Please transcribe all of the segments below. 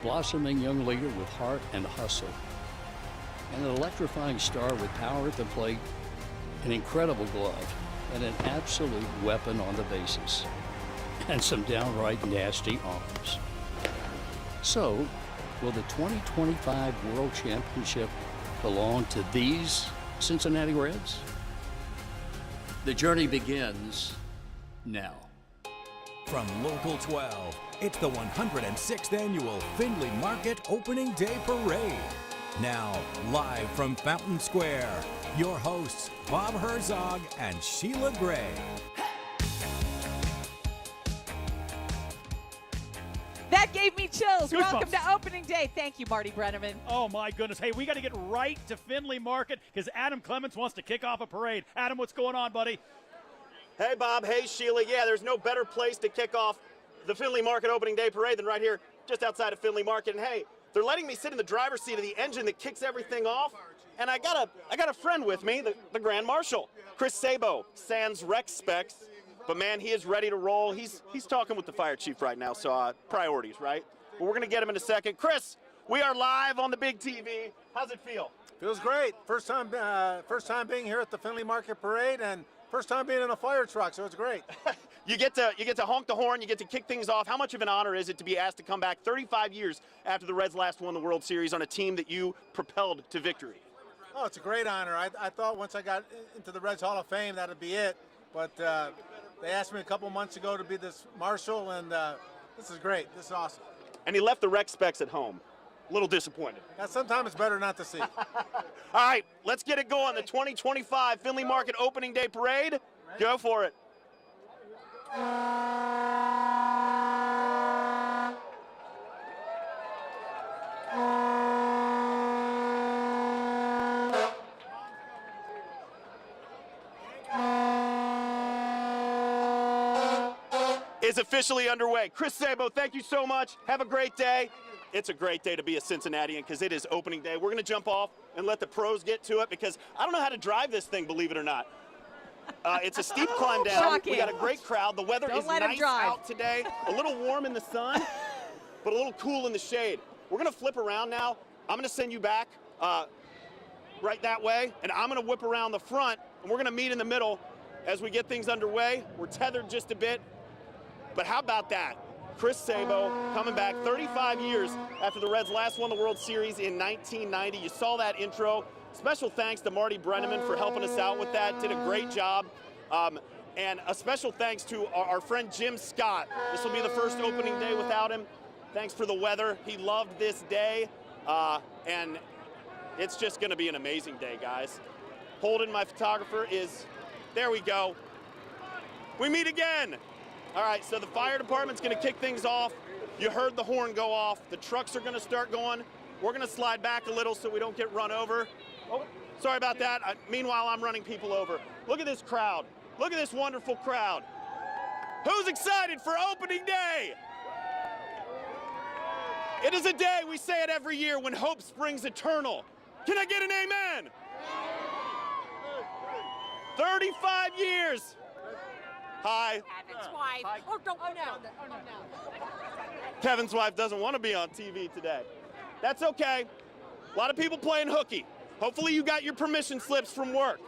blossoming young leader with heart and hustle, and an electrifying star with power at the plate, an incredible glove, and an absolute weapon on the bases, and some downright nasty arms. So, will the 2025 World Championship belong to these Cincinnati Reds? The journey begins now. From Local 12, it's the 106th Annual Findlay Market Opening Day Parade. Now, live from Fountain Square, your hosts, Bob Herzog and Sheila Gray. That gave me chills. Goosebumps. Welcome to opening day. Thank you, Marty Brenneman. Oh, my goodness. Hey, we got to get right to Findlay Market because Adam Clements wants to kick off a parade. Adam, what's going on, buddy? Hey, Bob. Hey, Sheila. Yeah, there's no better place to kick off the Findlay Market Opening Day Parade than right here just outside of Findlay Market. And, hey, they're letting me sit in the driver's seat of the engine that kicks everything off. And I got a friend with me, the Grand Marshal, Chris Sabo, sans rec specs. But, man, he is ready to roll. He's talking with the fire chief right now, so priorities, right? But we're going to get him in a second. Chris, we are live on the big TV. How's it feel? Feels great. First time being here at the Findlay Market Parade, and first time being in a fire truck, so it's great. You get to honk the horn, you get to kick things off. How much of an honor is it to be asked to come back 35 years after the Reds last won the World Series on a team that you propelled to victory? Oh, it's a great honor. I thought once I got into the Reds Hall of Fame that'd be it, but they asked me a couple months ago to be this marshal, and this is great. This is awesome. And he left the rec specs at home. A little disappointed. Yeah, sometimes it's better not to see. All right, let's get it going. The 2025 Findlay Market Opening Day Parade. Go for it. Is officially underway. Chris Sabo, thank you so much. Have a great day. It's a great day to be a Cincinnatian because it is opening day. We're going to jump off and let the pros get to it because I don't know how to drive this thing, believe it or not. It's a steep climb down. Shocking. We got a great crowd. The weather is nice out today. A little warm in the sun, but a little cool in the shade. We're going to flip around now. I'm going to send you back right that way, and I'm going to whip around the front, and we're going to meet in the middle as we get things underway. We're tethered just a bit. But how about that? Chris Sabo coming back 35 years after the Reds last won the World Series in 1990. You saw that intro. Special thanks to Marty Brenneman for helping us out with that. Did a great job. And a special thanks to our friend Jim Scott. This will be the first opening day without him. Thanks for the weather. He loved this day. And it's just going to be an amazing day, guys. Holden, my photographer, is there. We go. We meet again. All right, so the fire department's going to kick things off. You heard the horn go off. The trucks are going to start going. We're going to slide back a little so we don't get run over. Oh, sorry about that. Meanwhile, I'm running people over. Look at this crowd. Look at this wonderful crowd. Who's excited for opening day? It is a day, we say it every year, when hope springs eternal. Can I get an amen? 35 years. Hi. Kevin's wife. Hi. Oh, no. Oh, no. Kevin's wife doesn't want to be on TV today. That's okay. A lot of people playing hooky. Hopefully you got your permission slips from work.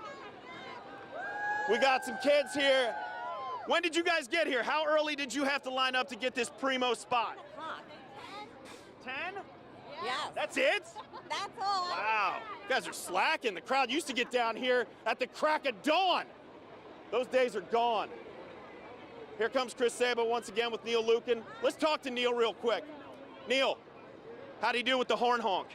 We got some kids here. When did you guys get here? How early did you have to line up to get this primo spot? 10? Yes. That's it? That's all. Wow. You guys are slacking. The crowd used to get down here at the crack of dawn. Those days are gone. Here comes Chris Sabo once again with Neil Lukin. Let's talk to Neil real quick. Neil, how'd he do with the horn honk?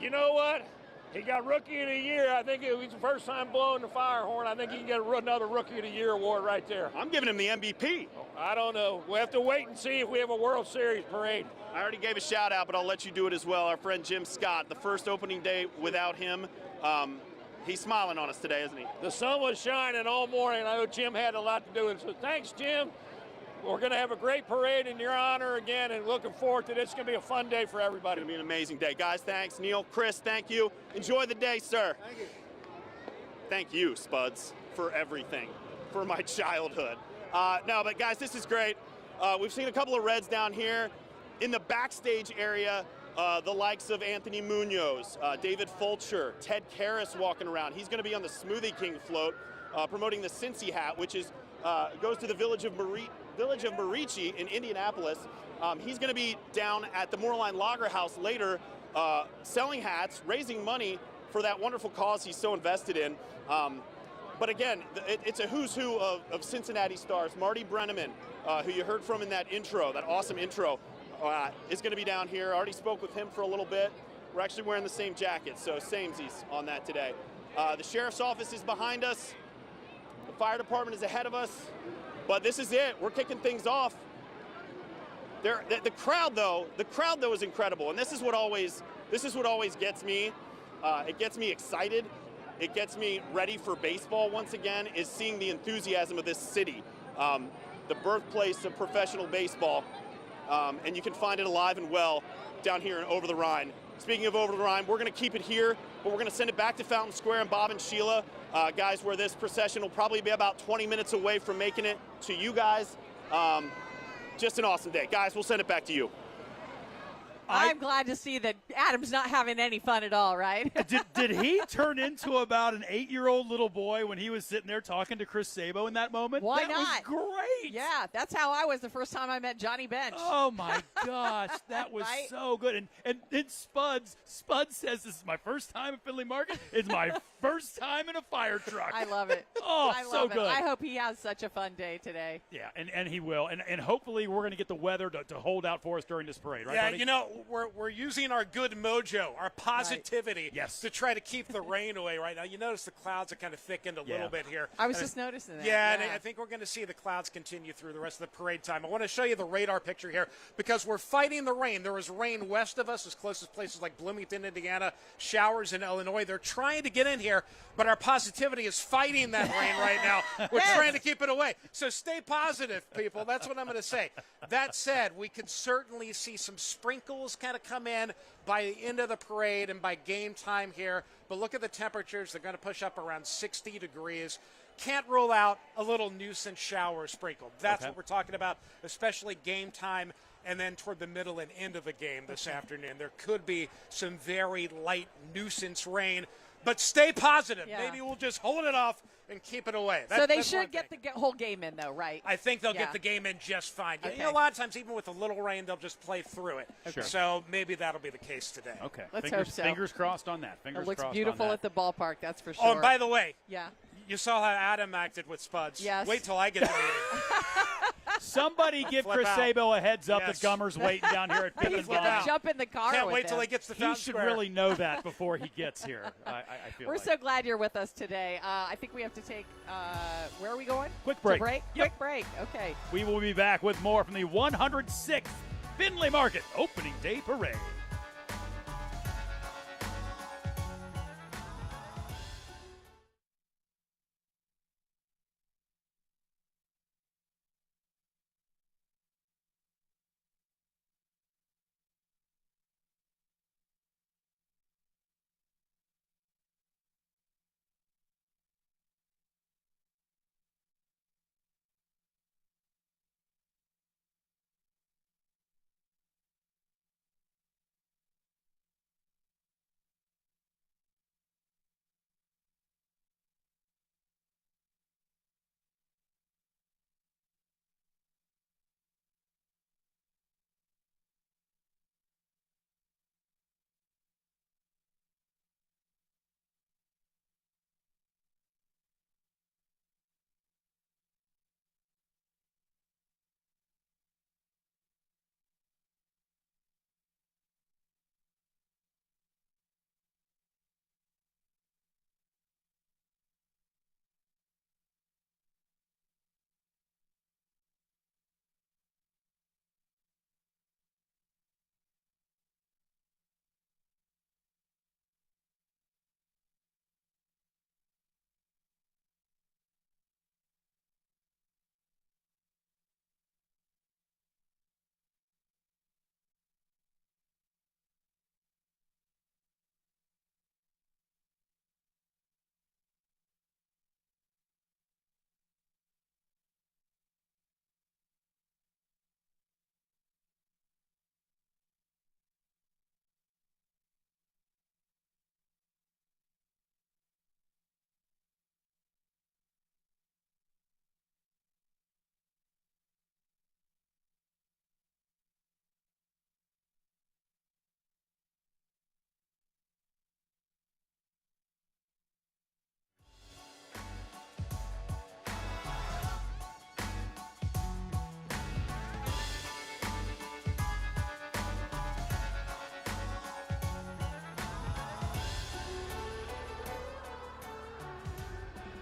You know what? He got Rookie of the Year. I think it was the first time blowing the fire horn. I think he can get another Rookie of the Year award right there. I'm giving him the MVP. I don't know. We'll have to wait and see if we have a World Series parade. I already gave a shout out, but I'll let you do it as well. Our friend Jim Scott, the first opening day without him. He's smiling on us today, isn't he? The sun was shining all morning, and I know Jim had a lot to do with it. So thanks, Jim. We're going to have a great parade in your honor again, and looking forward to this. It's going to be a fun day for everybody. It's going to be an amazing day. Guys, thanks. Neil, Chris, thank you. Enjoy the day, sir. Thank you. Thank you, Spuds, for everything, for my childhood. No, but guys, this is great. We've seen a couple of Reds down here. In the backstage area, the likes of Anthony Munoz, David Fulcher, Ted Karras walking around. He's going to be on the Smoothie King float, promoting the Cincy hat, which is goes to the village of Merici in Indianapolis. He's going to be down at the Moorline Lager House later, selling hats, raising money for that wonderful cause he's so invested in. But again, it's a who's who of Cincinnati stars. Marty Brenneman, who you heard from in that intro, that awesome intro, is going to be down here. I already spoke with him for a little bit. We're actually wearing the same jacket, so samesies on that today. The sheriff's office is behind us. The fire department is ahead of us. But this is it. We're kicking things off. The crowd though is incredible, and this is what always gets me. It gets me excited. It gets me ready for baseball once again, is seeing the enthusiasm of this city, the birthplace of professional baseball, and you can find it alive and well down here in Over the Rhine. Speaking of Over the Rhine, we're going to keep it here, but we're going to send it back to Fountain Square, and Bob and Sheila, guys, where this procession will probably be about 20 minutes away from making it to you guys. Just an awesome day. Guys, we'll send it back to you. I'm glad to see that Adam's not having any fun at all, right? Did he turn into about an 8-year-old little boy when he was sitting there talking to Chris Sabo in that moment? Why that not? Was great. Yeah, that's how I was the first time I met Johnny Bench. Oh my gosh, that was Right? so good. And Spud says, this is my first time at Findlay Market. It's my first time in a fire truck. I love it. Oh, I so love it. good. I hope he has such a fun day today. Yeah, and he will. And hopefully we're going to get the weather to hold out for us during this parade, right, Yeah, buddy? you know, we're using our good mojo, our positivity Yes. to try to keep the rain away right now. You notice the clouds are kind of thickened a little bit here. I was And just noticing that. Yeah, and I think we're going to see the clouds continue through the rest of the parade time. I want to show you the radar picture here because we're fighting the rain. There is rain west of us as close as places like Bloomington, Indiana, showers in Illinois. They're trying to get in here, but our positivity is fighting that rain right now. We're trying to keep it away. So stay positive, people. That's what I'm going to say. That said, we could certainly see some sprinkles kind of come in by the end of the parade and by game time here. But look at the temperatures. They're going to push up around 60 degrees. Can't rule out a little nuisance shower sprinkle. That's what we're talking about, especially game time and then toward the middle and end of the game this afternoon. There could be some very light nuisance rain. But stay positive. Yeah. Maybe we'll just hold it off and keep it away. So they should get the whole game in, though, right? I think they'll get the game in just fine. Okay. You know, a lot of times, even with a little rain, they'll just play through it. Sure. So maybe that'll be the case today. Okay. Let's fingers, hope so. Fingers crossed on that. Fingers It looks crossed beautiful on that. at the ballpark, that's for sure. Oh, and by the way, yeah. you saw how Adam acted with Spuds. Yes. Wait till I get to the meeting. Somebody give Flip Chris out. Sabo a heads up Yes. that Gummer's waiting down here at Fifth He's and going Vine. to jump in the car Can't with wait till him. he gets to He Fountain should Square. really know that before he gets here. I feel We're like. so glad you're with us today. I think we have to take, where are we going? Quick break. To break? Yep. Quick break. Okay. We will be back with more from the 106th Findlay Market Opening Day Parade.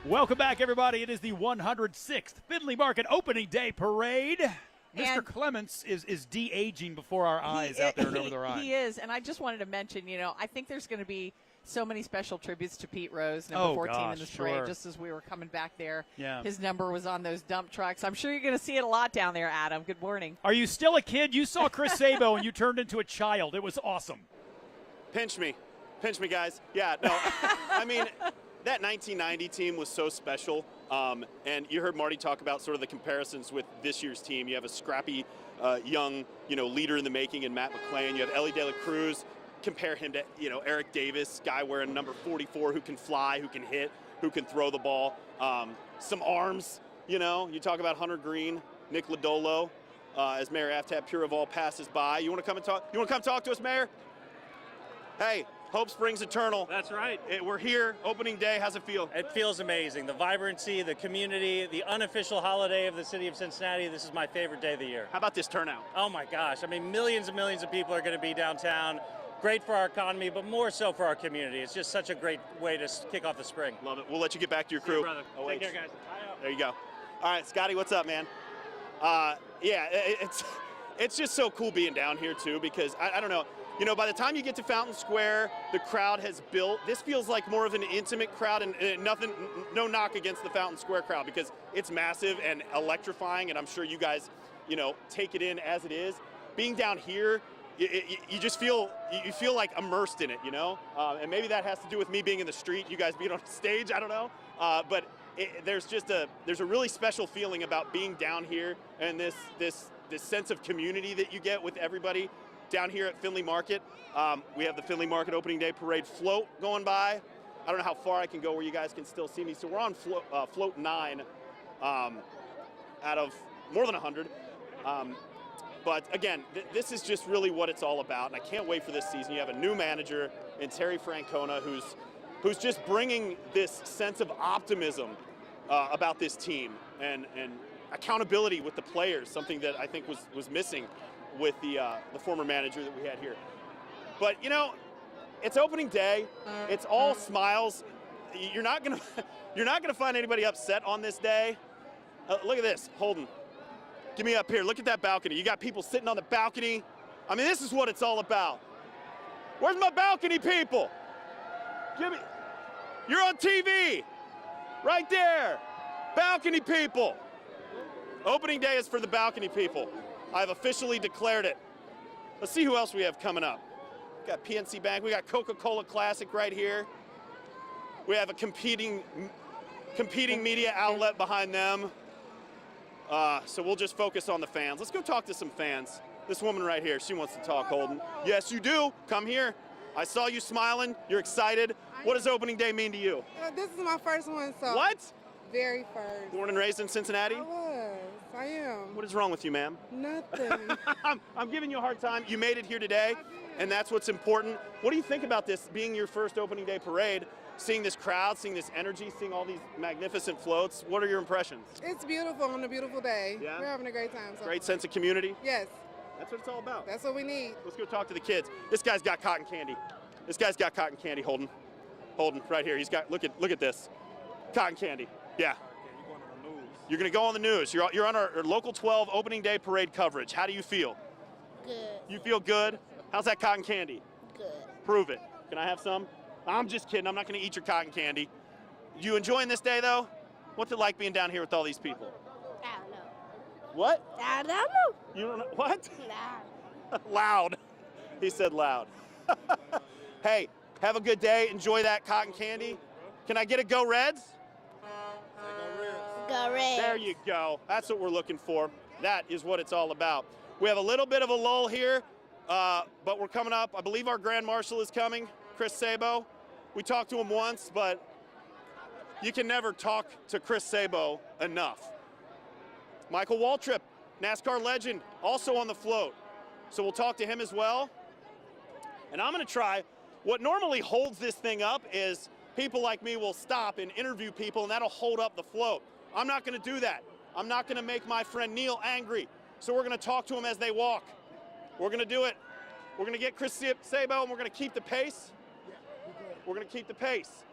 Welcome back, everybody. It is the 106th Findlay Market Opening Day Parade. Mr. Clements is de-aging before our eyes out there and over the ride. He is, and I just wanted to mention, I think there's going to be so many special tributes to Pete Rose, number 14 in this parade, just as we were coming back there. Yeah. His number was on those dump trucks. I'm sure you're going to see it a lot down there, Adam. Good morning. Are you still a kid? You saw Chris Sabo and you turned into a child. It was awesome. Pinch me, guys. Yeah, no, I mean, that 1990 team was so special. And you heard Marty talk about sort of the comparisons with this year's team. You have a scrappy, young, leader in the making in Matt McClain. You have Ellie De La Cruz. Compare him to, Eric Davis, guy wearing number 44 who can fly, who can hit, who can throw the ball. Some arms, you talk about Hunter Green, Nick Lodolo, as Mayor Aftab Puraval passes by. You want to come and talk? You want to come talk to us, Mayor? Hey, Hope Springs Eternal. That's right. We're here, opening day. How's it feel? It feels amazing. The vibrancy, the community, the unofficial holiday of the city of Cincinnati. This is my favorite day of the year. How about this turnout? Oh my gosh. I mean, millions and millions of people are going to be downtown. Great for our economy, but more so for our community. It's just such a great way to kick off the spring. Love it. We'll let you get back to your crew. See you, brother. Oh, Take care, guys. There you go. All right, Scotty, what's up, man? Yeah, it's just so cool being down here, too, because I don't know. By the time you get to Fountain Square, the crowd has built. This feels like more of an intimate crowd, and no knock against the Fountain Square crowd, because it's massive and electrifying, and I'm sure you guys, take it in as it is. Being down here, you just feel like immersed in it, and maybe that has to do with me being in the street, you guys being on stage, I don't know, but there's a really special feeling about being down here and this sense of community that you get with everybody down here at Findlay Market. We have the Findlay Market Opening Day Parade float going by. I don't know how far I can go where you guys can still see me, so we're on float 9 out of more than 100. But again, this is just really what it's all about, and I can't wait for this season. You have a new manager in Terry Francona who's just bringing this sense of optimism about this team and accountability with the players, something that I think was missing with the former manager that we had here. But it's opening day. It's all smiles. You're not gonna find anybody upset on this day. Look at this, Holden. Give me up here. Look at that balcony. You got people sitting on the balcony. I mean, this is what it's all about. Where's my balcony people? You're on TV. Right there. Balcony people. Opening day is for the balcony people. I've officially declared it. Let's see who else we have coming up. We got PNC Bank. We got Coca-Cola Classic right here. We have a competing media outlet behind them. So we'll just focus on the fans. Let's go talk to some fans. This woman right here, she wants to talk, Holden. Yes, you do. Come here. I saw you smiling. You're excited. What does opening day mean to you? This is my first one, so. What? Very first. Born and raised in Cincinnati? I am. What is wrong with you, ma'am? Nothing. I'm giving you a hard time. You made it here today, and that's what's important. What do you think about this being your first opening day parade? Seeing this crowd, seeing this energy, seeing all these magnificent floats. What are your impressions? It's beautiful on a beautiful day. Yeah? We're having a great time. So great sense of community? Yes. That's what it's all about. That's what we need. Let's go talk to the kids. This guy's got cotton candy. This guy's got cotton candy, Holden. Holden, right here. He's got, look at this. Cotton candy. Yeah. You're going to go on the news. You're on our Local 12 opening day parade coverage. How do you feel? Good. You feel good? How's that cotton candy? Good. Prove it. Can I have some? I'm just kidding. I'm not going to eat your cotton candy. You enjoying this day, though? What's it like being down here with all these people? I don't know. What? I don't know. You don't know? What? Loud. Loud. He said loud. Hey, have a good day. Enjoy that cotton candy. Can I get a Go Reds? Go Reds. There you go. That's what we're looking for. That is what it's all about. We have a little bit of a lull here, but we're coming up. I believe our Grand Marshal is coming, Chris Sabo. We talked to him once, but you can never talk to Chris Sabo enough. Michael Waltrip, NASCAR legend, also on the float. So we'll talk to him as well. And I'm going to try, what normally holds this thing up is people like me will stop and interview people, and that'll hold up the float. I'm not going to do that. I'm not going to make my friend Neil angry. So we're going to talk to him as they walk. We're going to do it. We're going to get Chris Sabo, and we're going to keep the pace. We're going to keep the pace.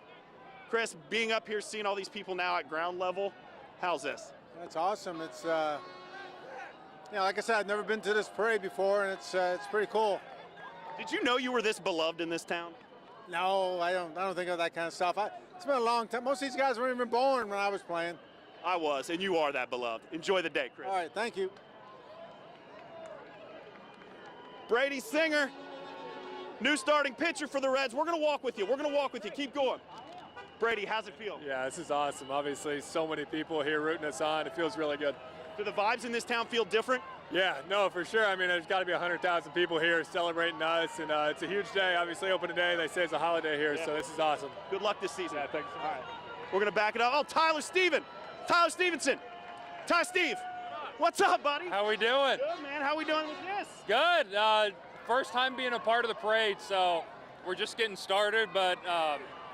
Chris, being up here, seeing all these people now at ground level, how's this? That's awesome. It's, like I said, I've never been to this parade before, and it's pretty cool. Did you know you were this beloved in this town? No, I don't think of that kind of stuff. It's been a long time. Most of these guys weren't even born when I was playing. I was, and you are that beloved. Enjoy the day, Chris. All right, thank you. Brady Singer, new starting pitcher for the Reds. We're going to walk with you. Keep going. Brady, how's it feel? Yeah, this is awesome. Obviously, so many people here rooting us on. It feels really good. Do the vibes in this town feel different? Yeah, no, for sure. I mean, there's got to be 100,000 people here celebrating us, and it's a huge day. Obviously, opening day. They say it's a holiday here, so this is awesome. Good luck this season. Yeah, thanks so much. All right. We're going to back it up. Oh, Tyler Stevenson. Ty Steve. What's up, buddy? How we doing? Good, man. How we doing with this? Good. First time being a part of the parade, so we're just getting started, but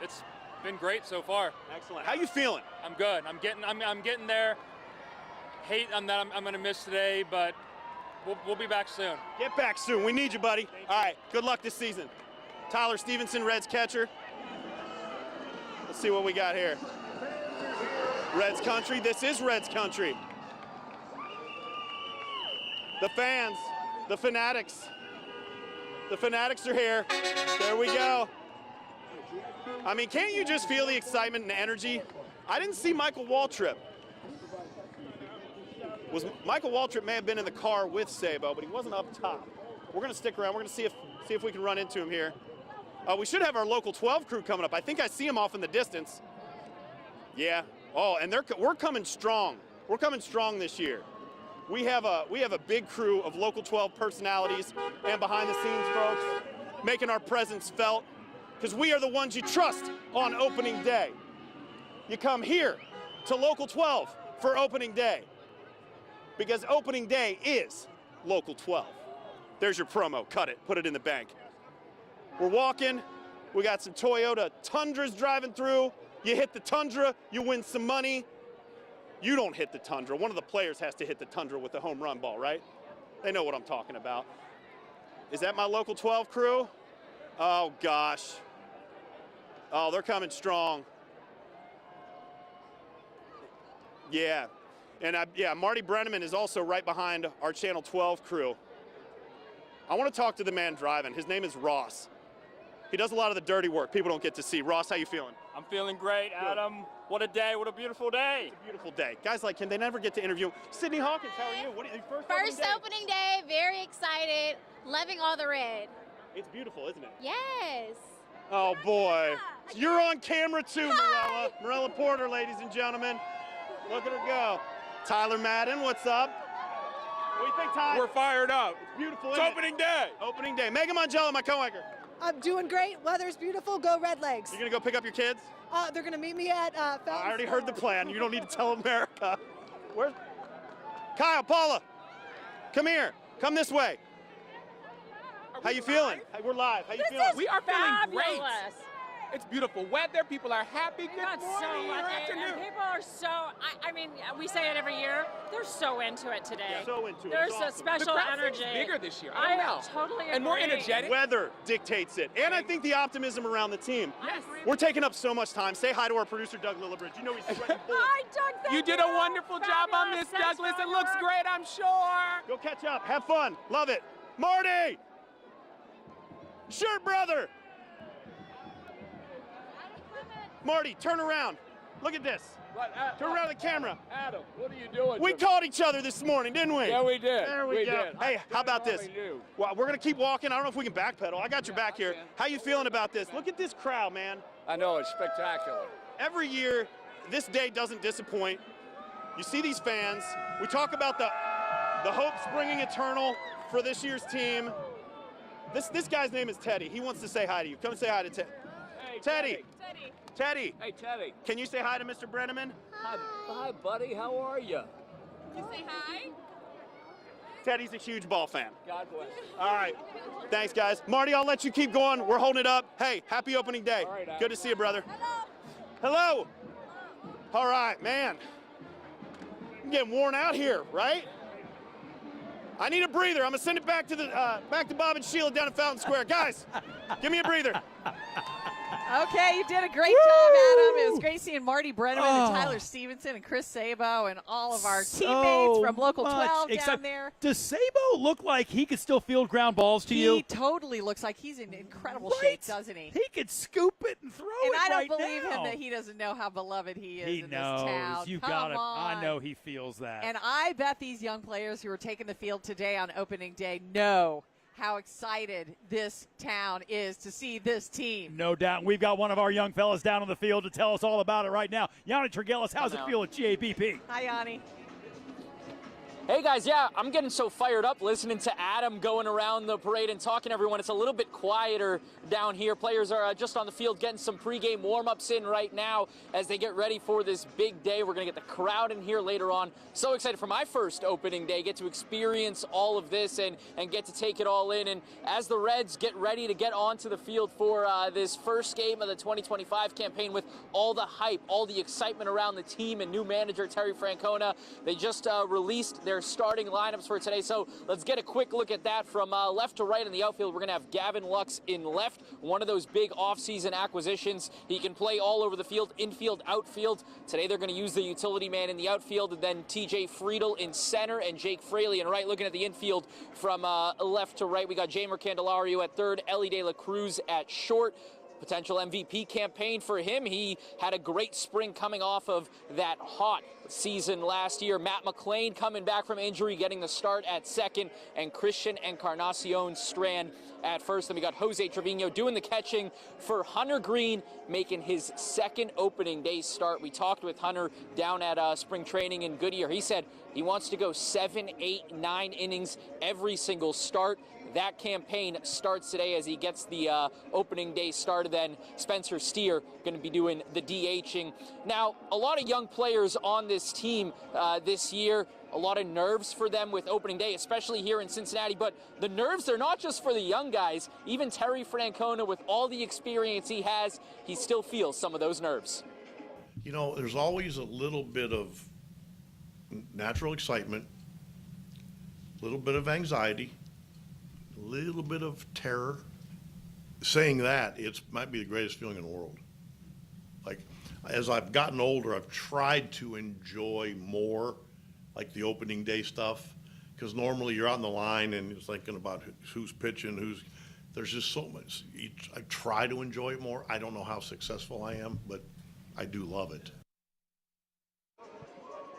it's been great so far. Excellent. How you feeling? I'm good. I'm getting there. Hate that I'm going to miss today, but we'll be back soon. Get back soon. We need you, buddy. All right. Good luck this season. Tyler Stevenson, Reds catcher. Let's see what we got here. Reds country. This is Reds country. The fans, the fanatics. The fanatics are here. There we go. I mean, can't you just feel the excitement and energy? I didn't see Michael Waltrip. Michael Waltrip may have been in the car with Sabo, but he wasn't up top. We're going to stick around. We're going to see if we can run into him here. We should have our local 12 crew coming up. I think I see him off in the distance. Yeah. Oh, and we're coming strong. We're coming strong this year. We have a big crew of local 12 personalities and behind-the-scenes folks making our presence felt, because we are the ones you trust on opening day. You come here to local 12 for opening day, because opening day is local 12. There's your promo. Cut it. Put it in the bank. We're walking. We got some Toyota Tundras driving through. You hit the Tundra, you win some money. You don't hit the Tundra. One of the players has to hit the Tundra with the home run ball, right? They know what I'm talking about. Is that my local 12 crew? Oh, gosh. Oh, they're coming strong. Yeah. And Marty Brenneman is also right behind our Channel 12 crew. I want to talk to the man driving. His name is Ross. He does a lot of the dirty work people don't get to see. Ross, how you feeling? I'm feeling great, Adam. What a day, what a beautiful day. It's a beautiful day. Guys like him, they never get to interview. Sydney Hawkins, how are you? First opening day, very excited, loving all the red. It's beautiful, isn't it? Yes. Oh, boy. You're on camera, too, Morella. Morella Porter, ladies and gentlemen. Look at her go. Tyler Madden, what's up? What do you think, Ty? We're fired up. It's beautiful, It's opening day. Opening day. Megan Mangello, my co-anchor. I'm doing great. Weather's beautiful. Go Red Legs. You're going to go pick up your kids? They're going to meet me at Fountain. I already heard the plan. You don't need to tell America. Where's Kyle, Paula? Come here. Come this way. How you feeling? Hey, we're live. How you feeling? We are feeling Fabulous. great. It's beautiful weather. People are happy. Good morning. So lucky. Afternoon. And people are so, I mean, we say it every year. They're so into it today. Yeah, so into it. There's It's a awesome. special The crowd energy. seems bigger this year. I know. totally agree. And more energetic. Weather dictates it. And I think the optimism around the team. Yes. We're taking up so much time. Say hi to our producer, Doug Lillibridge. You know he's sweating bullets. Hi, Doug. Thank You did a wonderful job on this, Fabulous. Thanks Douglas. for It all looks your work. great, I'm sure. Go catch up. Have fun. Love it. Marty! Shirt brother! Marty, turn around. Look at this. Turn around the camera. Adam, what are you doing? We caught each other this morning, didn't we? Yeah, we did. There we go. did. Hey, how about this? We do. Well, we're going to keep walking. I don't know if we can backpedal. I got your back here. How you feeling about this? Look at this crowd, man. I know, it's spectacular. Every year, this day doesn't disappoint. You see these fans. We talk about the hope springing eternal for this year's team. This guy's name is Teddy. He wants to say hi to you. Come say hi to Teddy. Hey, Teddy. Teddy. Hey, Teddy. Can you say hi to Mr. Brenneman? Hi, buddy. How are you? You say hi? Teddy's a huge ball fan. God bless. All right. Thanks, guys. Marty, I'll let you keep going. We're holding it up. Hey, happy opening day. All right, Adam. Good to see you, brother. Hello. All right, man. I'm getting worn out here, right? I need a breather. I'm gonna send it back to Bob and Sheila down in Fountain Square. Guys, give me a breather. Okay, you did a great job, Adam. It was great seeing Marty Brenneman and Tyler Stevenson and Chris Sabo and all of our teammates from Local 12 down there. Does Sabo look like he could still field ground balls to you? He totally looks like he's in incredible shape, doesn't he? He could scoop it and throw it I don't right believe now. him that he doesn't know how beloved he is in knows. this town. You Come got it. on. I know he feels that. And I bet these young players who are taking the field today on opening day know how excited this town is to see this team. No doubt. We've got one of our young fellas down on the field to tell us all about it right now. Yanni Tregelis, how's it feel at GABP? Hi, Yanni. Hey guys, yeah, I'm getting so fired up listening to Adam going around the parade and talking to everyone. It's a little bit quieter down here. Players are just on the field getting some pregame warm-ups in right now as they get ready for this big day. We're going to get the crowd in here later on. So excited for my first opening day, get to experience all of this and get to take it all in. And as the Reds get ready to get onto the field for this first game of the 2025 campaign with all the hype, all the excitement around the team and new manager Terry Francona, they just released their starting lineups for today. So let's get a quick look at that from left to right in the outfield. We're going to have Gavin Lux in left, one of those big offseason acquisitions. He can play all over the field, infield, outfield. Today they're going to use the utility man in the outfield, and then TJ Friedel in center and Jake Fraley in right. Looking at the infield from left to right, we got Jamer Candelario at third, Ellie De La Cruz at short. Potential MVP campaign for him. He had a great spring coming off of that hot season last year. Matt McLean coming back from injury, getting the start at second, and Christian Encarnacion Strand at first. Then we got Jose Trevino doing the catching for Hunter Green, making his second opening day start. We talked with Hunter down at spring training in Goodyear. He said he wants to go 7, 8, 9 innings every single start. That campaign starts today as he gets the opening day started. Then Spencer Steer going to be doing the DHing. Now, a lot of young players on this team this year. A lot of nerves for them with opening day, especially here in Cincinnati. But the nerves, they're not just for the young guys. Even Terry Francona, with all the experience he has, he still feels some of those nerves. You know, there's always a little bit of natural excitement, a little bit of anxiety, a little bit of terror. Saying that, it might be the greatest feeling in the world. Like, as I've gotten older, I've tried to enjoy more, like the opening day stuff, because normally you're on the line and you're thinking about who's pitching, there's just so much. I try to enjoy it more. I don't know how successful I am, but I do love it.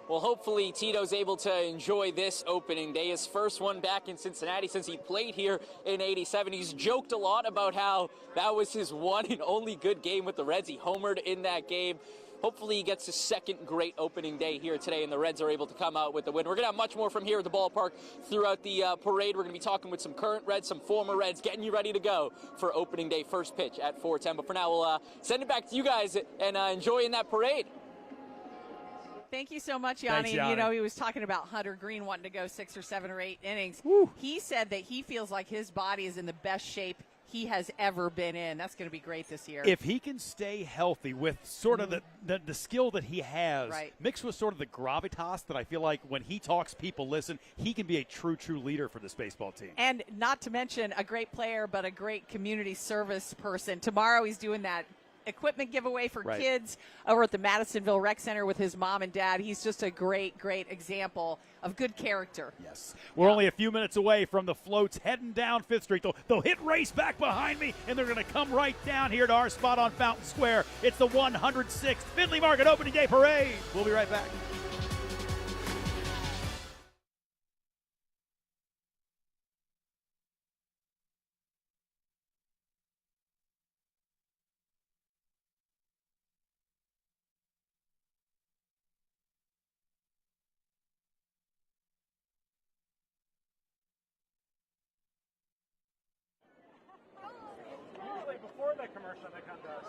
Well, hopefully Tito's able to enjoy this opening day, his first one back in Cincinnati since he played here in '87. He's joked a lot about how that was his one and only good game with the Reds. He homered in that game. Hopefully he gets his second great opening day here today, and the Reds are able to come out with the win. We're going to have much more from here at the ballpark throughout the parade. We're going to be talking with some current Reds, some former Reds, getting you ready to go for opening day first pitch at 4:10. But for now, we'll send it back to you guys and enjoy in that parade. Thank you so much, Yanni. Thanks, Yanni. You know, he was talking about Hunter Green wanting to go 6 or 7 or 8 innings. Woo. He said that he feels like his body is in the best shape he has ever been in. That's going to be great this year. If he can stay healthy with sort of the skill that he has, right, mixed with sort of the gravitas that I feel like when he talks, people listen, he can be a true leader for this baseball team. And not to mention a great player, but a great community service person. Tomorrow he's doing that equipment giveaway for kids over at the Madisonville Rec Center with his mom and dad. He's just a great example of good character. Yes. We're only a few minutes away from the floats heading down 5th Street. They'll hit race back behind me, and they're going to come right down here to our spot on Fountain Square. It's the 106th Findlay Market Opening Day Parade. We'll be right back. Before the commercial they come to us.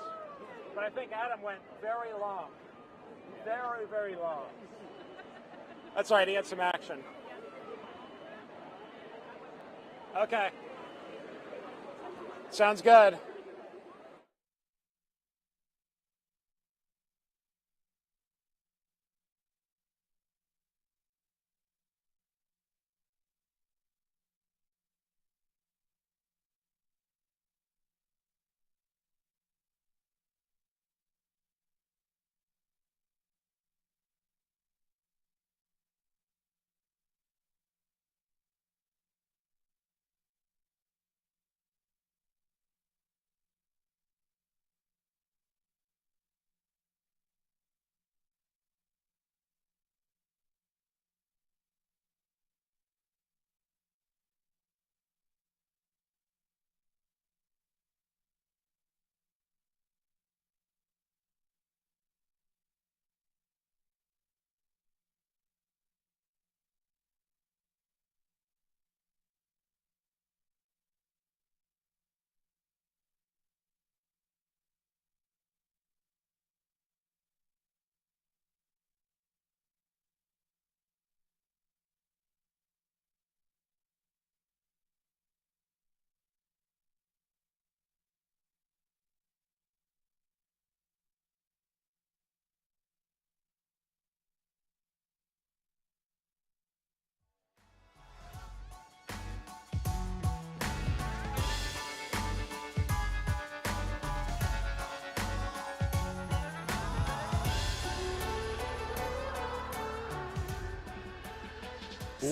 But I think Adam went very long. Very, very long. That's right, he had some action. Okay. Sounds good.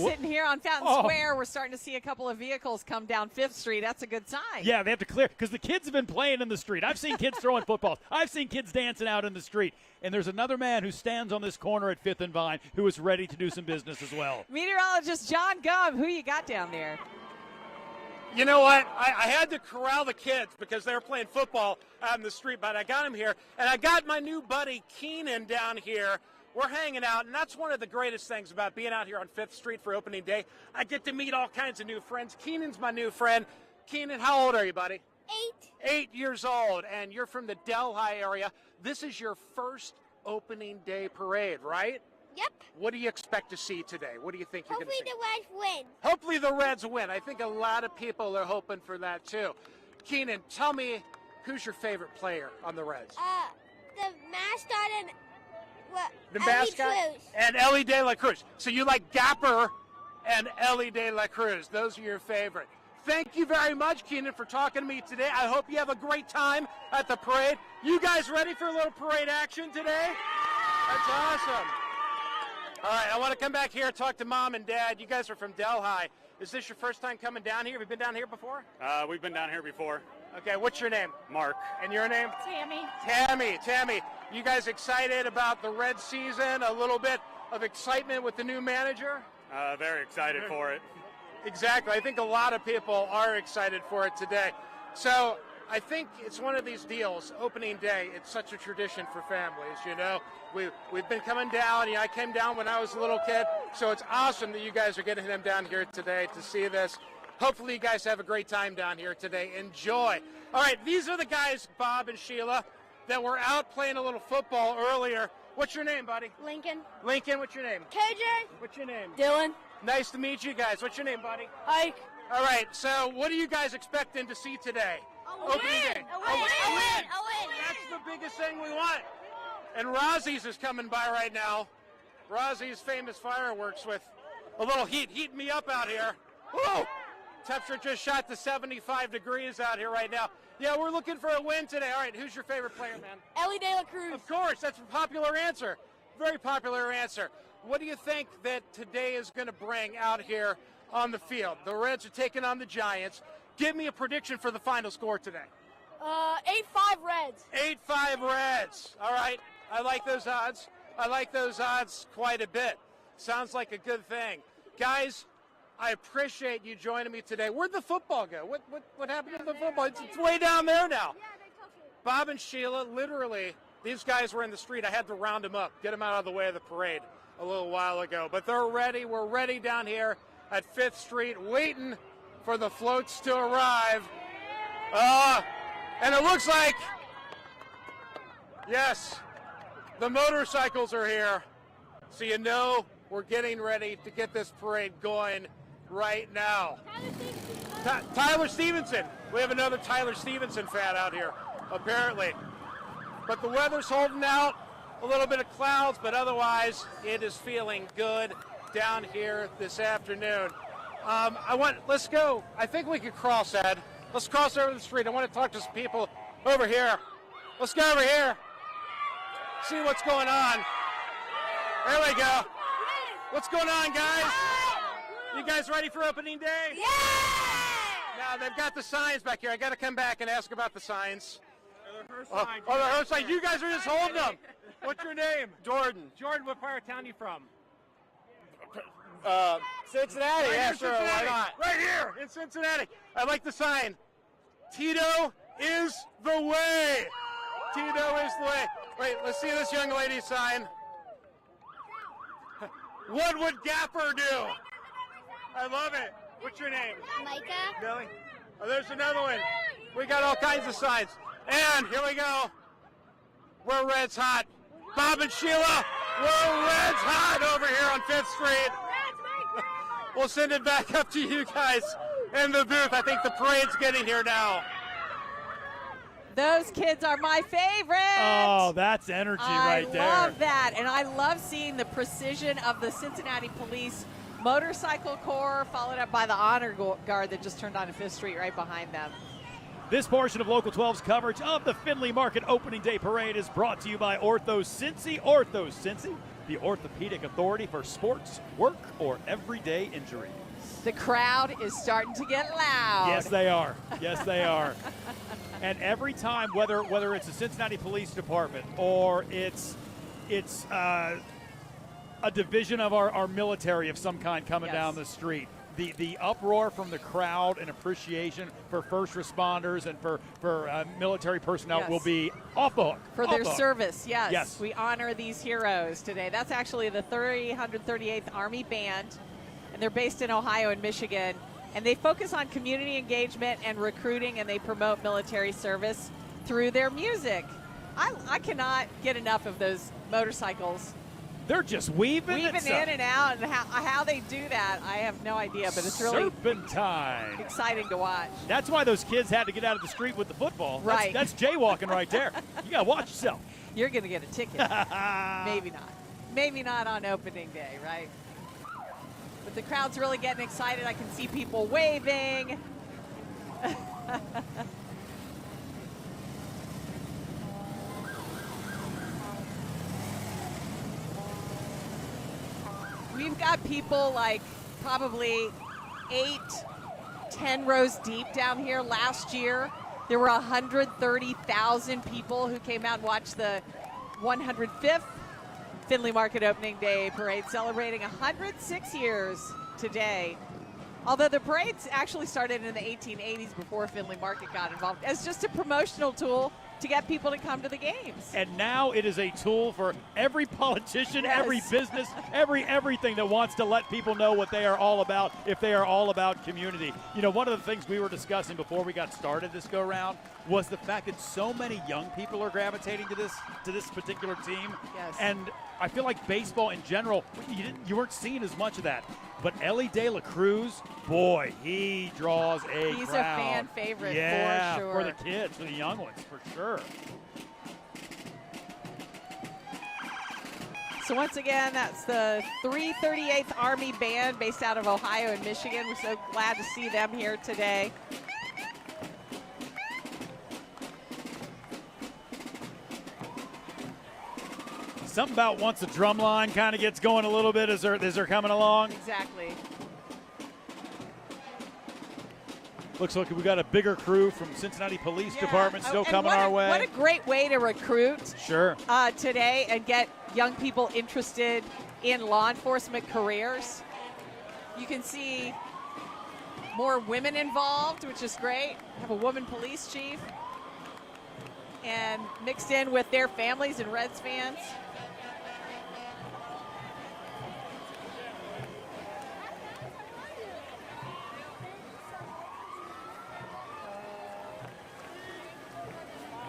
Sitting here on Fountain Square, we're starting to see a couple of vehicles come down 5th Street. That's a good sign. Yeah, they have to clear because the kids have been playing in the street. I've seen kids throwing footballs. I've seen kids dancing out in the street. And there's another man who stands on this corner at 5th and Vine who is ready to do some business as well. Meteorologist John Gum, who you got down there? You know what? I had to corral the kids because they were playing football out in the street, but I got them here. And I got my new buddy Keenan down here. We're hanging out, and that's one of the greatest things about being out here on 5th Street for opening day. I get to meet all kinds of new friends. Keenan's my new friend. Keenan, how old are you, buddy? 8. 8 years old, and you're from the Delhi area. This is your first opening day parade, right? Yep. What do you expect to see today? What do you think you're going to see? Hopefully the Reds win. Hopefully the Reds win. I think a lot of people are hoping for that too. Keenan, tell me, who's your favorite player on the Reds? The mascot and The mascot and Ellie De La Cruz. So you like Gapper and Ellie De La Cruz. Those are your favorite. Thank you very much, Keenan, for talking to me today. I hope you have a great time at the parade. You guys ready for a little parade action today? That's awesome. All right, I want to come back here and talk to Mom and Dad. You guys are from Delhi. Is this your first time coming down here? Have you been down here before? We've been down here before. Okay, what's your name? Mark. And your name? Tammy. Tammy, you guys excited about the Red season? A little bit of excitement with the new manager? Very excited for it. Exactly. I think a lot of people are excited for it today. So I think it's one of these deals, opening day, it's such a tradition for families, you know. We've been coming down. I came down when I was a little kid, so it's awesome that you guys are getting them down here today to see this. Hopefully you guys have a great time down here today. Enjoy. All right, these are the guys, Bob and Sheila, that were out playing a little football earlier. What's your name, buddy? Lincoln. Lincoln, what's your name? KJ. What's your name? Dylan. Nice to meet you guys. What's your name, buddy? Ike. All right, so what are you guys expecting to see today? Opening day. A win. That's the biggest thing we want. And Rozzy's is coming by right now. Rozzy's famous fireworks with a little heat. Heating me up out here. Woo! Temperature just shot to 75 degrees out here right now. Yeah, we're looking for a win today. All right, who's your favorite player, man? Ellie De La Cruz. Of course, that's a popular answer. Very popular answer. What do you think that today is going to bring out here on the field? The Reds are taking on the Giants. Give me a prediction for the final score today. 8-5 Reds. 8-5 Reds. All right. I like those odds. I like those odds quite a bit. Sounds like a good thing. Guys, I appreciate you joining me today. Where'd the football go? What happened to the football? It's way down there now. Bob and Sheila, literally, these guys were in the street. I had to round them up, get them out of the way of the parade a little while ago. But they're ready. We're ready down here at 5th Street, waiting for the floats to arrive. And it looks like, yes, the motorcycles are here. So you know we're getting ready to get this parade going right now. Tyler Stevenson. We have another Tyler Stevenson fan out here, apparently. But the weather's holding out. A little bit of clouds, but otherwise it is feeling good down here this afternoon. Let's go. I think we could cross, Ed. Let's cross over the street. I want to talk to some people over here. Let's go over here. See what's going on. There we go. What's going on, guys? You guys ready for opening day? Yeah! Now, they've got the signs back here. I got to come back and ask about the signs. The her signs. You guys are just holding them. What's your name? Jordan. Jordan, what part of town you from? Cincinnati. Right Yeah, here, sure. Cincinnati. Why not? Right here in Cincinnati. I like the sign. Tito is the way. Tito is the way. Wait, let's see this young lady's sign. What would Gapper do? I love it. What's your name? Micah. Billy. Oh, there's another one. We got all kinds of signs. And here we go. We're Reds hot. Bob and Sheila, we're Reds hot over here on 5th Street. We'll send it back up to you guys in the booth. I think the parade's getting here now. Those kids are my favorite. Oh, that's energy right there. I love that. And I love seeing the precision of the Cincinnati Police Motorcycle Corps, followed up by the Honor Guard that just turned on 5th Street right behind them. This portion of Local 12's coverage of the Findlay Market Opening Day Parade is brought to you by Ortho Cincy. Ortho Cincy, the orthopedic authority for sports, work, or everyday injury. The crowd is starting to get loud. Yes, they are. Yes, they are. And every time, whether it's the Cincinnati Police Department or it's a division of our military of some kind coming down the street, the uproar from the crowd and appreciation for first responders and for military personnel will be off the hook. For their service, yes. We honor these heroes today. That's actually the 338th Army Band, and they're based in Ohio and Michigan. And they focus on community engagement and recruiting, and they promote military service through their music. I cannot get enough of those motorcycles. They're just weaving in and out, and how they do that, I have no idea, but it's really serpentine. Exciting to watch. That's why those kids had to get out of the street with the football. Right. That's jaywalking right there. You got to watch yourself. You're going to get a ticket. Maybe not. Maybe not on opening day, right? But the crowd's really getting excited. I can see people waving. We've got people like probably 8-10 rows deep down here. Last year, there were 130,000 people who came out and watched the 105th Findlay Market Opening Day Parade, celebrating 106 years today. Although the parades actually started in the 1880s before Findlay Market got involved as just a promotional tool to get people to come to the games. And now it is a tool for every politician, every business, everything that wants to let people know what they are all about if they are all about community. You know, one of the things we were discussing before we got started this go round was the fact that so many young people are gravitating to this particular team. Yes. And I feel like baseball in general, you weren't seeing as much of that. But Ellie De La Cruz, boy, he draws a crowd. He's a fan favorite for sure. For the kids, for the young ones, for sure. So once again, that's the 338th Army Band based out of Ohio and Michigan. We're so glad to see them here today. Something about once the drum line kind of gets going a little bit as they're coming along. Exactly. Looks like we got a bigger crew from Cincinnati Police Department still coming our way. What a great way to recruit today and get young people interested in law enforcement careers. You can see more women involved, which is great. Have a woman police chief and mixed in with their families and Reds fans.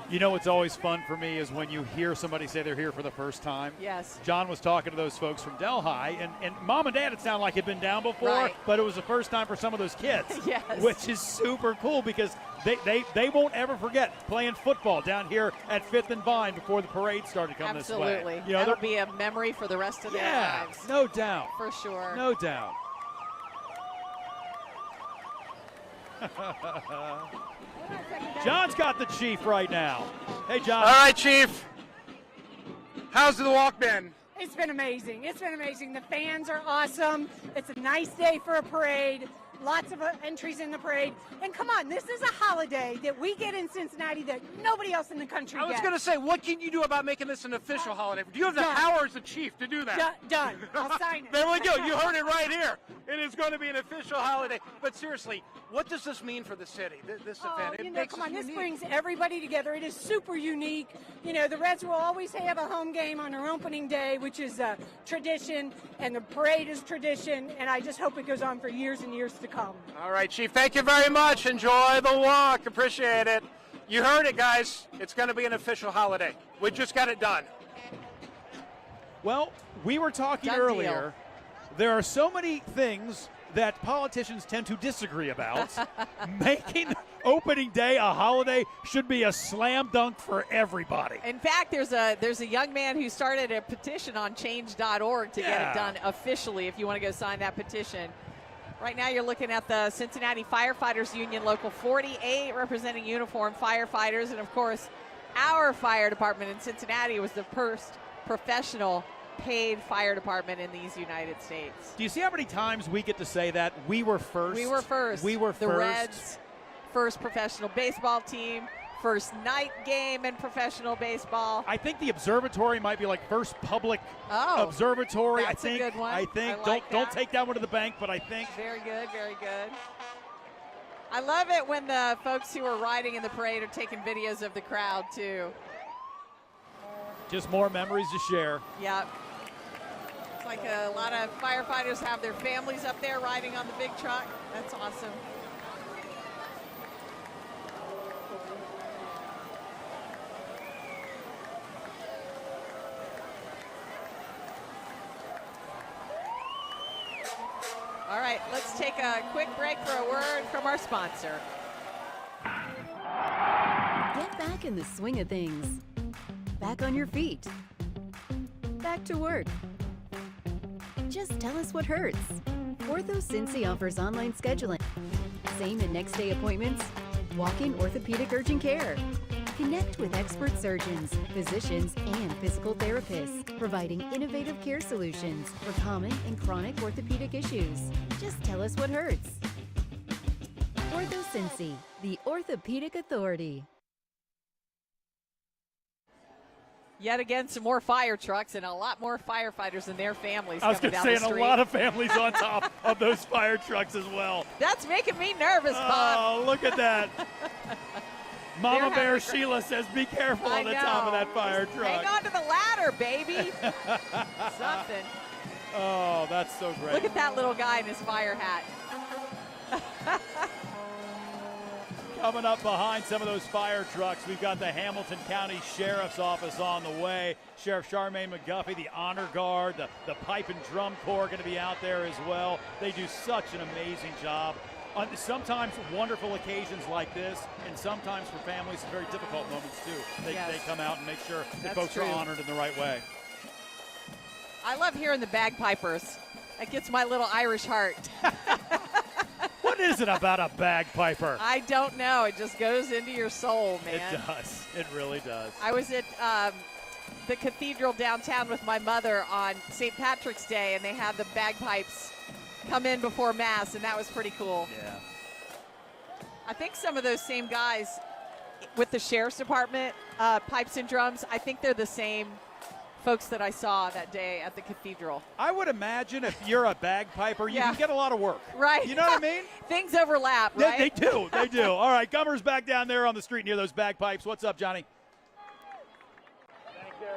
You know what's always fun for me is when you hear somebody say they're here for the first time. Yes. John was talking to those folks from Delhi, and Mom and Dad, it sounded like had been down before, but it was the first time for some of those kids. Yes. Which is super cool because they won't ever forget playing football down here at 5th and Vine before the parade started coming this way. Absolutely. You know, that'll be a memory for the rest of their lives. No doubt. For sure. No doubt. John's got the Chief right now. Hey, John. All right, Chief. How's the walk been? It's been amazing. It's been amazing. The fans are awesome. It's a nice day for a parade. Lots of entries in the parade. And come on, this is a holiday that we get in Cincinnati that nobody else in the country gets. I was going to say, what can you do about making this an official holiday? Do you have the power as a chief to do that? Done. I'll sign it. There we go. You heard it right here. It is going to be an official holiday. But seriously, what does this mean for the city, this event? You know, come on, this brings everybody together. It is super unique. You know, the Reds will always have a home game on their opening day, which is a tradition, and the parade is tradition, and I just hope it goes on for years and years to come. All right, Chief, thank you very much. Enjoy the walk. Appreciate it. You heard it, guys. It's going to be an official holiday. We just got it done. Well, we were talking earlier. There are so many things that politicians tend to disagree about. Making opening day a holiday should be a slam dunk for everybody. In fact, there's a young man who started a petition on change.org to get it done officially if you want to go sign that petition. Right now you're looking at the Cincinnati Firefighters Union Local 48 representing uniformed firefighters. And, of course, our fire department in Cincinnati was the first professional paid fire department in these United States. Do you see how many times we get to say that? We were first. We were first. We were the first. Reds, first professional baseball team, first night game in professional baseball. I think the observatory might be like first public observatory. That's I think, a good one. I think. I like don't take that one to the bank, but I think. Very good, very good. I love it when the folks who are riding in the parade are taking videos of the crowd too. Just more memories to share. Yep. It's like a lot of firefighters have their families up there riding on the big truck. That's awesome. All right, let's take a quick break for a word from our sponsor. Get back in the swing of things. Back on your feet. Back to work. Just tell us what hurts. Ortho Cincy offers online scheduling, same and next day appointments, walk-in orthopedic urgent care. Connect with expert surgeons, physicians, and physical therapists, providing innovative care solutions for common and chronic orthopedic issues. Just tell us what hurts. Ortho Cincy, the orthopedic authority. Yet again, some more fire trucks and a lot more firefighters and their families I was coming going down to say, the and street. a lot of families on top of those fire trucks as well. That's making me nervous, Bob. Oh, look at that. Mama They're Bear having a Sheila says, be careful on the top of that fire truck. Hang on to the ladder, baby. Something. Oh, that's so great. Look at that little guy in his fire hat. Coming up behind some of those fire trucks, we've got the Hamilton County Sheriff's Office on the way. Sheriff Charmaine McGuffey, the Honor Guard, the Pipe and Drum Corps going to be out there as well. They do such an amazing job on sometimes wonderful occasions like this, and sometimes for families, very difficult moments too. They come out and make sure that folks are honored in the right way. I love hearing the bagpipers. That gets my little Irish heart. What is it about a bagpiper? I don't know. It just goes into your soul, man. It does. It really does. I was at the cathedral downtown with my mother on St. Patrick's Day, and they had the bagpipes come in before Mass, and that was pretty cool. Yeah. I think some of those same guys with the Sheriff's Department, pipes and drums, I think they're the same folks that I saw that day at the cathedral. I would imagine if you're a bagpiper, you can get a lot of work. Right. You know what I mean? Things overlap, right? They do. They do. All right, Gummer's back down there on the street near those bagpipes. What's up, Johnny? Thank you.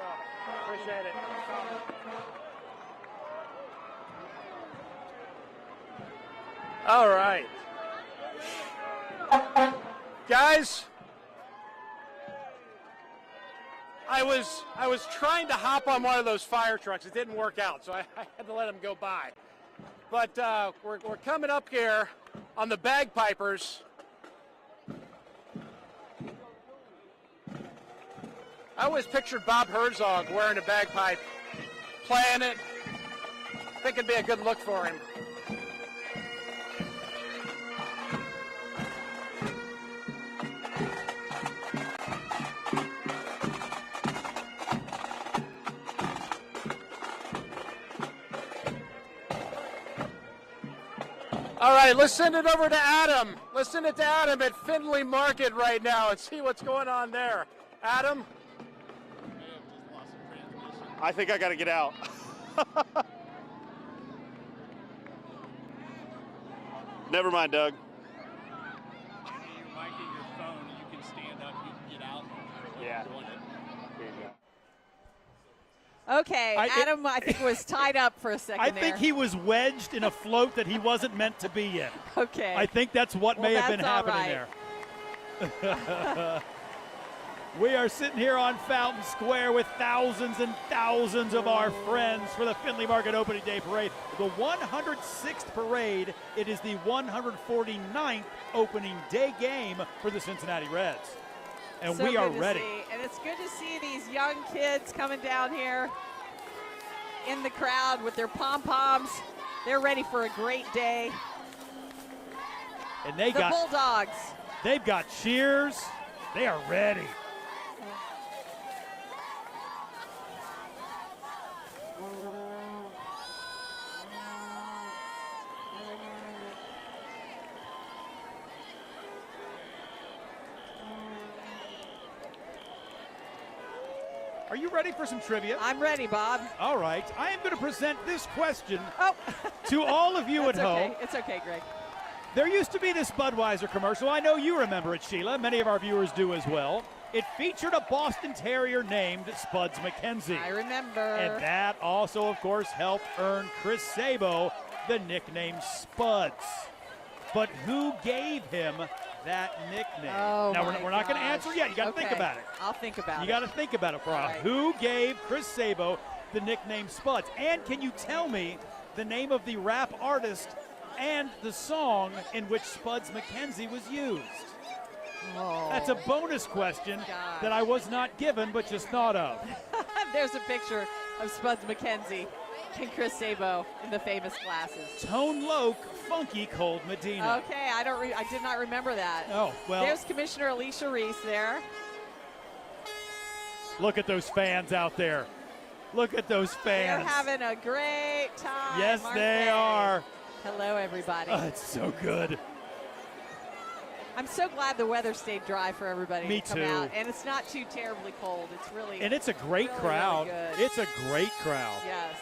Appreciate it. All right. Guys, I was trying to hop on one of those fire trucks. It didn't work out, so I had to let them go by. But we're coming up here on the bagpipers. I always pictured Bob Herzog wearing a bagpipe, playing it. I think it'd be a good look for him. All right, let's send it over to Adam. Let's send it to Adam at Findlay Market right now and see what's going on there. Adam? I think I got to get out. Never mind, Doug. You might get your phone. You can stand up. You can get out. Yeah. Okay, Adam, I think was tied up for a second I think he was wedged in a float that he wasn't meant to be in. Okay. I think that's what may have been that's all happening there. We are sitting here on Fountain Square with thousands and thousands of our friends for the Findlay Market Opening Day Parade. The 106th parade. It is the 149th opening day game for the Cincinnati Reds. And So we are good to ready. see. And it's good to see these young kids coming down here in the crowd with their pom-poms. They're ready for a great day. And they the got Bulldogs. They've got cheers. They are ready. Are you ready for some trivia? I'm ready, Bob. All right. I am going to present this question to all of you at home. It's okay, Greg. There used to be this Budweiser commercial. I know you remember it, Sheila. Many of our viewers do as well. It featured a Boston Terrier named Spuds McKenzie. I remember. And that also, of course, helped earn Chris Sabo the nickname Spuds. But who gave him that nickname? Oh, now, we're not going to answer yet. You got to think about it. I'll think about it. You got to think about it for us. Who gave Chris Sabo the nickname Spuds? And can you tell me the name of the rap artist and the song in which Spuds McKenzie was used? Oh. That's a bonus question that I was not given, but just thought of. There's a picture of Spuds McKenzie and Chris Sabo in the famous glasses. Tone Loc, Funky Cold Medina. Okay, I did not remember that. Oh, well. There's Commissioner Alicia Reese there. Look at those fans out there. Look at those fans. They're having a great time. Yes, they are. Hello, everybody. Oh, it's so good. I'm so glad the weather stayed dry for everybody Me to come too. out. And it's not too terribly cold. It's really And it's a great really, crowd. Really good. It's a great crowd. Yes.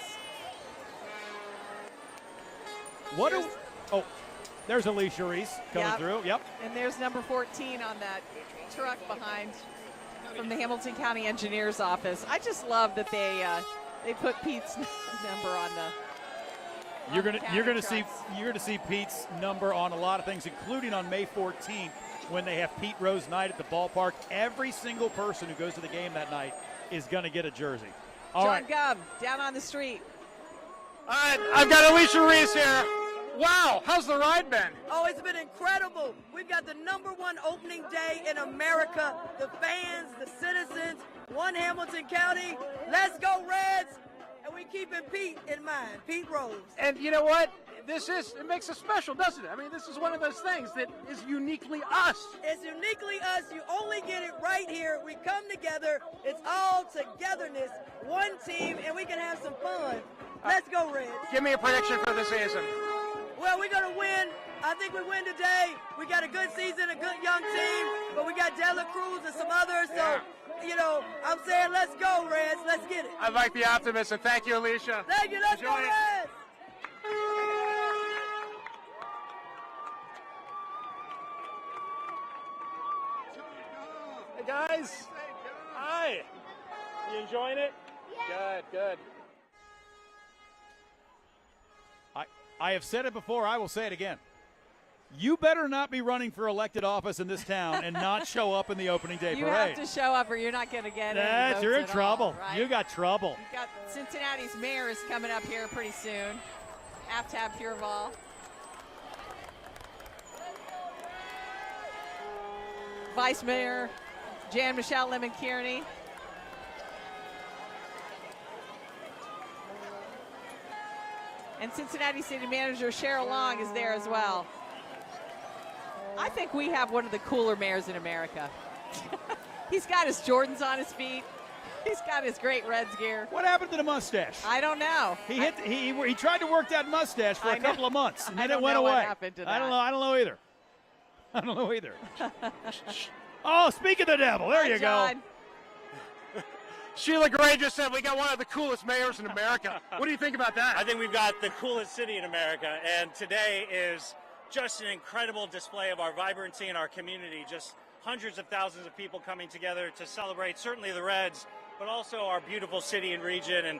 There's Alicia Reese coming through. Yep. And there's number 14 on that truck behind from the Hamilton County Engineers Office. I just love that they put Pete's number on the. You're gonna see Pete's number on a lot of things, including on May 14th when they have Pete Rose night at the ballpark. Every single person who goes to the game that night is gonna get a jersey. John Gumm down on the street. All right, I've got Alicia Reese here. Wow, how's the ride been? Oh, it's been incredible. We've got the #1 opening day in America. The fans, the citizens, one Hamilton County. Let's go Reds. And we keeping Pete in mind, Pete Rose. And you know what? It makes us special, doesn't it? I mean, this is one of those things that is uniquely us. It's uniquely us. You only get it right here. We come together. It's all togetherness, one team, and we can have some fun. Let's go Reds. Give me a prediction for the season. Well, we're going to win. I think we win today. We got a good season, a good young team, but we got Dela Cruz and some others. So, I'm saying let's go, Reds. Let's get it. I like the optimism. Thank you, Alicia. Thank you. Let's go, Reds. Hey, guys. Hi. You enjoying it? Yeah. Good. I have said it before. I will say it again. You better not be running for elected office in this town and not show up in the opening day You parade. have to show up or you're not going to get any votes You're in at trouble. all, right? You got trouble. You've got Cincinnati's mayor is coming up here pretty soon. Aftab Pureval. Vice Mayor Jan Michelle Lemon Kearney. And Cincinnati City Manager Cheryl Long is there as well. I think we have one of the cooler mayors in America. He's got his Jordans on his feet. He's got his great Reds gear. What happened to the mustache? I don't know. He tried to work that mustache for a couple of months, and then it went away. What happened to that. I don't know either. Oh, speak of the devil. There you go. Sheila Gray just said we got one of the coolest mayors in America. What do you think about that? I think we've got the coolest city in America, and today is just an incredible display of our vibrancy and our community. Just hundreds of thousands of people coming together to celebrate certainly the Reds, but also our beautiful city and region, and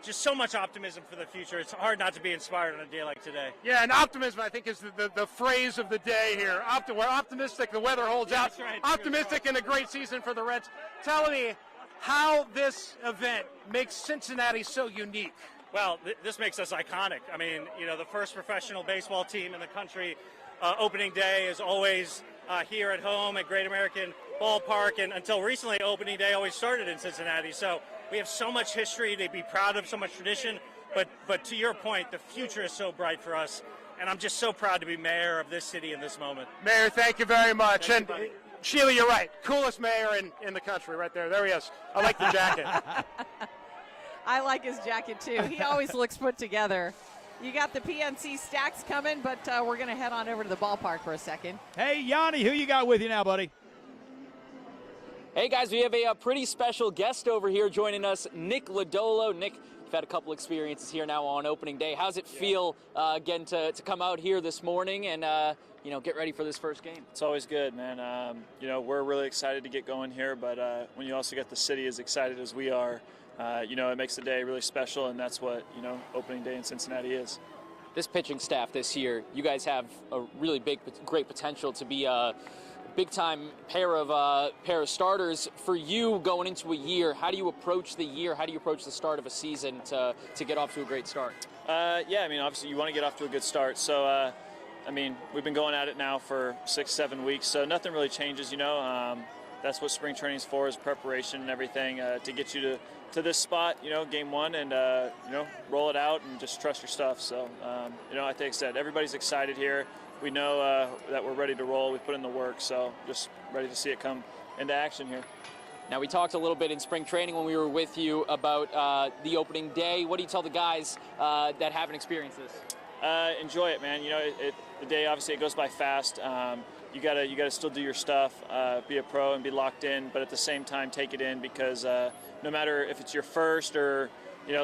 just so much optimism for the future. It's hard not to be inspired on a day like today. Yeah, and optimism, I think, is the phrase of the day here. We're optimistic the weather holds out. That's right. Optimistic and a great season for the Reds. Tell me how this event makes Cincinnati so unique. Well, this makes us iconic. I mean, the first professional baseball team in the country, opening day is always here at home at Great American Ballpark, and until recently, opening day always started in Cincinnati. So we have so much history to be proud of, so much tradition, but to your point, the future is so bright for us, and I'm just so proud to be mayor of this city in this moment. Mayor, thank you very much. And Sheila, you're right. Coolest mayor in the country right there. There he is. I like the jacket. I like his jacket, too. He always looks put together. You got the PNC stacks coming, but we're going to head on over to the ballpark for a second. Hey, Yanni, who you got with you now, buddy? Hey guys, we have a pretty special guest over here joining us, Nick Lodolo. Nick, you've had a couple experiences here now on opening day. How's it feel again to come out here this morning and get ready for this first game? It's always good, man. We're really excited to get going here, but when you also get the city as excited as we are, it makes the day really special, and that's what opening day in Cincinnati is. This pitching staff this year, you guys have a really great potential to be a big-time pair of starters. For you going into a year, how do you approach the year? How do you approach the start of a season to get off to a great start? Obviously you want to get off to a good start. So, we've been going at it now for 6-7 weeks, so nothing really changes, That's what spring training's for, is preparation and everything to get you to this spot, game one, and, roll it out and just trust your stuff. So, I think I said everybody's excited here. We know that we're ready to roll. We put in the work, so just ready to see it come into action here. Now, we talked a little bit in spring training when we were with you about the opening day. What do you tell the guys that haven't experienced this? Enjoy it, man. The day, obviously, it goes by fast. You gotta still do your stuff, be a pro and be locked in, but at the same time, take it in, because no matter if it's your first or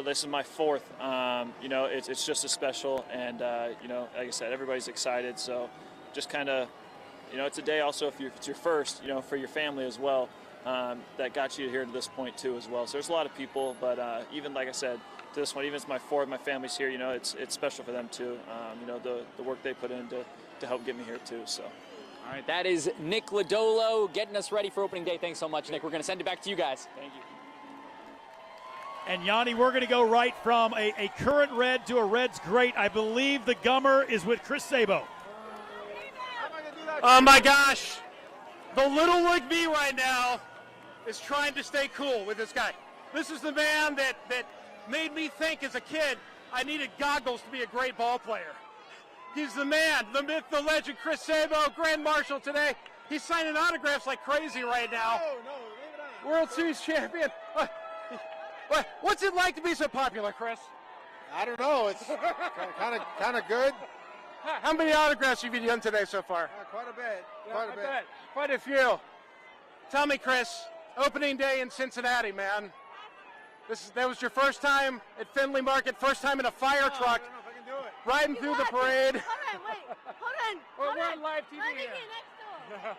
this is my fourth, it's just as special. And, like I said, everybody's excited. So just kind of, it's a day also if it's your first, for your family as well, that got you here to this point too as well. So there's a lot of people, but even, like I said, to this one, even if it's my fourth, my family's here, it's special for them too. The work they put in to help get me here too, so. All right, that is Nick Lodolo getting us ready for opening day. Thanks so much, Nick. We're going to send it back to you guys. Thank you. And Yanni, we're going to go right from a current Red to a Reds great. I believe the Gummer is with Chris Sabo. Oh my gosh, the little league me right now is trying to stay cool with this guy. This is the man that made me think as a kid I needed goggles to be a great ball player. He's the man, the myth, the legend, Chris Sabo, Grand Marshal today. He's signing autographs like crazy right now. No, World Series champion. What's it like to be so popular, Chris? I don't know. It's kind of good. How many autographs have you done today so far? Quite a bit. Quite a few. Tell me, Chris, opening day in Cincinnati, man. That was your first time at Findlay Market, first time in a fire truck. I don't know if I can do it. Riding through the parade. Hold on. We're on live TV Let me here. get next door.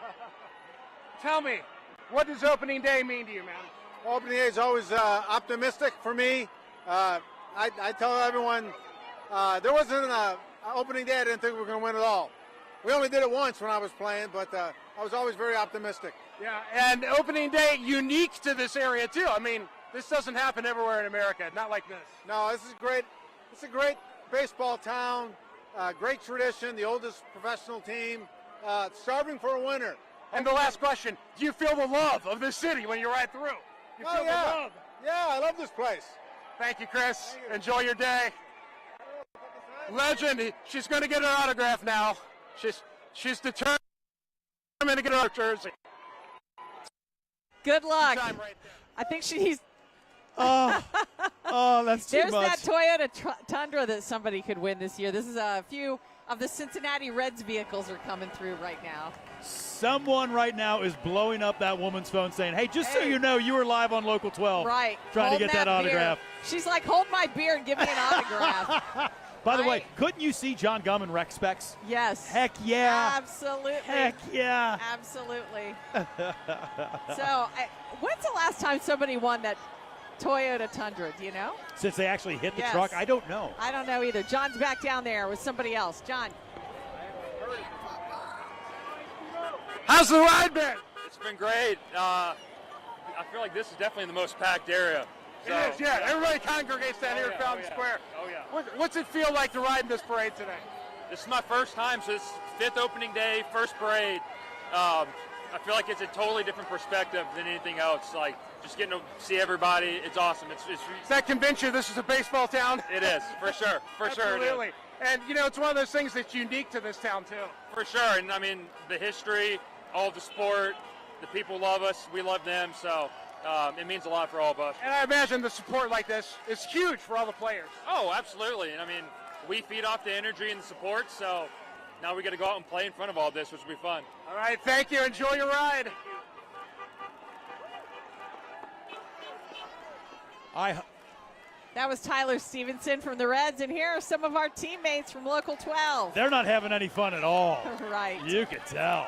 Tell me, what does opening day mean to you, man? Opening day is always optimistic for me. I tell everyone there wasn't an opening day I didn't think we were going to win at all. We only did it once when I was playing, but I was always very optimistic. Yeah, and opening day unique to this area too. This doesn't happen everywhere in America, not like this. No, this is great. It's a great baseball town, great tradition, the oldest professional team, starving for a winner. And the last question, do you feel the love of this city when you ride through? You feel the love? Yeah, I love this place. Thank you, Chris. Thank you. Enjoy your day. Legend, she's going to get her autograph now. She's determined to get her jersey. Good luck. I think she's... Oh, that's too There's much. that Toyota Tundra that somebody could win this year. This is a few of the Cincinnati Reds vehicles are coming through right now. Someone right now is blowing up that woman's phone saying, hey, just so you know, you were live on Local 12. Right. Trying to get that autograph. Beer. She's like, hold my beer and give me an autograph. By the way, couldn't you see John Gum in rec specs? Yes. Heck yeah. Absolutely. Heck yeah. Absolutely. So, when's the last time somebody won that Toyota Tundra? Do you know? Since they actually hit the truck? I don't know. I don't know either. John's back down there with somebody else. John. How's the ride been? It's been great. I feel like this is definitely the most packed area. It is, yeah. Everybody congregates down here at Fountain Square. Oh, yeah. What's it feel like to ride in this parade today? This is my first time, so it's fifth opening day, first parade. I feel like it's a totally different perspective than anything else. Like, just getting to see everybody, it's awesome. Does that convince you this is a baseball town? It is, for sure. For sure it is. Absolutely. And, it's one of those things that's unique to this town, too. For sure. And, the history, all of the sport, the people love us, we love them, so it means a lot for all of us. And I imagine the support like this is huge for all the players. Oh, absolutely. And, we feed off the energy and the support, so now we got to go out and play in front of all this, which will be fun. All right, thank you. Enjoy your ride. That was Tyler Stevenson from the Reds, and here are some of our teammates from Local 12. They're not having any fun at all. Right. You could tell.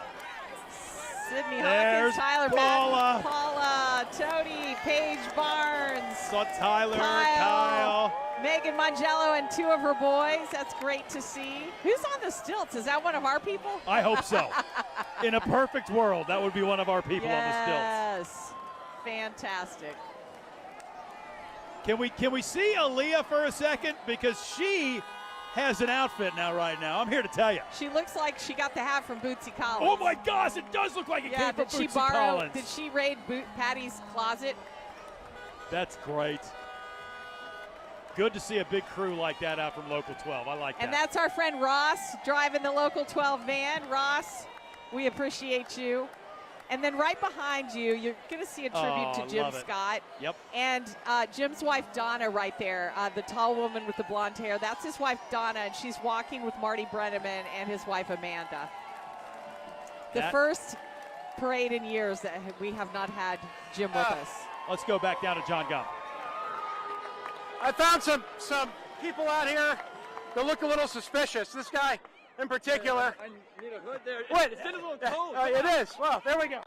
Sydney There's Hawkins, Tyler Paula. Madden, Paula, Tony, Paige Barnes. Saw Tyler, Kyle. Megan Mangello and 2 of her boys. That's great to see. Who's on the stilts? Is that one of our people? I hope so. In a perfect world, that would be one of our people on the stilts. Yes. Fantastic. Can we see Aaliyah for a second? Because she has an outfit right now. I'm here to tell you. She looks like she got the hat from Bootsy Collins. Oh my gosh, it does look like it came from Bootsy Collins. Did she raid Patty's closet? That's great. Good to see a big crew like that out from Local 12. I like that. And that's our friend Ross driving the Local 12 van. Ross, we appreciate you. And then right behind you, you're going to see a tribute to Jim Scott. Yep. And Jim's wife, Donna, right there, the tall woman with the blonde hair. That's his wife, Donna, and she's walking with Marty Brenneman and his wife, Amanda. The first parade in years that we have not had Jim with us. Let's go back down to John Gump. I found some people out here that look a little suspicious. This guy in particular. I need a hood there. What? It's getting a little cold. It is. Well, there we go.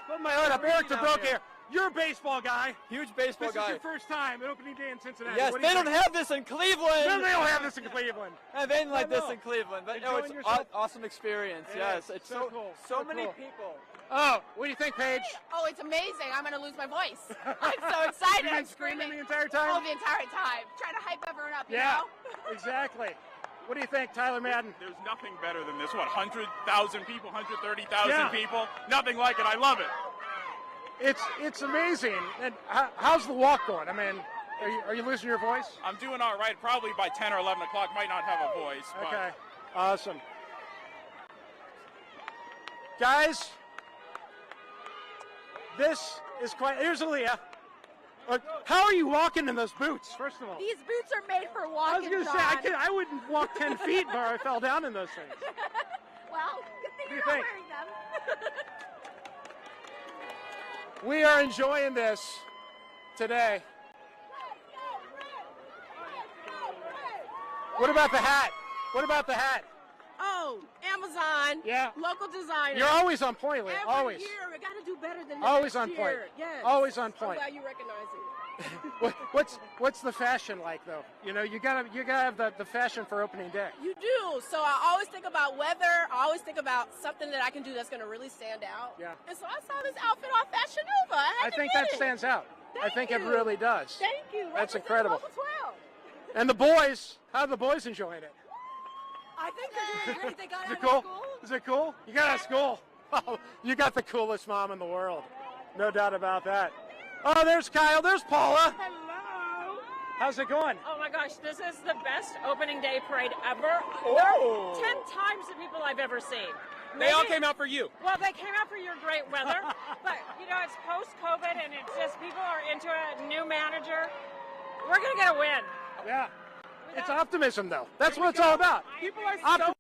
Put my hood up. Eric DeBroke here. You're a baseball guy. Huge baseball guy. This is your first time at opening day in Cincinnati. Yes, What do they you don't think? have this in Cleveland. No, they don't have this in Cleveland. And they didn't like this in Cleveland. But no, it's yourself? awesome experience. Yeah, Yes, it's so cool. So many people. Oh, what do you think, Paige? Oh, it's amazing. I'm going to lose my voice. I'm so excited. You've been I'm screaming the entire time? Oh, the entire time. Trying to hype everyone up, you Yeah, know? exactly. What do you think, Tyler Madden? There's nothing better than this. What, 100,000 people, 130,000 Yeah. people? Nothing like it. I love it. It's amazing. And how's the walk going? I mean, are you losing your voice? I'm doing all right. Probably by 10 or 11 o'clock, might not have a voice. But Okay, awesome. Guys, this is quite. Here's Aaliyah. How are you walking in those boots, first of all? These boots are made for I was walking, going to say, I wouldn't walk 10 feet before I fell down in those things. Well, good thing What do you're you not think? wearing them. We are enjoying this today. What about the hat? What about the hat? Oh, Amazon. Yeah. Local designer. You're always on point, Lee. Every Always. year, we got to do better than Always next on point. year. Yes. Always on point. I'm glad you recognize it. What's the fashion like though? You know, you gotta have the fashion for opening day. You do. So I always think about weather. I always think about something that I can do that's going to really stand out. Yeah. And so I saw this outfit on Fashion Nova. I think get that it. stands out. I think it you. really does. Thank you. That's Represent incredible. Local 12. And the boys, how are the boys enjoying it? I think they're doing great. They got Is out it of cool? school. Is it cool? You got out of school. Oh, you got the coolest mom in the world. No doubt about that. Oh, there's Kyle. There's Paula. Hello. How's it going? Oh my gosh, this is the best opening day parade ever. Oh. There are 10 times the people I've ever seen. They all came out for you. Well, they came out for your great weather, but you know, it's post-COVID and it's just people are into it, new manager. We're going to get a win. Yeah. It's optimism, though. That's what it's all about. People are so...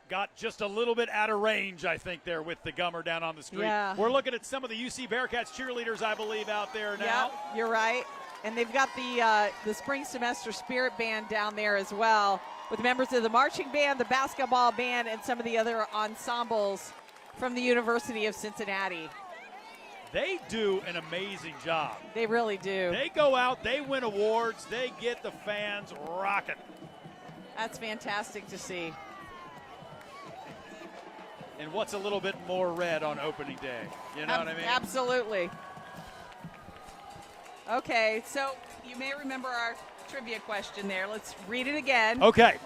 Got just a little bit out of range, I think, there with the gummer down on the street. Yeah. We're looking at some of the UC Bearcats cheerleaders, I believe, out there now. Yeah, you're right. And they've got the spring semester spirit band down there as well, with members of the marching band, the basketball band, and some of the other ensembles from the University of Cincinnati. They do an amazing job. They really do. They go out, they win awards, they get the fans rocking. That's fantastic to see. And what's a little bit more red on opening day? You know what I mean? Absolutely. Okay, so you may remember our trivia question there. Let's read it again. Okay.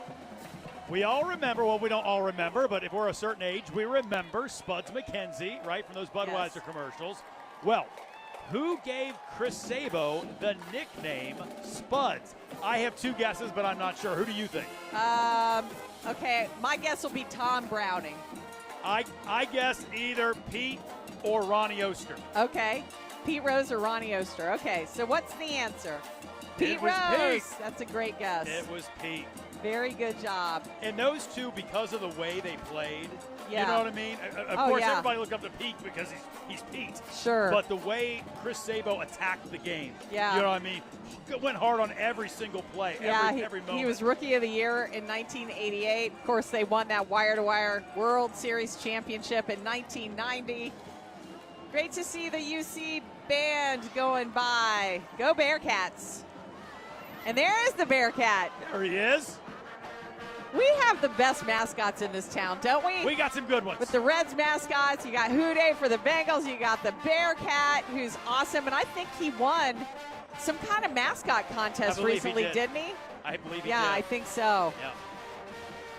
We all remember, well, we don't all remember, but if we're a certain age, we remember Spuds McKenzie, right, from those Budweiser commercials. Well, who gave Chris Sabo the nickname Spuds? I have two guesses, but I'm not sure. Who do you think? Okay, my guess will be Tom Browning. I guess either Pete or Ronnie Oster. Okay, Pete Rose or Ronnie Oster. Okay, so what's the answer? Pete It was Rose. Pete. That's a great guess. It was Pete. Very good job. And those two, because of the way they played, Yeah. you know what I mean? Of course, everybody looked up to Pete because he's Pete. Sure. But the way Chris Sabo attacked the game, Yeah. you know what I mean? Went hard on every single play, every moment. He was Rookie of the Year in 1988. Of course, they won that wire-to-wire World Series championship in 1990. Great to see the UC band going by. Go Bearcats. And there is the Bearcat. There he is. We have the best mascots in this town, don't we? We got some good ones. With the Reds mascots, you got Houday for the Bengals, you got the Bearcat, who's awesome, and I think he won some kind of mascot contest recently, didn't he? I believe he did. Yeah, I think so. Yeah.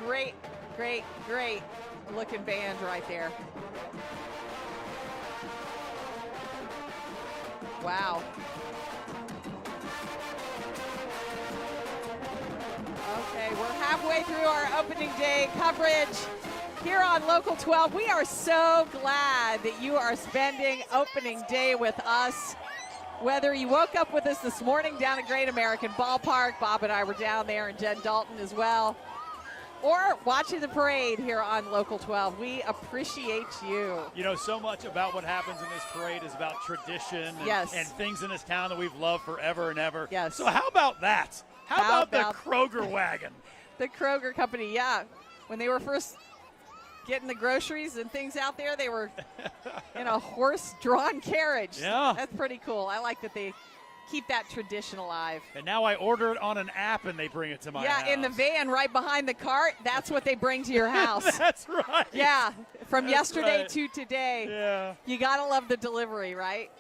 Great, great, great looking band right there. Wow. Okay, we're halfway through our opening day coverage here on Local 12. We are so glad that you are spending opening day with us. Whether you woke up with us this morning down at Great American Ballpark, Bob and I were down there, and Jen Dalton as well, or watching the parade here on Local 12, we appreciate you. You know, so much about what happens in this parade is about tradition and things in this town that we've loved forever and ever. Yes. So how about that? How about the Kroger wagon? The Kroger company, yeah. When they were first getting the groceries and things out there, they were in a horse-drawn carriage. Yeah. That's pretty cool. I like that they keep that tradition alive. And now I order it on an app and they bring it to my house. Yeah, in the van right behind the cart, that's what they bring to your house. That's right. Yeah, from That's yesterday right. to today. Yeah. You got to love the delivery, right?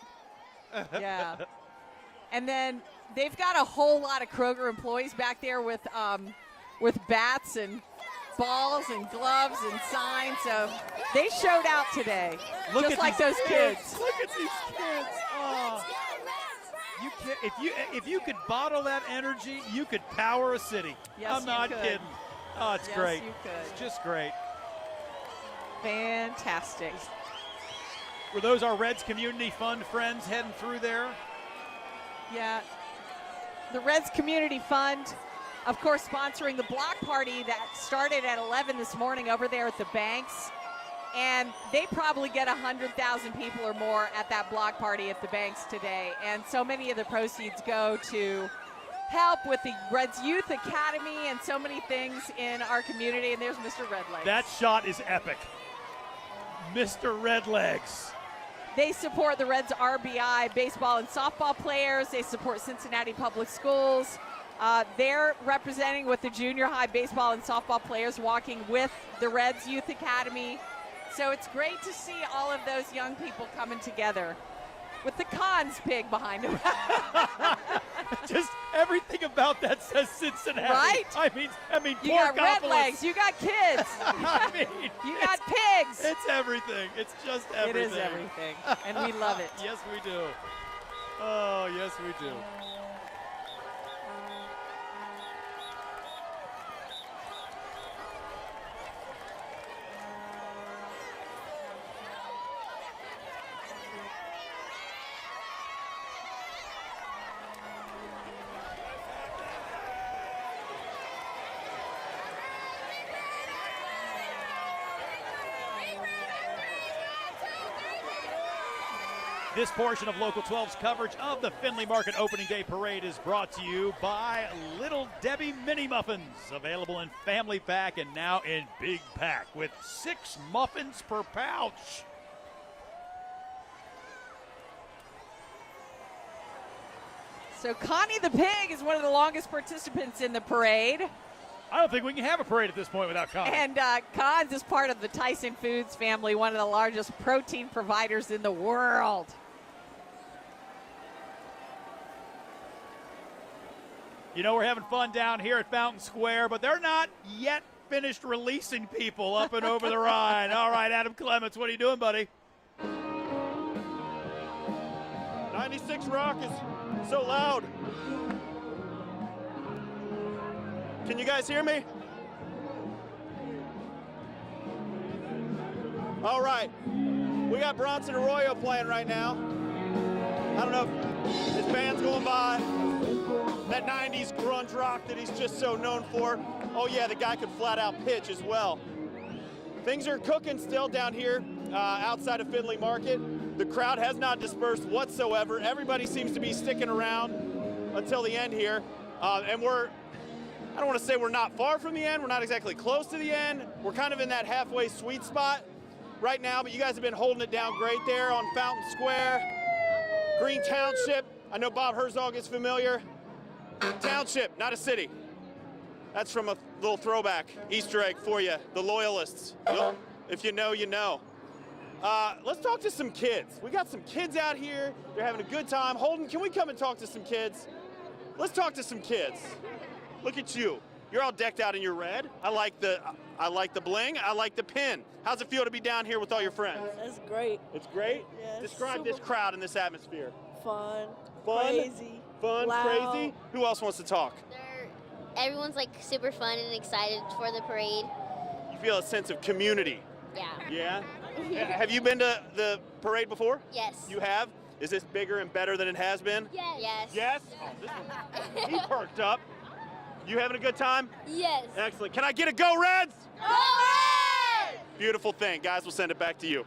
Yeah. And then they've got a whole lot of Kroger employees back there with bats and balls and gloves and signs. So they showed out today, just like those kids. Look at these kids. Oh. If you could bottle that energy, you could power a city. Yes, I'm not you could. kidding. Oh, it's Yes, great. you could. It's just great. Fantastic. Were those our Reds Community Fund friends heading through there? Yeah. The Reds Community Fund, of course, sponsoring the block party that started at 11 this morning over there at the Banks. And they probably get 100,000 people or more at that block party at the Banks today. And so many of the proceeds go to help with the Reds Youth Academy and so many things in our community. And there's Mr. Redlegs. That shot is epic. Mr. Redlegs. They support the Reds RBI baseball and softball players. They support Cincinnati Public Schools. They're representing with the junior high baseball and softball players walking with the Reds Youth Academy. So it's great to see all of those young people coming together with the Cons pig behind them. Just everything about that says Cincinnati. Right? I mean, You got Redlegs, you got kids, I mean, you got pigs. It's everything. It's just everything. It is everything, and we love it. Yes, we do. Oh, yes, we do. This portion of Local 12's coverage of the Findlay Market Opening Day Parade is brought to you by Little Debbie Mini Muffins, available in family pack and now in big pack with 6 muffins per pouch. So Connie the pig is one of the longest participants in the parade. I don't think we can have a parade at this point without Connie. And Cons is part of the Tyson Foods family, one of the largest protein providers in the world. You know, we're having fun down here at Fountain Square, but they're not yet finished releasing people up and over the ride. All right, Adam Clements, what are you doing, buddy? 96 Rock is so loud. Can you guys hear me? All right. We got Bronson Arroyo playing right now. I don't know if his band's going by. That 90s grunge rock that he's just so known for. Oh yeah, the guy could flat out pitch as well. Things are cooking still down here outside of Findlay Market. The crowd has not dispersed whatsoever. Everybody seems to be sticking around until the end here. And I don't want to say we're not far from the end. We're not exactly close to the end. We're kind of in that halfway sweet spot right now, but you guys have been holding it down great there on Fountain Square. Green Township, I know Bob Herzog is familiar. Township, not a city. That's from a little throwback Easter egg for you, the loyalists. If you know, you know. Let's talk to some kids. We got some kids out here. They're having a good time. Holden, can we come and talk to some kids? Let's talk to some kids. Look at you. You're all decked out in your red. I like the bling. I like the pin. How's it feel to be down here with all your friends? It's great. It's great? Yeah, Describe this crowd and this atmosphere. Fun. Fun? Crazy. Fun, loud. crazy? Who else wants to talk? Everyone's like super fun and excited for the parade. You feel a sense of community. Yeah. Yeah? Have you been to the parade before? Yes. You have? Is this bigger and better than it has been? Yes. Yes? Oh, this one. He perked up. You having a good time? Yes. Excellent. Can I get a go Reds? Go Reds! Beautiful thing. Guys, we'll send it back to you.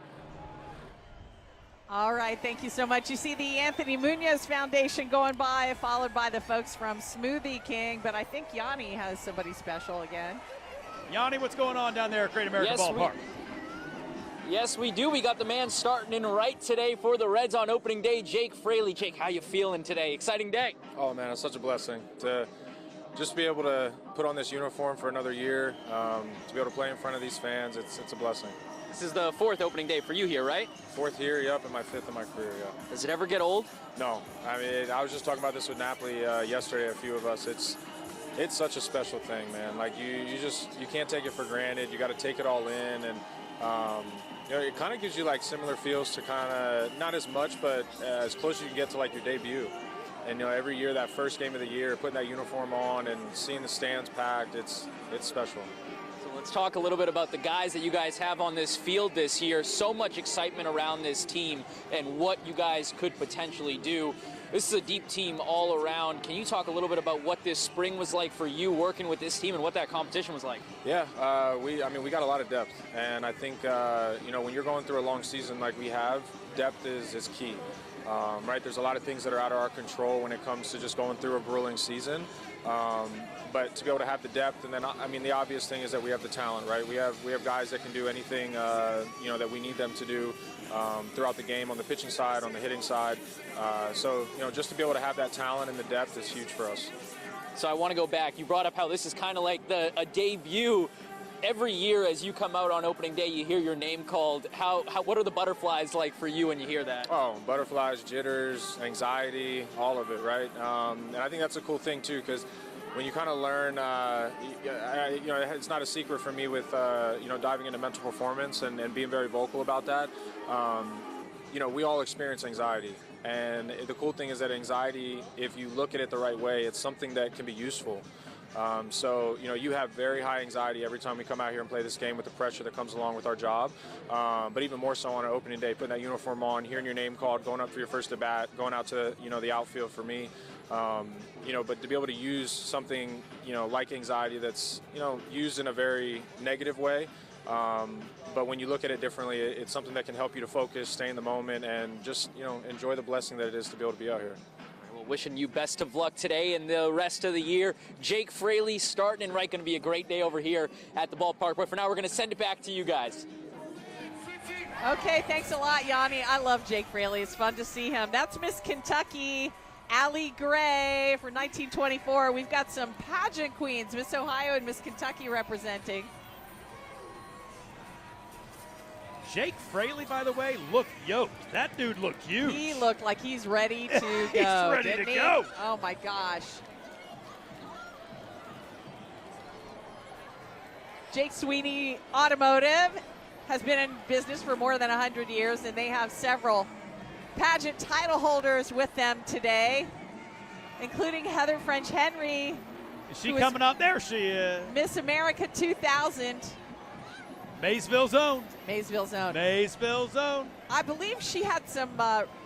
All right, thank you so much. You see the Anthony Munoz Foundation going by, followed by the folks from Smoothie King, but I think Yanni has somebody special again. Yanni, what's going on down there at Great American Ballpark? Yes, we do. We got the man starting in right today for the Reds on opening day, Jake Fraley. Jake, how you feeling today? Exciting day. Oh, man, it's such a blessing to just be able to put on this uniform for another year, to be able to play in front of these fans. It's a blessing. This is the 4th opening day for you here, right? 4th here, yep, and my 5th in my career, yeah. Does it ever get old? No. I mean, I was just talking about this with Napoli yesterday, a few of us. It's such a special thing, man. Like, you can't take it for granted. You got to take it all in, and it kind of gives you like similar feels to kind of, not as much, but as close as you can get to like your debut. And every year, that first game of the year, putting that uniform on and seeing the stands packed, it's special. So let's talk a little bit about the guys that you guys have on this field this year. So much excitement around this team and what you guys could potentially do. This is a deep team all around. Can you talk a little bit about what this spring was like for you working with this team and what that competition was like? Yeah, we got a lot of depth, and I think when you're going through a long season like we have, depth is key. Right, there's a lot of things that are out of our control when it comes to just going through a grueling season. But to be able to have the depth, and then the obvious thing is that we have the talent, right? We have guys that can do anything that we need them to do throughout the game on the pitching side, on the hitting side. So just to be able to have that talent and the depth is huge for us. So I want to go back. You brought up how this is kind of like a debut. Every year as you come out on opening day, you hear your name called. What are the butterflies like for you when you hear that? Oh, butterflies, jitters, anxiety, all of it, right? And I think that's a cool thing too, because when you kind of learn, it's not a secret for me with diving into mental performance and being very vocal about that. We all experience anxiety, and the cool thing is that anxiety, if you look at it the right way, it's something that can be useful. So you have very high anxiety every time we come out here and play this game with the pressure that comes along with our job. But even more so on an opening day, putting that uniform on, hearing your name called, going up for your first at bat, going out to the outfield for me. But to be able to use something like anxiety that's used in a very negative way. But when you look at it differently, it's something that can help you to focus, stay in the moment, and just enjoy the blessing that it is to be able to be out here. Wishing you best of luck today and the rest of the year. Jake Fraley starting and right, going to be a great day over here at the ballpark. But for now, we're going to send it back to you guys. Okay, thanks a lot, Yanni. I love Jake Fraley. It's fun to see him. That's Miss Kentucky, Allie Gray for 1924. We've got some pageant queens, Miss Ohio and Miss Kentucky representing. Jake Fraley, by the way, looked yoked. That dude looked huge. He looked like he's ready to go. He's ready to go. Oh, my gosh. Jake Sweeney Automotive has been in business for more than 100 years, and they have several pageant title holders with them today, including Heather French Henry. Is she coming up? There she is. Miss America 2000. Maysville Zone. Maysville Zone. Maysville Zone. I believe she had some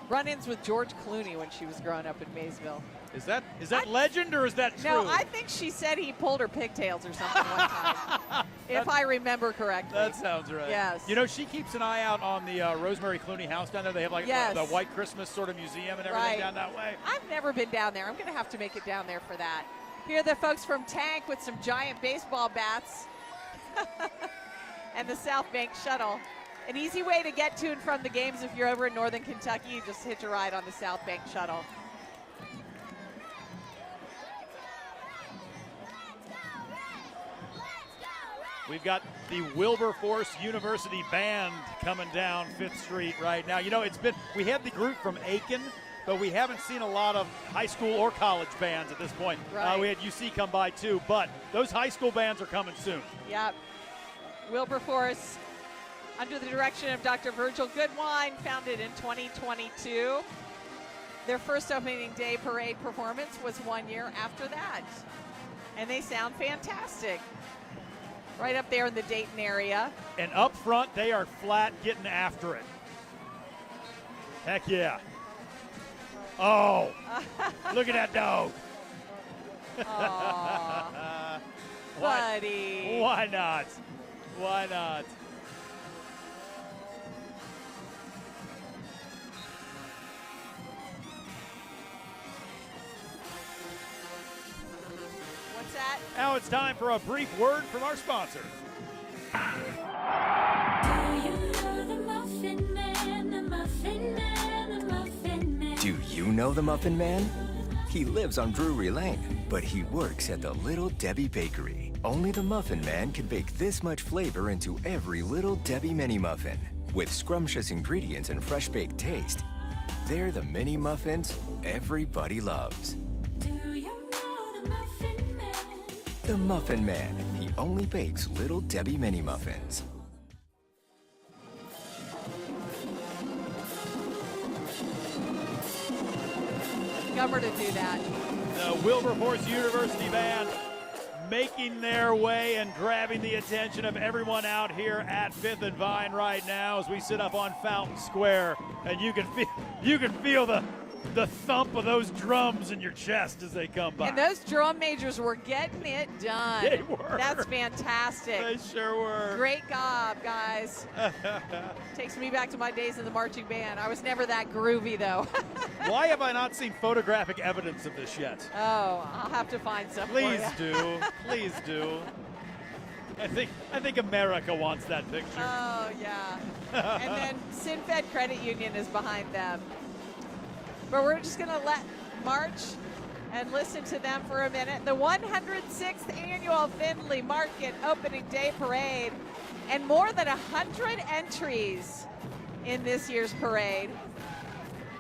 run-ins with George Clooney when she was growing up in Maysville. Is that legend or is that true? No, I think she said he pulled her pigtails or something one time, if I remember correctly. That sounds right. Yes. You know, she keeps an eye out on the Rosemary Clooney house down there. They have like the White Christmas sort of museum and everything down that way. I've never been down there. I'm going to have to make it down there for that. Here are the folks from Tank with some giant baseball bats and the South Bank shuttle. An easy way to get to and from the games if you're over in Northern Kentucky, you just hitch a ride on the South Bank shuttle. We've got the Wilberforce University Band coming down 5th Street right now. You know, we had the group from Aiken, but we haven't seen a lot of high school or college bands at this point. Right. We had UC come by too, but those high school bands are coming soon. Yep. Wilberforce, under the direction of Dr. Virgil Goodwine, founded in 2022. Their first opening day parade performance was 1 year after that. And they sound fantastic. Right up there in the Dayton area. And up front, they are flat getting after it. Heck yeah. Oh, look at that dog. Buddy. Why not? Why not? What's that? Now it's time for a brief word from our sponsor. Do you know the Muffin Man? He lives on Drury Lane, but he works at the Little Debbie Bakery. Only the Muffin Man can bake this much flavor into every Little Debbie mini muffin. With scrumptious ingredients and fresh baked taste, they're the mini muffins everybody loves. The Muffin Man. He only bakes Little Debbie mini muffins. Gummer to do that. The Wilberforce University Band making their way and grabbing the attention of everyone out here at 5th and Vine right now as we sit up on Fountain Square, and you can feel the thump of those drums in your chest as they come by. And those drum majors were getting it done. They were. That's fantastic. They sure were. Great job, guys. Takes me back to my days in the marching band. I was never that groovy, though. Why have I not seen photographic evidence of this yet? Oh, I'll have to find some for Please you. do. Please do. I think America wants that picture. Oh, yeah. And then SinFed Credit Union is behind them. But we're just going to let march and listen to them for a minute. The 106th Annual Findlay Market Opening Day Parade, and more than 100 entries in this year's parade.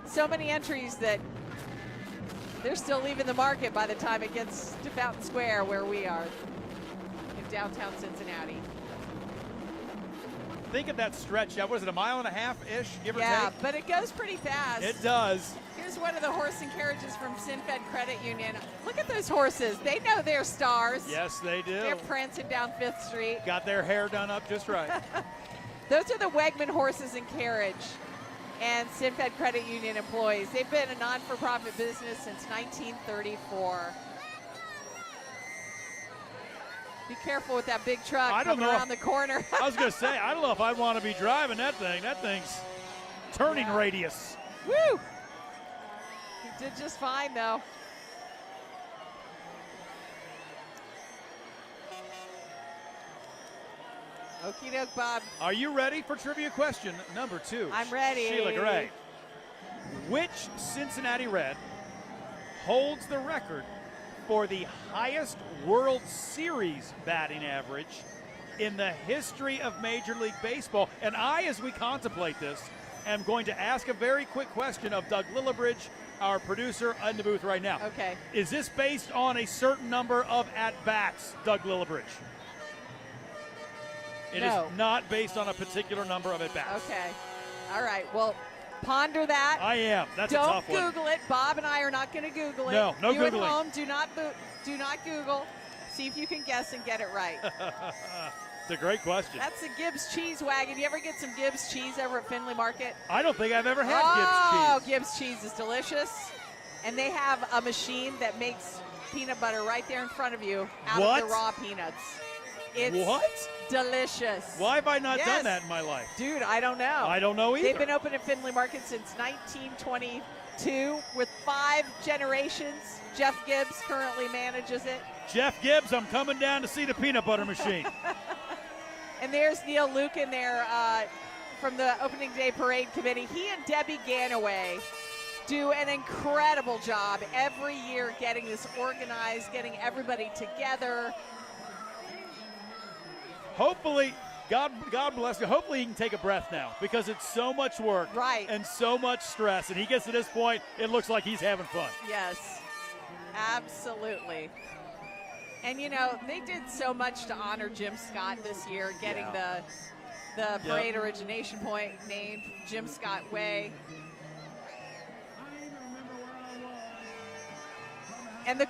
So many entries that they're still leaving the market by the time it gets to Fountain Square, where we are in downtown Cincinnati. Think of that stretch. What is it, a mile and a half-ish, give or take? Yeah, but it goes pretty fast. It does. Here's one of the horse and carriages from SinFed Credit Union. Look at those horses. They know they're stars. Yes, they do. They're prancing down 5th Street. Got their hair done up just right. Those are the Wegman horses and carriage and SinFed Credit Union employees. They've been a non-for-profit business since 1934. Be careful with that big truck coming around the corner. I was going to say, I don't know if I'd want to be driving that thing. That thing's turning radius. Woo! He did just fine, though. Okie doke, Bob. Are you ready for trivia question number 2? I'm ready. Sheila Gray. Which Cincinnati Red holds the record for the highest World Series batting average in the history of Major League Baseball? And I, as we contemplate this, am going to ask a very quick question of Doug Lillibridge, our producer in the booth right now. Okay. Is this based on a certain number of at-bats, Doug Lillibridge? It is not based on a particular number of at-bats. Okay. All right. Well, ponder that. I am. That's a tough one. Don't Google it. Bob and I are not going to Google it. No you Googling. You at home, do not Google. See if you can guess and get it right. It's a great question. That's the Gibbs cheese wagon. You ever get some Gibbs cheese over at Findlay Market? I don't think I've ever had Gibbs cheese. Gibbs cheese. Oh, Gibbs cheese is delicious. And they have a machine that makes peanut butter right there in front of you out What? of the raw peanuts. It's What? delicious. Why have I not Yes. done that in my life? Dude, I don't know. I don't know either. They've been open at Findlay Market since 1922 with 5 generations. Jeff Gibbs currently manages it. Jeff Gibbs, I'm coming down to see the peanut butter machine. And there's Neil Lucan there from the opening day parade committee. He and Debbie Ganaway do an incredible job every year getting this organized, getting everybody together. Hopefully, God bless you. Hopefully he can take a breath now because it's so much work and so much stress. And he gets to this point, it looks like he's having fun. Yes, absolutely. And, you know, they did so much to honor Jim Scott this year, getting the parade origination point named Jim Scott Way. And the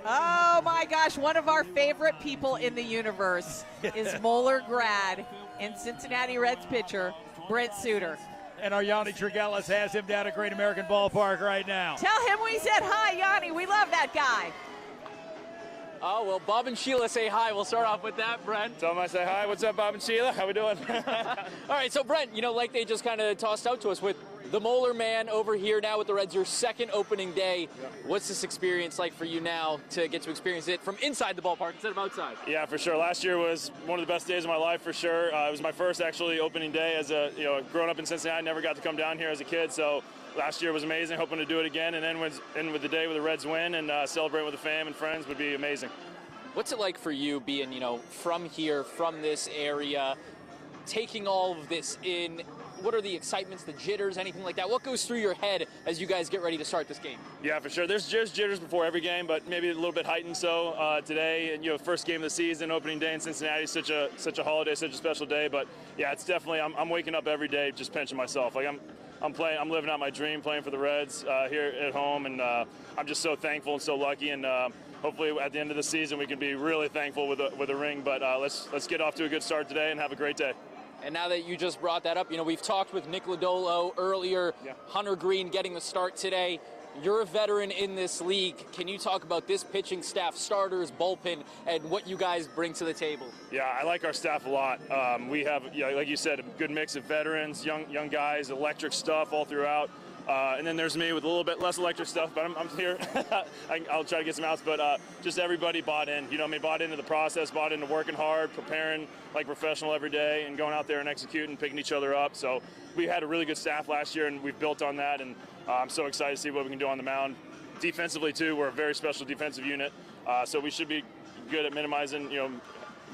oh my gosh, one of our favorite people in the universe is Moeller grad and Cincinnati Reds pitcher Brent Suter. And our Yanni Trigelis has him down at Great American Ballpark right now. Tell him we said hi, Yanni. We love that guy. Oh, well, Bob and Sheila say hi. We'll start off with that, Brent. Tell them I say hi. What's up, Bob and Sheila? How we doing? All right, so Brent, you know, like they just kind of tossed out to us with the Moeller man over here now with the Reds, your second opening day. Yeah. What's this experience like for you now to get to experience it from inside the ballpark instead of outside? Yeah, for sure. Last year was one of the best days of my life, for sure. It was my first actually opening day as a, growing up in Cincinnati. I never got to come down here as a kid, so last year was amazing. Hoping to do it again, and then end with the day with the Reds win and celebrate with the fam and friends would be amazing. What's it like for you being, from here, from this area, taking all of this in? What are the excitements, the jitters, anything like that? What goes through your head as you guys get ready to start this game? Yeah, for sure. There's just jitters before every game, but maybe a little bit heightened so today. And first game of the season, opening day in Cincinnati, such a holiday, such a special day. But yeah, it's definitely. I'm waking up every day just pinching myself. Like I'm playing. I'm living out my dream, playing for the Reds here at home, and I'm just so thankful and so lucky. And hopefully at the end of the season, we can be really thankful with a ring. But let's get off to a good start today and have a great day. And now that you just brought that up, we've talked with Nick Lodolo earlier, Hunter Green getting the start today. You're a veteran in this league. Can you talk about this pitching staff, starters, bullpen, and what you guys bring to the table? Yeah, I like our staff a lot. We have, like you said, a good mix of veterans, young guys, electric stuff all throughout. And then there's me with a little bit less electric stuff, but I'm here. I'll try to get some outs, but just everybody bought in. Bought into the process, bought into working hard, preparing like professional every day, and going out there and executing, picking each other up. So we had a really good staff last year, and we've built on that, and I'm so excited to see what we can do on the mound. Defensively, too, we're a very special defensive unit, so we should be good at minimizing,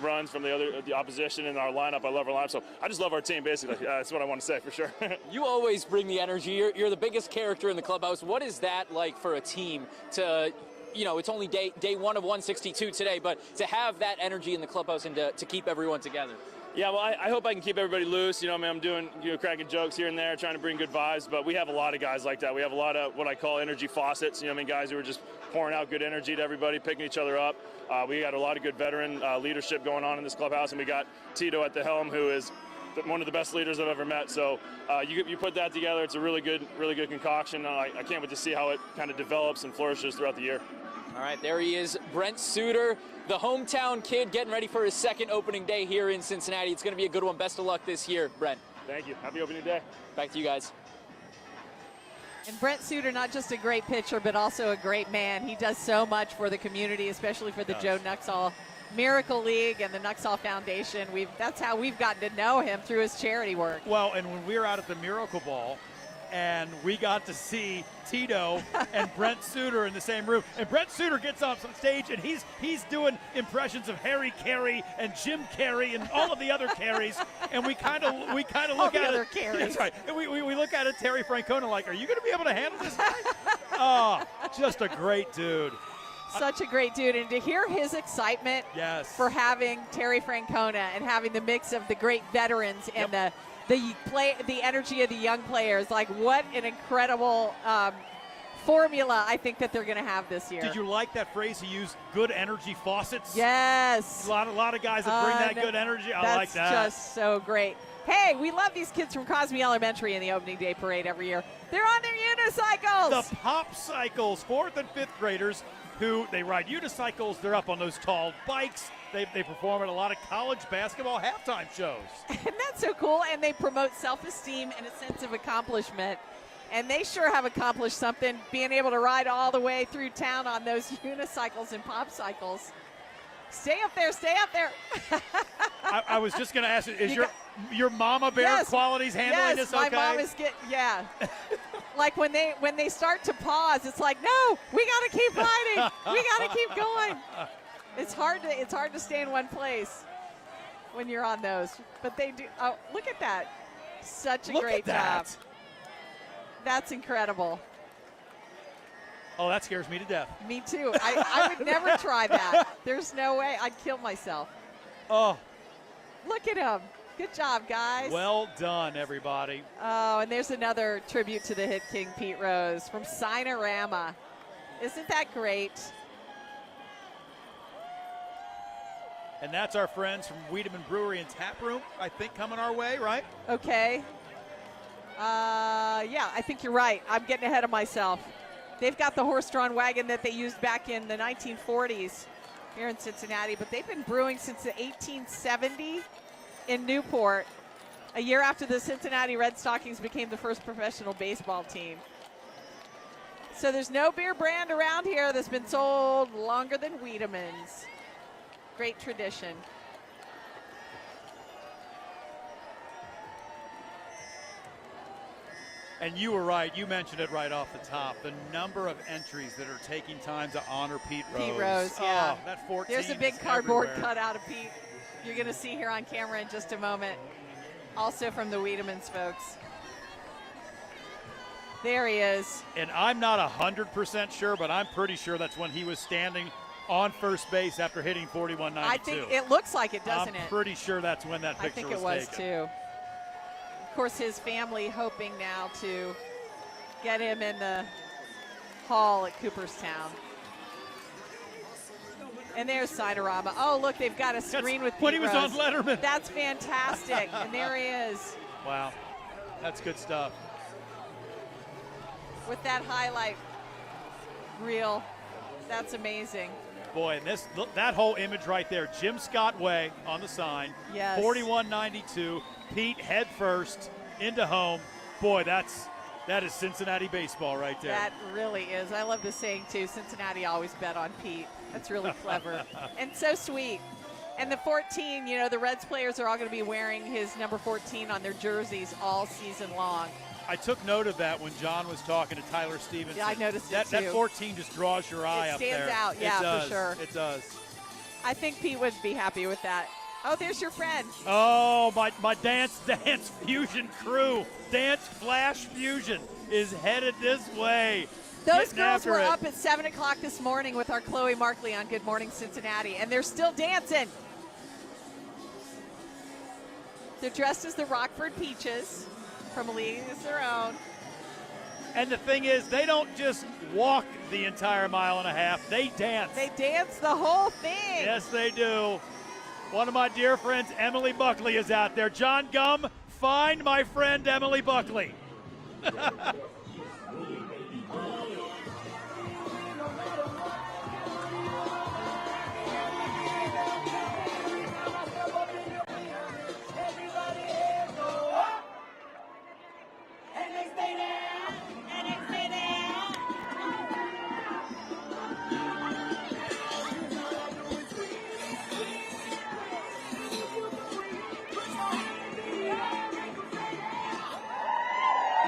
runs from the opposition in our lineup. I love our lineup, so I just love our team, basically. That's what I want to say, for sure. You always bring the energy. You're the biggest character in the clubhouse. What is that like for a team to, it's only day one of 162 today, but to have that energy in the clubhouse and to keep everyone together? Yeah, well, I hope I can keep everybody loose. I'm doing, cracking jokes here and there, trying to bring good vibes, but we have a lot of guys like that. We have a lot of what I call energy faucets, guys who are just pouring out good energy to everybody, picking each other up. We got a lot of good veteran leadership going on in this clubhouse, and we got Tito at the helm, who is one of the best leaders I've ever met. So you put that together, it's a really good concoction. I can't wait to see how it kind of develops and flourishes throughout the year. All right, there he is, Brent Suter, the hometown kid getting ready for his second opening day here in Cincinnati. It's going to be a good one. Best of luck this year, Brent. Thank you. Happy opening day. Back to you guys. And Brent Suter, not just a great pitcher, but also a great man. He does so much for the community, especially for the Joe Nuxall Miracle League and the Nuxall Foundation. That's how we've gotten to know him, through his charity work. Well, and when we were out at the Miracle Ball, and we got to see Tito and Brent Suter in the same room. And Brent Suter gets off stage, and he's doing impressions of Harry Carey and Jim Carey and all of the other Careys. And we kind of look at it. That's right. And we look at it, Terry Francona, like, are you going to be able to handle this guy? Oh, just a great dude. Such a great dude, and to hear his excitement for having Terry Francona and having the mix of the great veterans and the energy of the young players, like what an incredible formula I think that they're going to have this year. Did you like that phrase he used, good energy faucets? Yes. A lot of guys that bring that good energy. I like that. That's just so great. Hey, we love these kids from Cosby Elementary in the opening day parade every year. They're on their unicycles. The pop cycles, 4th and 5th graders who they ride unicycles. They're up on those tall bikes. They perform at a lot of college basketball halftime shows. And that's so cool. And they promote self-esteem and a sense of accomplishment. And they sure have accomplished something, being able to ride all the way through town on those unicycles and pop cycles. Stay up there, stay up there. I was just going to ask, is your mama bear qualities handling this okay? Yes, my mom is like when they start to pause, it's like, no, we got to keep riding. We got to keep going. It's hard to stay in one place when you're on those. But they do. Oh, look at that. Such a great job. That's incredible. Oh, that scares me to death. Me too. I would never try that. There's no way. I'd kill myself. Oh. Look at him. Good job, guys. Well done, everybody. Oh, and there's another tribute to the Hit King, Pete Rose, from Sinorama. Isn't that great? And that's our friends from Wiedemann Brewery and Tap Room, I think, coming our way, right? Okay. Yeah, I think you're right. I'm getting ahead of myself. They've got the horse-drawn wagon that they used back in the 1940s here in Cincinnati, but they've been brewing since the 1870 in Newport, a year after the Cincinnati Red Stockings became the first professional baseball team. So there's no beer brand around here that's been sold longer than Wiedemann's. Great tradition. And you were right. You mentioned it right off the top. The number of entries that are taking time to honor Pete Rose. Pete Rose, yeah. Oh, that 14 There's a big cardboard everywhere. cutout of Pete. You're going to see here on camera in just a moment. Also from the Wiedemann's folks. There he is. And I'm not 100% sure, but I'm pretty sure that's when he was standing on first base after hitting 41-92. I think it looks like it, doesn't it? I'm pretty sure that's when that picture was taken. I think it was too. Of course, his family hoping now to get him in the hall at Cooperstown. And there's Sinorama. Oh, look, they've got a screen with Pete when he was Rose. on Letterman. That's fantastic. And there he is. Wow, that's good stuff. With that highlight reel, that's amazing. Boy, and that whole image right there, Jim Scott Way on the sign. Yes. 41-92. Pete head first into home. Boy, that is Cincinnati baseball right there. That really is. I love the saying too. Cincinnati always bet on Pete. That's really clever and so sweet. And the 14, you know, the Reds players are all going to be wearing his number 14 on their jerseys all season long. I took note of that when John was talking to Tyler Stevenson. Yeah, I noticed that, it too. That 14 just draws your eye up there. It stands out, yeah, for sure. It does. I think Pete would be happy with that. Oh, there's your friend. Oh, my Dance Fusion crew. Dance Flash Fusion is headed this way. Those girls were up at 7 o'clock this morning with our Chloe Markley on Good Morning Cincinnati, and they're still dancing. They're dressed as the Rockford Peaches from A League of Their Own. And the thing is, they don't just walk the entire mile and a half. They dance. They dance the whole thing. Yes, they do. One of my dear friends, Emily Buckley, is out there. John Gum, find my friend Emily Buckley.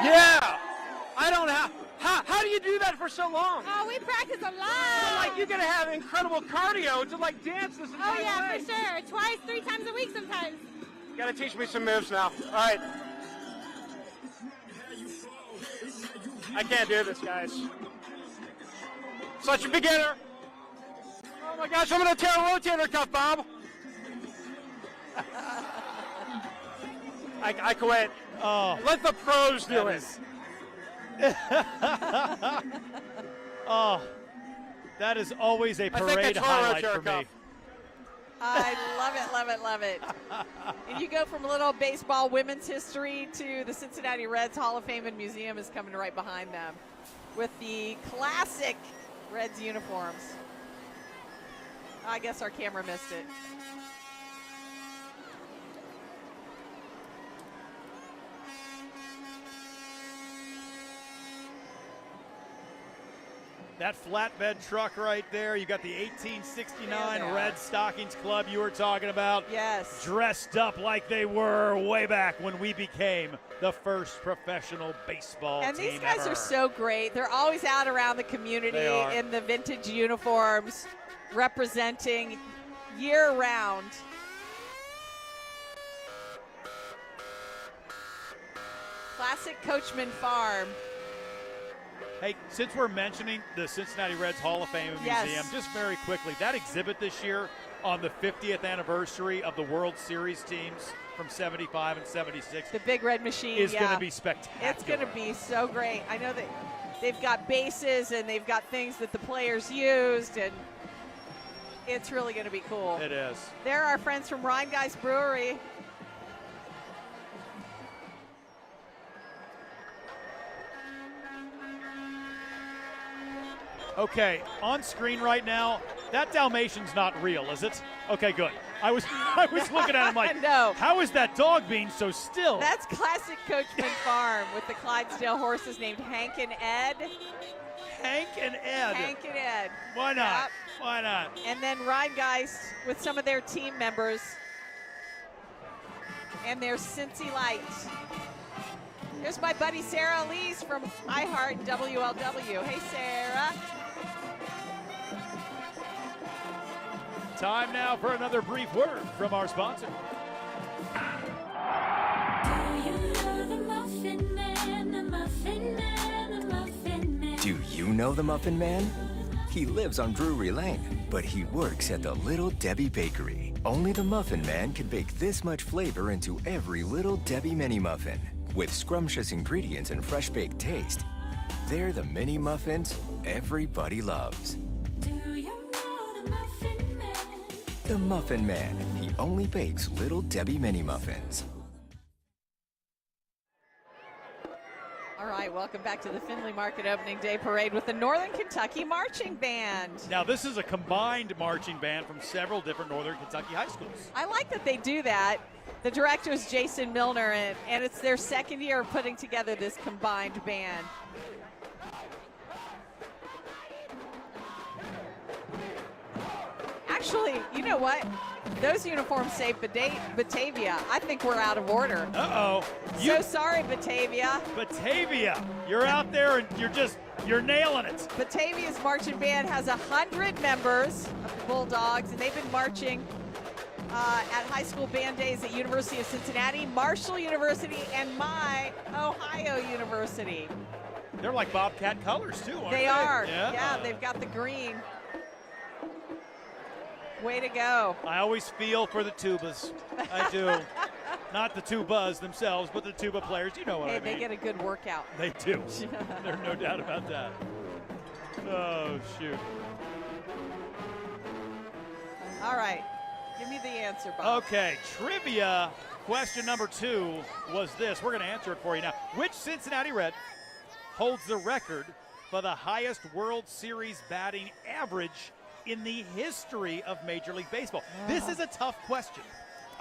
Yeah! I don't have. How do you do that for so long? Oh, we practice a lot. So, like, you're going to have incredible cardio to, like, dance this entire Oh, yeah, way. for sure. Twice, 3 times a week sometimes. You got to teach me some moves now. All right. I can't do this, guys. Such a beginner. Oh, my gosh, I'm going to tear a rotator cuff, Bob. I quit. Oh, let the pros do it. Oh, that is always a parade highlight for me. I love it, love it, love it. And you go from a little baseball women's history to the Cincinnati Reds Hall of Fame and Museum is coming right behind them with the classic Reds uniforms. I guess our camera missed it. That flatbed truck right there. You got the 1869 Red Stockings Club you were talking about. Yes. Dressed up like they were way back when we became the first professional baseball team And these guys ever. are so great. They're always out around the community in the vintage uniforms, representing year-round. Classic Coachman Farm. Hey, since we're mentioning the Cincinnati Reds Hall of Fame and Museum, just very quickly, that exhibit this year on the 50th anniversary of the World Series teams from 75 and 76. The Big Red Machine is going to be spectacular. It's going to be so great. I know that they've got bases and they've got things that the players used, and it's really going to be cool. It is. They're our friends from Rheingeist Brewery. Okay, on screen right now, that Dalmatian's not real, is it? Okay, good. I was looking at him like, no. How is that dog being so still? That's classic Coachman Farm with the Clydesdale horses named Hank and Ed. Hank and Ed. Hank and Ed. Why not? Yep. Why not? And then Rheingeist with some of their team members and their Cincy Lights. Here's my buddy Sarah Elise from iHeart and WLW. Hey, Sarah. Time now for another brief word from our sponsor. Do you know the Muffin Man? He lives on Drury Lane, but he works at the Little Debbie Bakery. Only the Muffin Man can bake this much flavor into every Little Debbie mini muffin. With scrumptious ingredients and fresh baked taste, they're the mini muffins everybody loves. The Muffin Man. He only bakes Little Debbie mini muffins. All right, welcome back to the Findlay Market Opening Day Parade with the Northern Kentucky Marching Band. Now, this is a combined marching band from several different Northern Kentucky high schools. I like that they do that. The director is Jason Milner, and it's their second year of putting together this combined band. Actually, you know what? Those uniforms say Batavia. I think we're out of order. Uh-oh. So sorry, Batavia. Batavia, you're out there and you're nailing it. Batavia's marching band has 100 members of the Bulldogs, and they've been marching at high school band days at University of Cincinnati, Marshall University, and my Ohio University. They're like Bobcat colors, too, aren't they? They are. Yeah, they've got the green. Way to go. I always feel for the tubas. I do. Not the tubas themselves, but the tuba players. You know what I mean. Hey, they get a good workout. They do. There's no doubt about that. Oh, shoot. All right. Give me the answer, Bob. Okay, trivia question number 2 was this. We're going to answer it for you now. Which Cincinnati Red holds the record for the highest World Series batting average in the history of Major League Baseball? This is a tough question.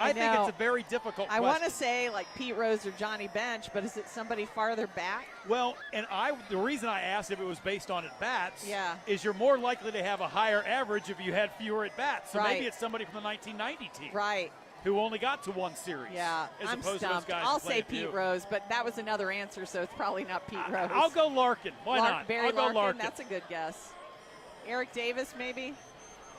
I think it's a very difficult question. I want to say like Pete Rose or Johnny Bench, but is it somebody farther back? Well, and the reason I asked if it was based on at-bats is you're more likely to have a higher average if you had fewer at-bats. So maybe it's somebody from the 1990 team. Right. Who only got to one series. Yeah, as I'm opposed stumped. To those guys I'll who played say a few. Pete Rose, but that was another answer, so it's probably not Pete Rose. I'll go Larkin. Why not? Barry I'll go Larkin. That's a good guess. Eric Davis, maybe?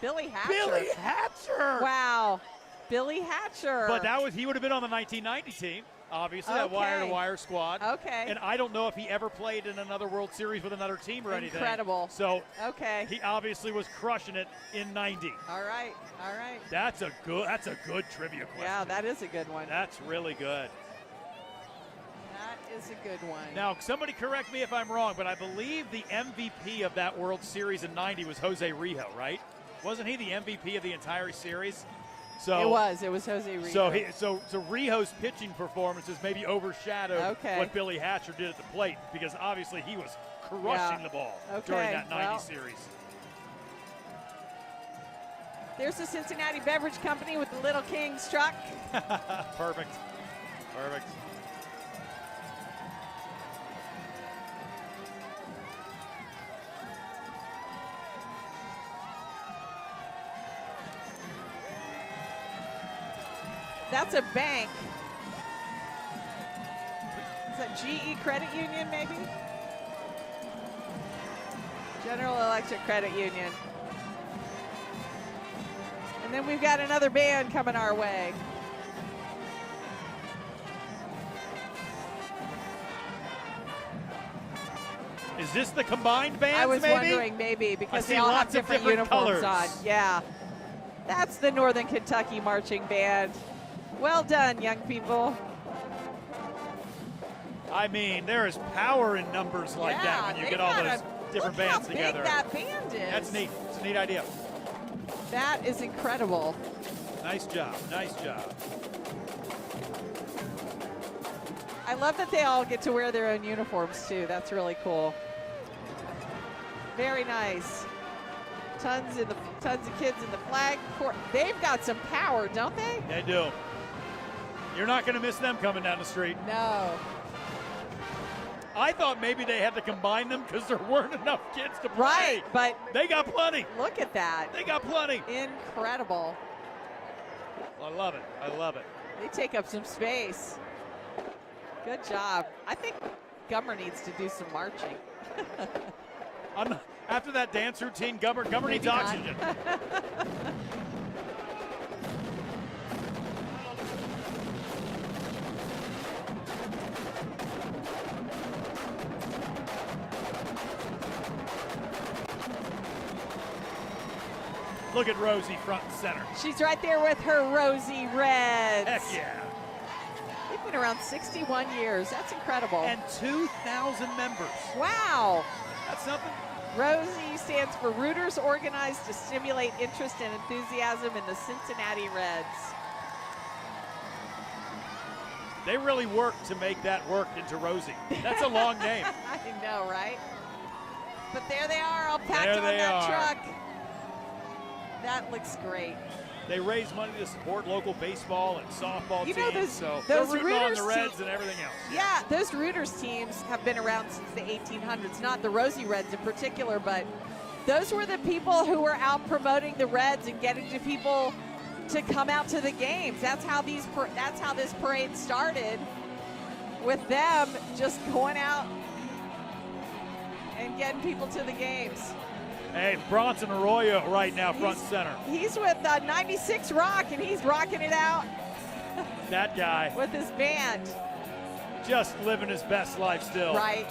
Billy Hatcher. Billy Hatcher! Wow. Billy Hatcher. But he would have been on the 1990 team, obviously, that wire-to-wire squad. Okay. And I don't know if he ever played in another World Series with another team or anything. Incredible. So he obviously was crushing it in 90. All right. That's a good trivia question. Yeah, that is a good one. That's really good. That is a good one. Now, somebody correct me if I'm wrong, but I believe the MVP of that World Series in 90 was Jose Rijo, right? Wasn't he the MVP of the entire series? So It was Jose Rijo. So Rijo's pitching performances maybe overshadowed what Billy Hatcher did at the plate, because obviously he was crushing the ball during that 90 series. There's the Cincinnati Beverage Company with the Little Kings truck. Perfect. That's a bank. Is that GE Credit Union, maybe? General Electric Credit Union. And then we've got another band coming our way. Is this the combined bands, I was maybe? wondering maybe, because I see they all have lots of different different uniforms colors. on. Yeah. That's the Northern Kentucky Marching Band. Well done, young people. I mean, there is power in numbers like that when you get all those different bands together. Look how big that band is. That's neat. It's a neat idea. That is incredible. Nice job. Nice job. I love that they all get to wear their own uniforms too. That's really cool. Very nice. Tons of kids in the flag court. They've got some power, don't they? They do. You're not going to miss them coming down the street. No. I thought maybe they had to combine them because there weren't enough kids to play. Right, but they got plenty. Look at that. They got plenty. Incredible. I love it. I love it. They take up some space. Good job. I think Gummer needs to do some marching. After that dance routine, Gummer needs oxygen. Look at Rosie front and center. She's right there with her Rosie Reds. Heck yeah. They've been around 61 years. That's incredible. And 2,000 members. Wow. That's something. Rosie stands for Rooters Organized to Stimulate Interest and Enthusiasm in the Cincinnati Reds. They really worked to make that work into Rosie. That's a long name. I know, right? But there they are, all packed on that truck. That looks great. They raise money to support local baseball and softball teams. Those they're rooting Rooters on the Reds and everything else. Yeah, those Rooters teams have been around since the 1800s. Not the Rosie Reds in particular, but those were the people who were out promoting the Reds and getting to people to come out to the games. That's how this parade started, with them just going out and getting people to the games. Hey, Bronson Arroyo right now, front center. He's with 96 Rock, and he's rocking it out. That guy. With his band. Just living his best life still. Right.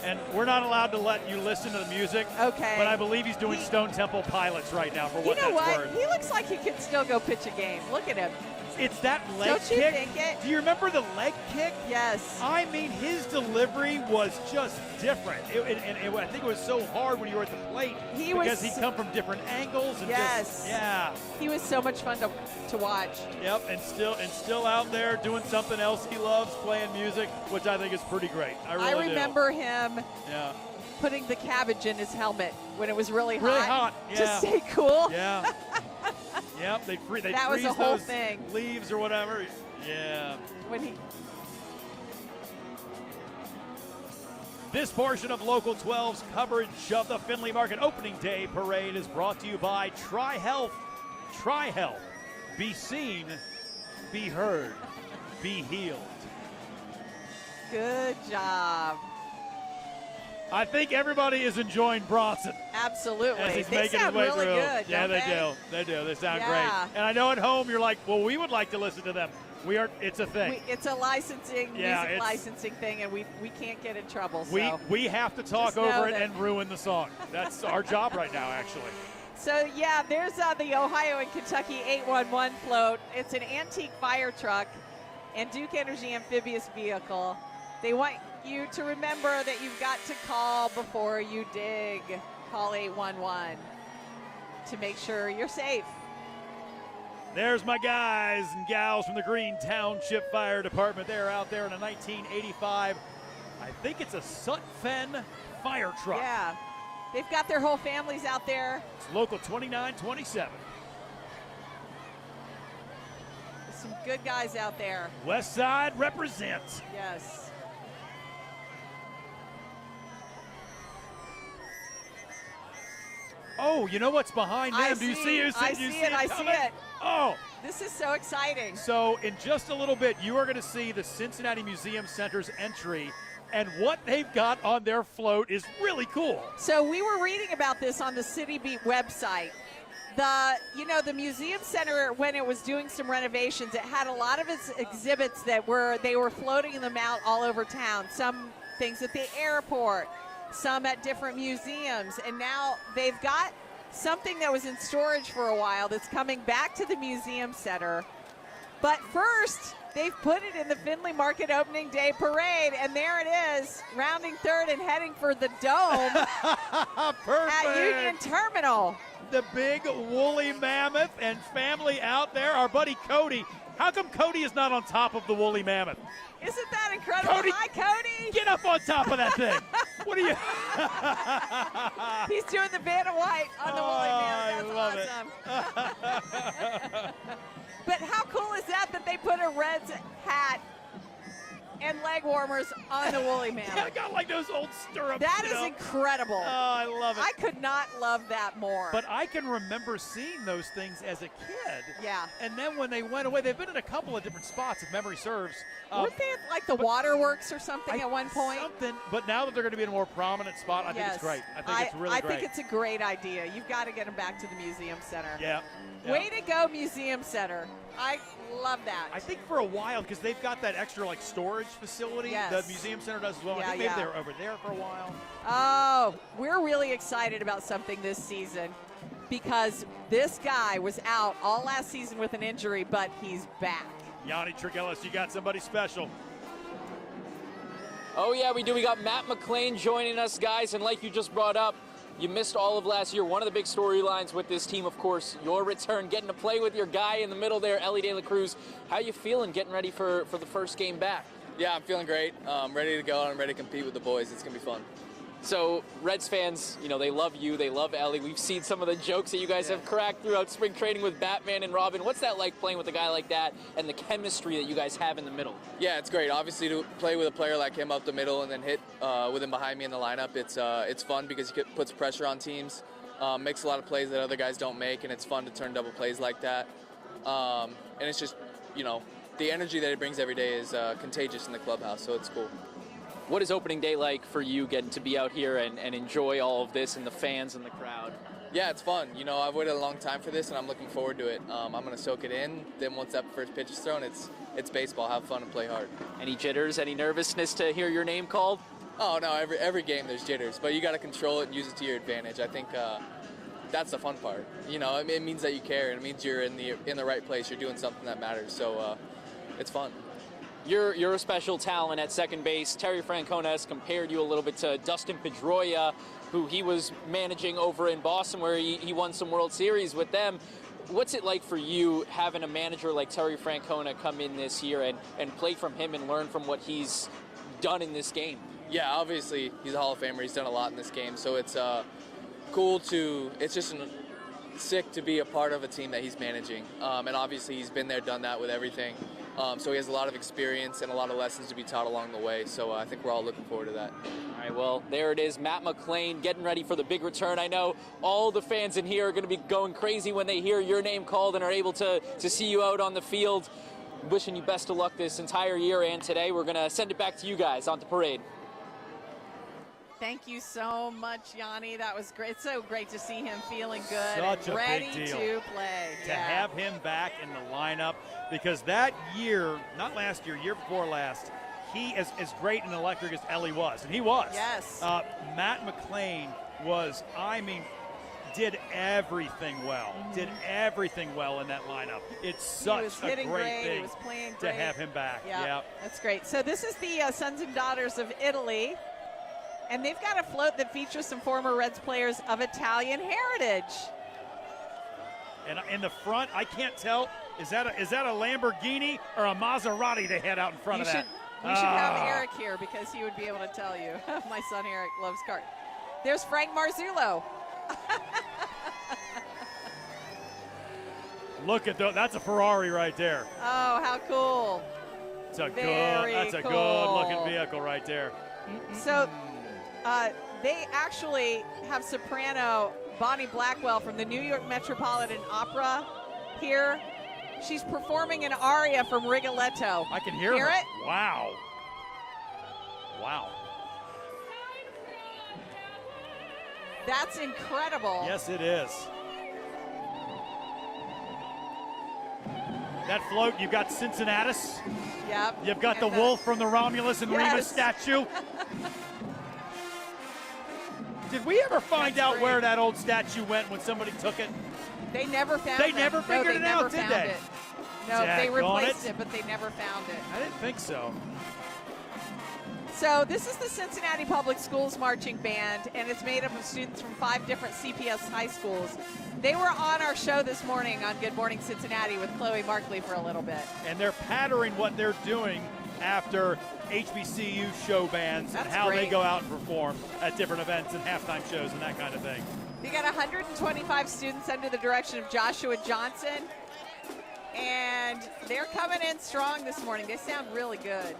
And we're not allowed to let you listen to the music. Okay. But I believe he's doing Stone Temple Pilots right now for what that's worth. He looks like he could still go pitch a game. Look at him. It's that leg Don't you kick. think it? Do you remember the leg kick? Yes. I mean, his delivery was just different. I think it was so hard when you were at the plate because he'd come from different angles. And He was so much fun to watch. Yep, and still out there doing something else he loves, playing music, which I think is pretty great. I remember him Yeah. putting the cabbage in his helmet when it was really hot. Really hot, To yeah. stay cool. Yeah. Yep, they freeze That was a whole those thing. leaves or whatever. Yeah. This portion of Local 12's coverage of the Findlay Market Opening Day Parade is brought to you by Tri-Health. Tri-Health. Be seen, be heard, be healed. Good job. I think everybody is enjoying Bronson. Absolutely. As he's They making sound his way really through. good, Yeah, don't they they? do. They do. They sound Yeah. great. And I know at home you're like, well, we would like to listen to them. It's a thing. It's a licensing, music it's- licensing thing, and we can't get in trouble. We So. we have to talk Just know over it that- and ruin the song. That's our job right now, actually. So, yeah, there's the Ohio and Kentucky 811 float. It's an antique fire truck and Duke Energy amphibious vehicle. They want you to remember that you've got to call before you dig. Call 811 to make sure you're safe. There's my guys and gals from the Green Township Fire Department. They're out there in a 1985, I think it's a Sutphen fire truck. Yeah, they've got their whole families out there. It's local 2927. Some good guys out there. West Side represents. Yes. Oh, you know what's behind them? Do you see it? I see it. Oh. This is so exciting. So in just a little bit, you are going to see the Cincinnati Museum Center's entry, and what they've got on their float is really cool. So we were reading about this on the City Beat website. The Museum Center, when it was doing some renovations, it had a lot of its exhibits that they were floating them out all over town. Some things at the airport, some at different museums, and now they've got something that was in storage for a while that's coming back to the Museum Center. But first, they've put it in the Findlay Market Opening Day Parade, and there it is, rounding third and heading for the Dome at Union Terminal. The big woolly mammoth and family out there. Our buddy Cody. How come Cody is not on top of the woolly mammoth? Isn't that incredible? Cody, Hi, Cody. Get up on top of that thing. What are you? He's doing the Vanna White on the woolly mammoth. That's awesome. But how cool is that they put a Reds hat and leg warmers on the woolly mammoth? I got like those old stirrups. That is incredible. Oh, I love it. I could not love that more. But I can remember seeing those things as a kid. Yeah. And then when they went away, they've been in a couple of different spots, if memory serves. Weren't they at like the waterworks or something at one point? Something, but now that they're going to be in a more prominent spot, I think it's great. I think it's really great. I think it's a great idea. You've got to get them back to the Museum Center. Yeah. Way to go, Museum Center. I love that. I think for a while, because they've got that extra like storage facility, the Museum Center does as well. Yeah, I think maybe they were over there for a while. Oh, we're really excited about something this season because this guy was out all last season with an injury, but he's back. Yanni Triggelis, you got somebody special. Oh, yeah, we do. We got Matt McClain joining us, guys. And like you just brought up, you missed all of last year. One of the big storylines with this team, of course, your return, getting to play with your guy in the middle there, Ellie De La Cruz. How you feeling getting ready for the first game back? Yeah, I'm feeling great. I'm ready to go, and I'm ready to compete with the boys. It's going to be fun. So Reds fans, they love you. They love Ellie. We've seen some of the jokes that you guys have cracked throughout spring training with Batman and Robin. What's that like playing with a guy like that and the chemistry that you guys have in the middle? Yeah, it's great. Obviously, to play with a player like him up the middle and then hit with him behind me in the lineup, it's fun because he puts pressure on teams, makes a lot of plays that other guys don't make, and it's fun to turn double plays like that. And it's just, the energy that he brings every day is contagious in the clubhouse, so it's cool. What is opening day like for you getting to be out here and enjoy all of this and the fans and the crowd? Yeah, it's fun. I've waited a long time for this, and I'm looking forward to it. I'm going to soak it in. Then once that first pitch is thrown, it's baseball. Have fun and play hard. Any jitters, any nervousness to hear your name called? Oh, no, every game there's jitters, but you got to control it and use it to your advantage. I think that's the fun part. It means that you care, and it means you're in the right place. You're doing something that matters, so it's fun. You're a special talent at second base. Terry Francona has compared you a little bit to Dustin Pedroia, who he was managing over in Boston, where he won some World Series with them. What's it like for you having a manager like Terry Francona come in this year and play from him and learn from what he's done in this game? Yeah, obviously he's a Hall of Famer. He's done a lot in this game, so it's cool it's just sick to be a part of a team that he's managing. And obviously he's been there, done that with everything. So he has a lot of experience and a lot of lessons to be taught along the way. So I think we're all looking forward to that. All right, well, there it is. Matt McClain getting ready for the big return. I know all the fans in here are going to be going crazy when they hear your name called and are able to see you out on the field. Wishing you best of luck this entire year and today. We're going to send it back to you guys on the parade. Thank you so much, Yanni. That was great. It's so great to see him feeling good Such and a ready big deal to play. To have him back in the lineup, because that year, not last year, year before last, he as great and electric as Ellie was, and he was. Yes. Matt McClain was, did everything well. Did everything well in that lineup. It's such a great thing to have him back. Yeah, that's great. So this is the Sons and Daughters of Italy. And they've got a float that features some former Reds players of Italian heritage. And in the front, I can't tell. Is that a Lamborghini or a Maserati they had out in front of that? We should have Eric here because he would be able to tell you. My son Eric loves cars. There's Frank Marzullo. Look at that's a Ferrari right there. Oh, how cool. That's a cool. good looking vehicle right there. So they actually have soprano Bonnie Blackwell from the New York Metropolitan Opera here. She's performing an aria from Rigoletto. I can hear her. it? Wow. Wow. That's incredible. Yes, it is. That float, you've got Cincinnatus. Yep. You've got the wolf from the Romulus and Remus statue. Did we ever find out where that old statue went when somebody took it? They never found They it. never figured it out, did they? No, they replaced it, but they never found it. I didn't think so. So this is the Cincinnati Public Schools Marching Band, and it's made up of students from 5 different CPS high schools. They were on our show this morning on Good Morning Cincinnati with Chloe Markley for a little bit. And they're patterning what they're doing after HBCU show bands and how they go out and perform at different events and halftime shows and that kind of thing. They got 125 students under the direction of Joshua Johnson, and they're coming in strong this morning. They sound really good.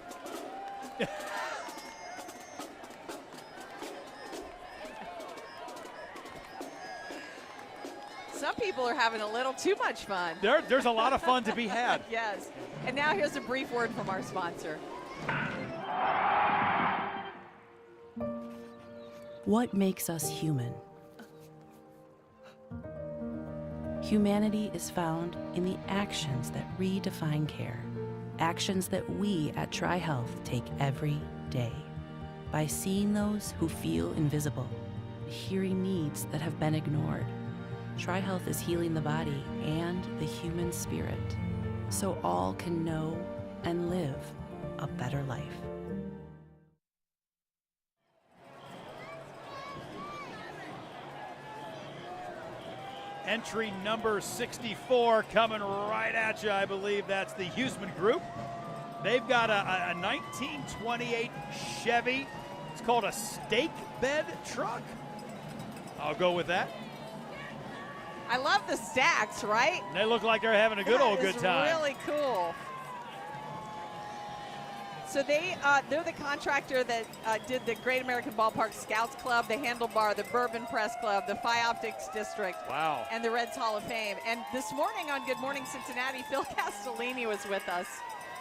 Some people are having a little too much fun. There's a lot of fun to be had. Yes. And now here's a brief word from our sponsor. What makes us human? Humanity is found in the actions that redefine care. Actions that we at TriHealth take every day. By seeing those who feel invisible, hearing needs that have been ignored. TriHealth is healing the body and the human spirit, so all can know and live a better life. Entry number 64 coming right at you. I believe that's the Huseman Group. They've got a 1928 Chevy. It's called a stake bed truck. I'll go with that. I love the stacks, right? They look like they're having a good time. Really cool. So they're the contractor that did the Great American Ballpark Scouts Club, the Handlebar, the Bourbon Press Club, the Phi Optics District, and the Reds Hall of Fame. And this morning on Good Morning Cincinnati, Phil Castellini was with us,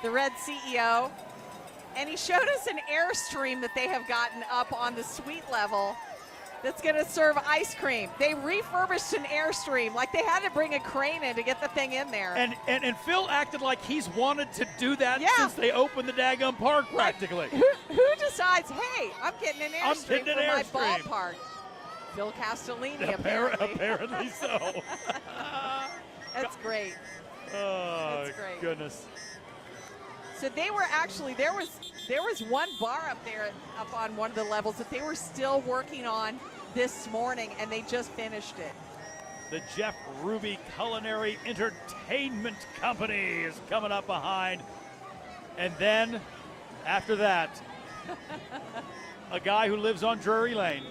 the Reds CEO, and he showed us an Airstream that they have gotten up on the suite level that's going to serve ice cream. They refurbished an Airstream, like they had to bring a crane in to get the thing in there. And Phil acted like he's wanted to do that since they opened the daggum park practically. Who decides, hey, I'm getting an Airstream for my ballpark? Phil Castellini, apparently so. That's great. Oh, That's great. Goodness. So they were actually, there was one bar up there, up on one of the levels that they were still working on this morning, and they just finished it. The Jeff Ruby Culinary Entertainment Company is coming up behind. And then, after that, a guy who lives on Drury Lane.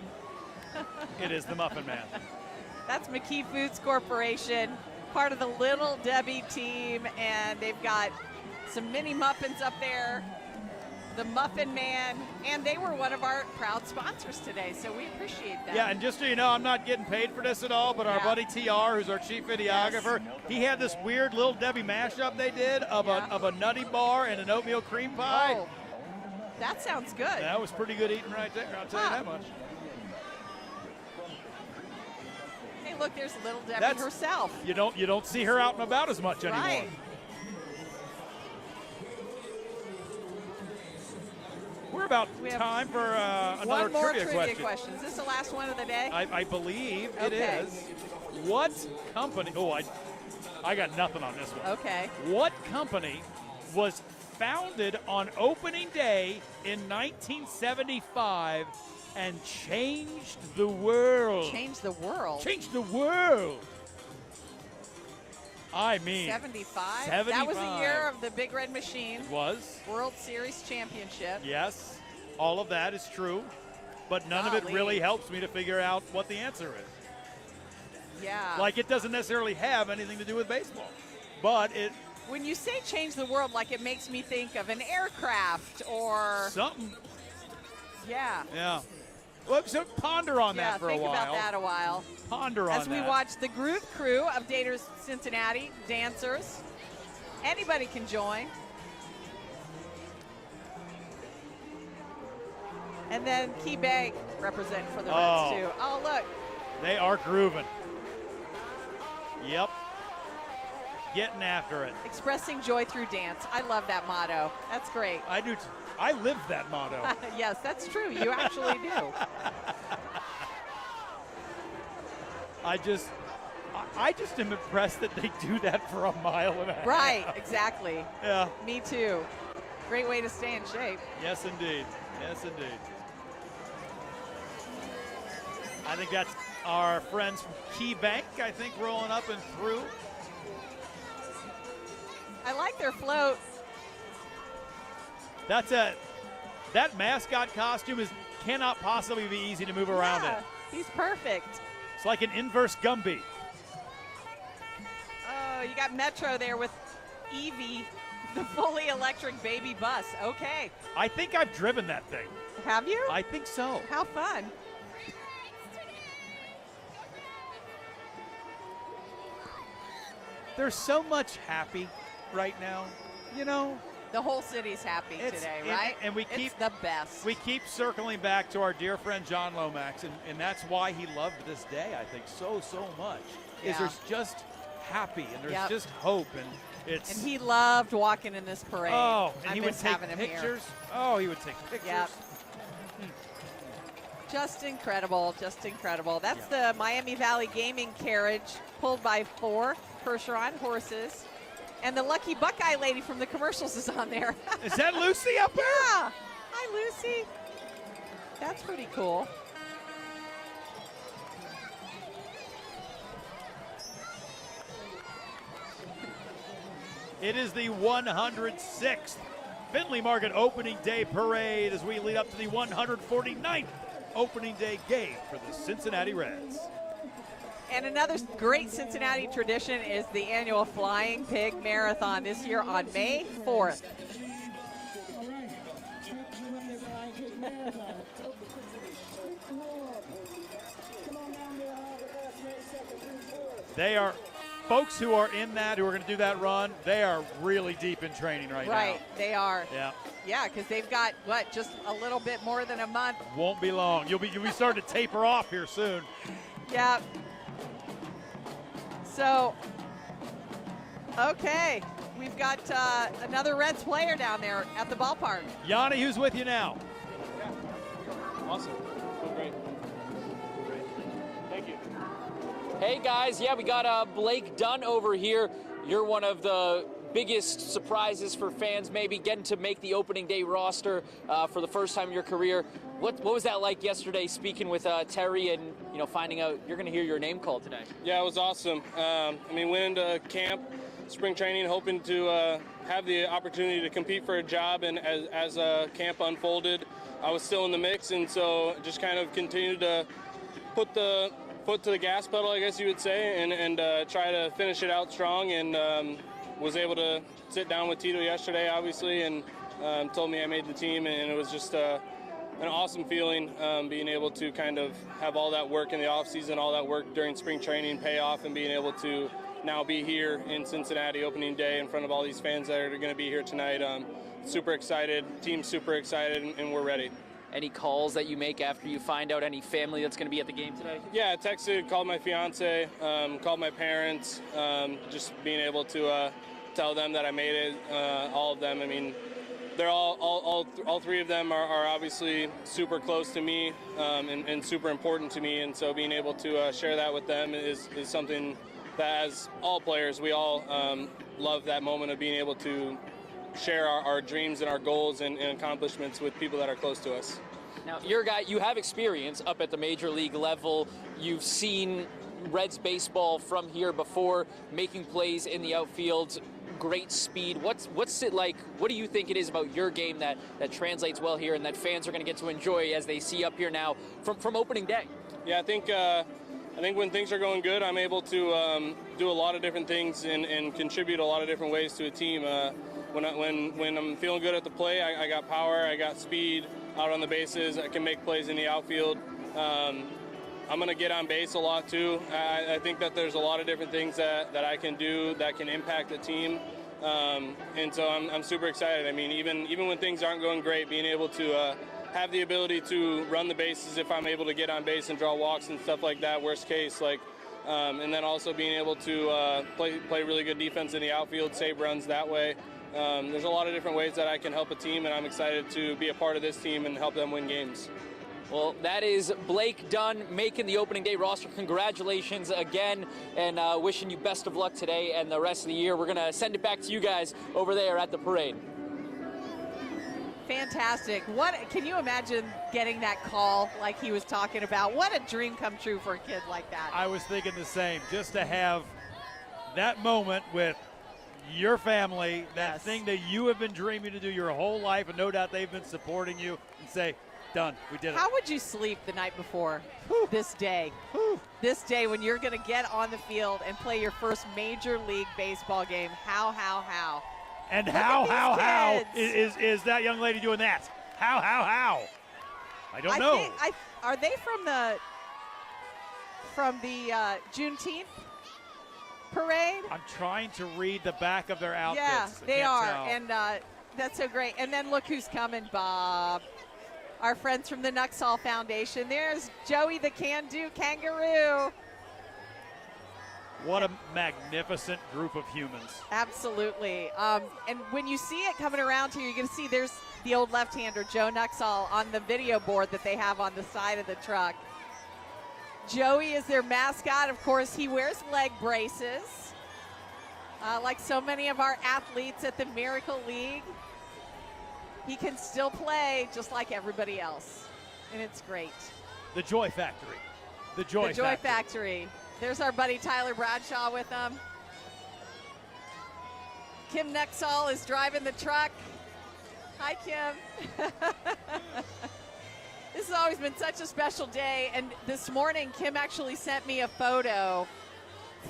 It is the Muffin Man. That's McKee Foods Corporation, part of the Little Debbie team, and they've got some mini muffins up there, the Muffin Man, and they were one of our proud sponsors today, so we appreciate that. Yeah, and just so you know, I'm not getting paid for this at all, but our buddy TR, who's our chief videographer, he had this weird Little Debbie mashup they did of a nutty bar and an oatmeal cream pie. Oh, that sounds good. That was pretty good eating right there, I'll tell you that much. Hey, look, there's Little Debbie herself. You don't see her out and about as much anymore. Right. We're about time for another one more trivia question. Is this the last one of the day? I believe it is. What company? Oh, I got nothing on this one. Okay. What company was founded on opening day in 1975 and changed the world? Changed the world? Changed the world. I mean, 75? 75. That was the year of the Big Red Machine. It was. World Series championship. Yes, all of that is true, but none of it really helps me to figure out what the answer is. Yeah. Like, it doesn't necessarily have anything to do with baseball, but it. When you say change the world, like, it makes me think of an aircraft or something. Yeah. Yeah. Well, so ponder on that for a while. Think about that a while. Ponder on that. As we watch the Groove Crew of Daters Cincinnati dancers. Anybody can join. And then Key Bank represent for the Reds, too. Oh, look. They are grooving. Yep. Getting after it. Expressing joy through dance. I love that motto. That's great. I do. I live that motto. Yes, that's true. You actually do. I just am impressed that they do that for a mile and a half. Right, exactly. Yeah. Me too. Great way to stay in shape. Yes, indeed. Yes, indeed. I think that's our friends from Key Bank, I think, rolling up and through. I like their float. That mascot costume cannot possibly be easy to move around in. He's perfect. It's like an inverse Gumby. Oh, you got Metro there with Evie, the fully electric baby bus. Okay. I think I've driven that thing. Have you? I think so. How fun. There's so much happy right now, you know. The whole city's happy today, right? And we keep it's the best. We keep circling back to our dear friend John Lomax, and that's why he loved this day, I think, so much. Is there's just happy and there's just hope, and it's. And he loved walking in this parade. Oh, and I he would miss take having him pictures. Here. Oh, he would take pictures. Yep. Just incredible, just incredible. That's the Miami Valley Gaming carriage pulled by 4 Percheron horses. And the lucky Buckeye lady from the commercials is on there. Is that Lucy up there? Yeah. Hi, Lucy. That's pretty cool. It is the 106th Findlay Market Opening Day Parade as we lead up to the 149th Opening Day game for the Cincinnati Reds. And another great Cincinnati tradition is the annual Flying Pig Marathon this year on May 4th. They are folks who are in that, who are going to do that run, they are really deep in training right now. Right, they are. Yeah. Yeah, because they've got, just a little bit more than a month. Won't be long. You'll be starting to taper off here soon. Yeah. So, okay, we've got another Reds player down there at the ballpark. Yanni, who's with you now? Awesome. Great. Thank you. Hey guys, we got Blake Dunn over here. You're one of the biggest surprises for fans, maybe getting to make the opening day roster for the first time in your career. What was that like yesterday, speaking with Terry and finding out you're going to hear your name called today? Yeah, it was awesome. Went into camp, spring training, hoping to have the opportunity to compete for a job, and as camp unfolded, I was still in the mix, and so just kind of continued to put the foot to the gas pedal, I guess you would say, and try to finish it out strong, and was able to sit down with Tito yesterday, obviously, and told me I made the team, and it was just an awesome feeling being able to kind of have all that work in the offseason, all that work during spring training pay off, and being able to now be here in Cincinnati opening day in front of all these fans that are going to be here tonight. Super excited, team's super excited, and we're ready. Any calls that you make after you find out any family that's going to be at the game today? Yeah, I texted, called my fiance, called my parents, just being able to tell them that I made it, all of them. I mean, they're all 3 of them are obviously super close to me and super important to me, and so being able to share that with them is something that, as all players, we all love that moment of being able to share our dreams and our goals and accomplishments with people that are close to us. Now, you're a guy, you have experience up at the major league level. You've seen Reds baseball from here before, making plays in the outfield, great speed. What's it like? What do you think it is about your game that translates well here and that fans are going to get to enjoy as they see up here now from opening day? Yeah, I think when things are going good, I'm able to do a lot of different things and contribute a lot of different ways to a team. When I'm feeling good at the play, I got power, I got speed out on the bases, I can make plays in the outfield. I'm going to get on base a lot too. I think that there's a lot of different things that I can do that can impact the team. And so I'm super excited. I mean, even when things aren't going great, being able to have the ability to run the bases if I'm able to get on base and draw walks and stuff like that, worst case, and then also being able to play really good defense in the outfield, save runs that way. There's a lot of different ways that I can help a team, and I'm excited to be a part of this team and help them win games. Well, that is Blake Dunn making the opening day roster. Congratulations again, and wishing you best of luck today and the rest of the year. We're going to send it back to you guys over there at the parade. Fantastic. Can you imagine getting that call like he was talking about? What a dream come true for a kid like that. I was thinking the same. Just to have that moment with your family, that thing that you have been dreaming to do your whole life, and no doubt they've been supporting you, and say, done, we did it. How would you sleep the night before this day? This day when you're going to get on the field and play your first Major League Baseball game. How? And how is that young lady doing that? How? I don't know. Are they from the Juneteenth parade? I'm trying to read the back of their outfits. Yeah, they are, tell. and that's so great. And then look who's coming, Bob. Our friends from the Nuxall Foundation. There's Joey the Can-Do Kangaroo. What a magnificent group of humans. Absolutely. And when you see it coming around here, you're going to see there's the old left-hander, Joe Nuxall, on the video board that they have on the side of the truck. Joey is their mascot. Of course, he wears leg braces, like so many of our athletes at the Miracle League. He can still play just like everybody else, and it's great. The Joy Factory. The Joy Factory. There's our buddy Tyler Bradshaw with them. Kim Nuxall is driving the truck. Hi, Kim. This has always been such a special day, and this morning Kim actually sent me a photo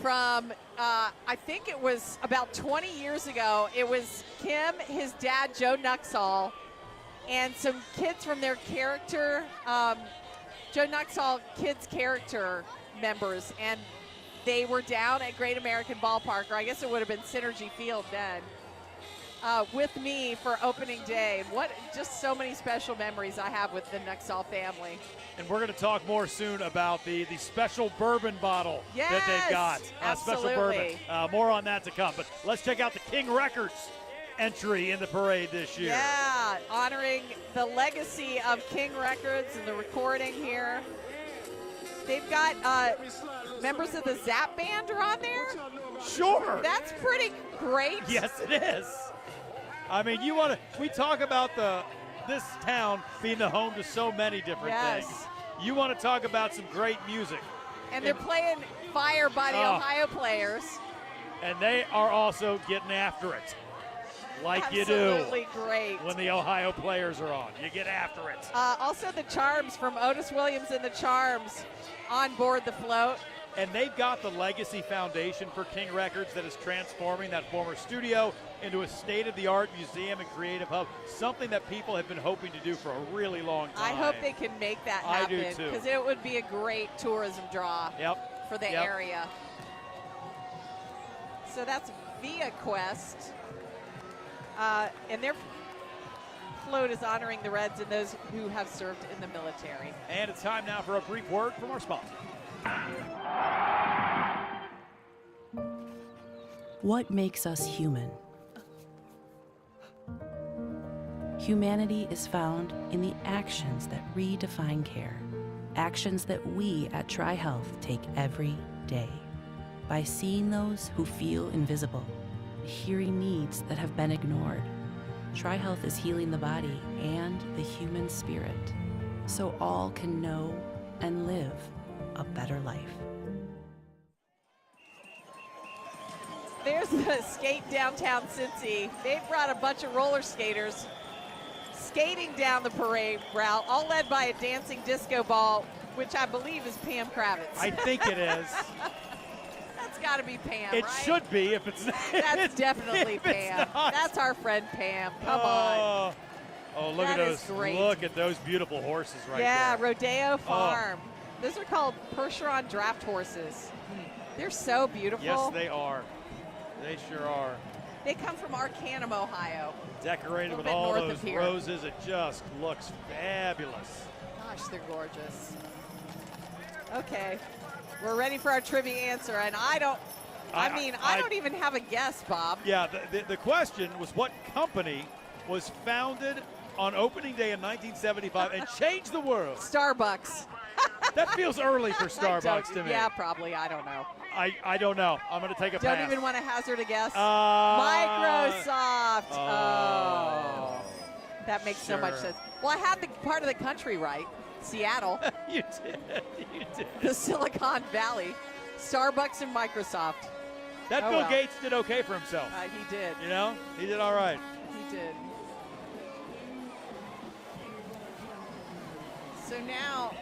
from, I think it was about 20 years ago. It was Kim, his dad, Joe Nuxall, and some kids from their character, Joe Nuxall kids character members, and they were down at Great American Ballpark, or I guess it would have been Synergy Field then, with me for opening day. Just so many special memories I have with the Nuxall family. And we're going to talk more soon about the special bourbon bottle that they got. Absolutely. Special bourbon. More on that to come. But let's check out the King Records entry in the parade this year. Yeah, honoring the legacy of King Records and the recording here. They've got members of the Zap Band are on there. Sure. That's pretty great. Yes, it is. I mean, we talk about this town being the home to so many different things. You want to talk about some great music. And they're playing Fire by the Ohio Players. And they are also getting after it. Like Absolutely you do. Great. When the Ohio Players are on. You get after it. Also the Charms from Otis Williams and the Charms on board the float. And they've got the Legacy Foundation for King Records that is transforming that former studio into a state-of-the-art museum and creative hub, something that people have been hoping to do for a really long time. I hope they can make that happen. I do too. Because it would be a great tourism draw for the area. So that's Via Quest. And their float is honoring the Reds and those who have served in the military. And it's time now for a brief word from our sponsor. What makes us human? Humanity is found in the actions that redefine care. Actions that we at TriHealth take every day. By seeing those who feel invisible, hearing needs that have been ignored. TriHealth is healing the body and the human spirit, so all can know and live a better life. There's the skate downtown Cincy. They brought a bunch of roller skaters skating down the parade route, all led by a dancing disco ball, which I believe is Pam Kravitz. I think it is. That's got to be Pam, It right? should be if it's not. That's definitely if it's Pam. not. That's our friend Pam. Come on. Oh, look That at is those! great. Look at those beautiful horses right Yeah, there. Rodeo Farm. Those are called Percheron draft horses. They're so beautiful. Yes, they are. They sure are. They come from Arcanum, Ohio. Decorated with bit all north those of here. roses. It just looks fabulous. Gosh, they're gorgeous. Okay, we're ready for our trivia answer, and I don't even have a guess, Bob. Yeah, the question was what company was founded on opening day in 1975 and changed the world? Starbucks. That feels early for Starbucks to me. Yeah, probably. I don't know. I don't know. I'm going to take a pass. Don't even want to hazard a guess. Microsoft. Microsoft. Oh. That makes so much Sure. sense. Well, I had the part of the country right. Seattle. You did. You did. The Silicon Valley. Starbucks and Microsoft. That Bill Gates did okay for himself. He did. You know? He did all right. He did. So now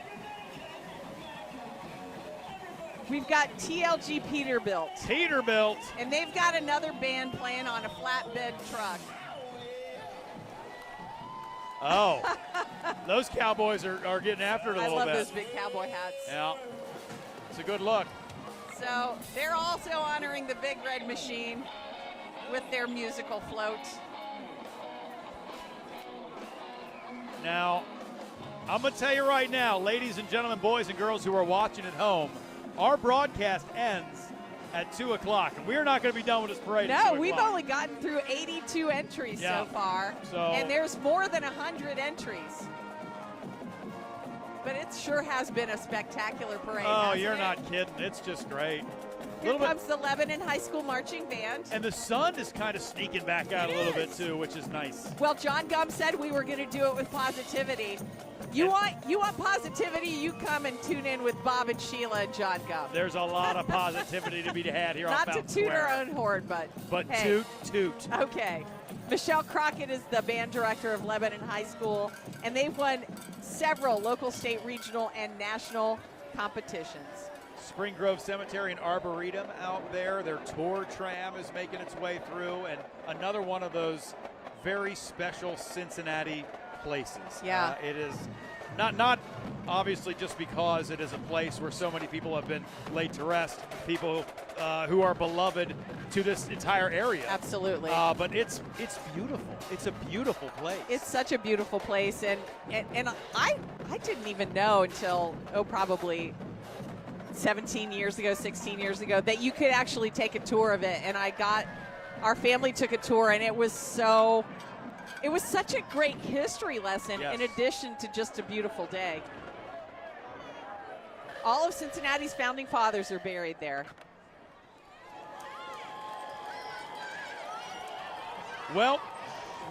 we've got TLG Peterbilt. Peterbilt. And they've got another band playing on a flatbed truck. Oh. Those Cowboys are getting after it a little bit. I love those big cowboy hats. Yeah. It's a good look. So they're also honoring the Big Red Machine with their musical float. Now, I'm going to tell you right now, ladies and gentlemen, boys and girls who are watching at home, our broadcast ends at 2 o'clock. And we're not going to be done with this parade at 2 No, o'clock. we've only gotten through 82 entries so far. And there's more than 100 entries. But it sure has been a spectacular parade. Oh, you're not kidding. It's just great. Here comes the Lebanon High School Marching Band. And the sun is kind of sneaking back out a little bit, too, which is nice. Well, John Gum said we were going to do it with positivity. You want positivity, you come and tune in with Bob and Sheila and John Gum. There's a lot of positivity to be had here on Fountain Not to toot Square. our own horn, but hey. toot. Okay. Michelle Crockett is the band director of Lebanon High School, and they've won several local, state, regional, and national competitions. Spring Grove Cemetery and Arboretum out there. Their tour tram is making its way through, and another one of those very special Cincinnati places. Yeah. It is not obviously just because it is a place where so many people have been laid to rest, people who are beloved to this entire area. Absolutely. But it's beautiful. It's a beautiful place. It's such a beautiful place, and I didn't even know until probably 17 years ago, 16 years ago, that you could actually take a tour of it. And our family took a tour, and it was such a great history lesson in addition to just a beautiful day. All of Cincinnati's founding fathers are buried there. Well,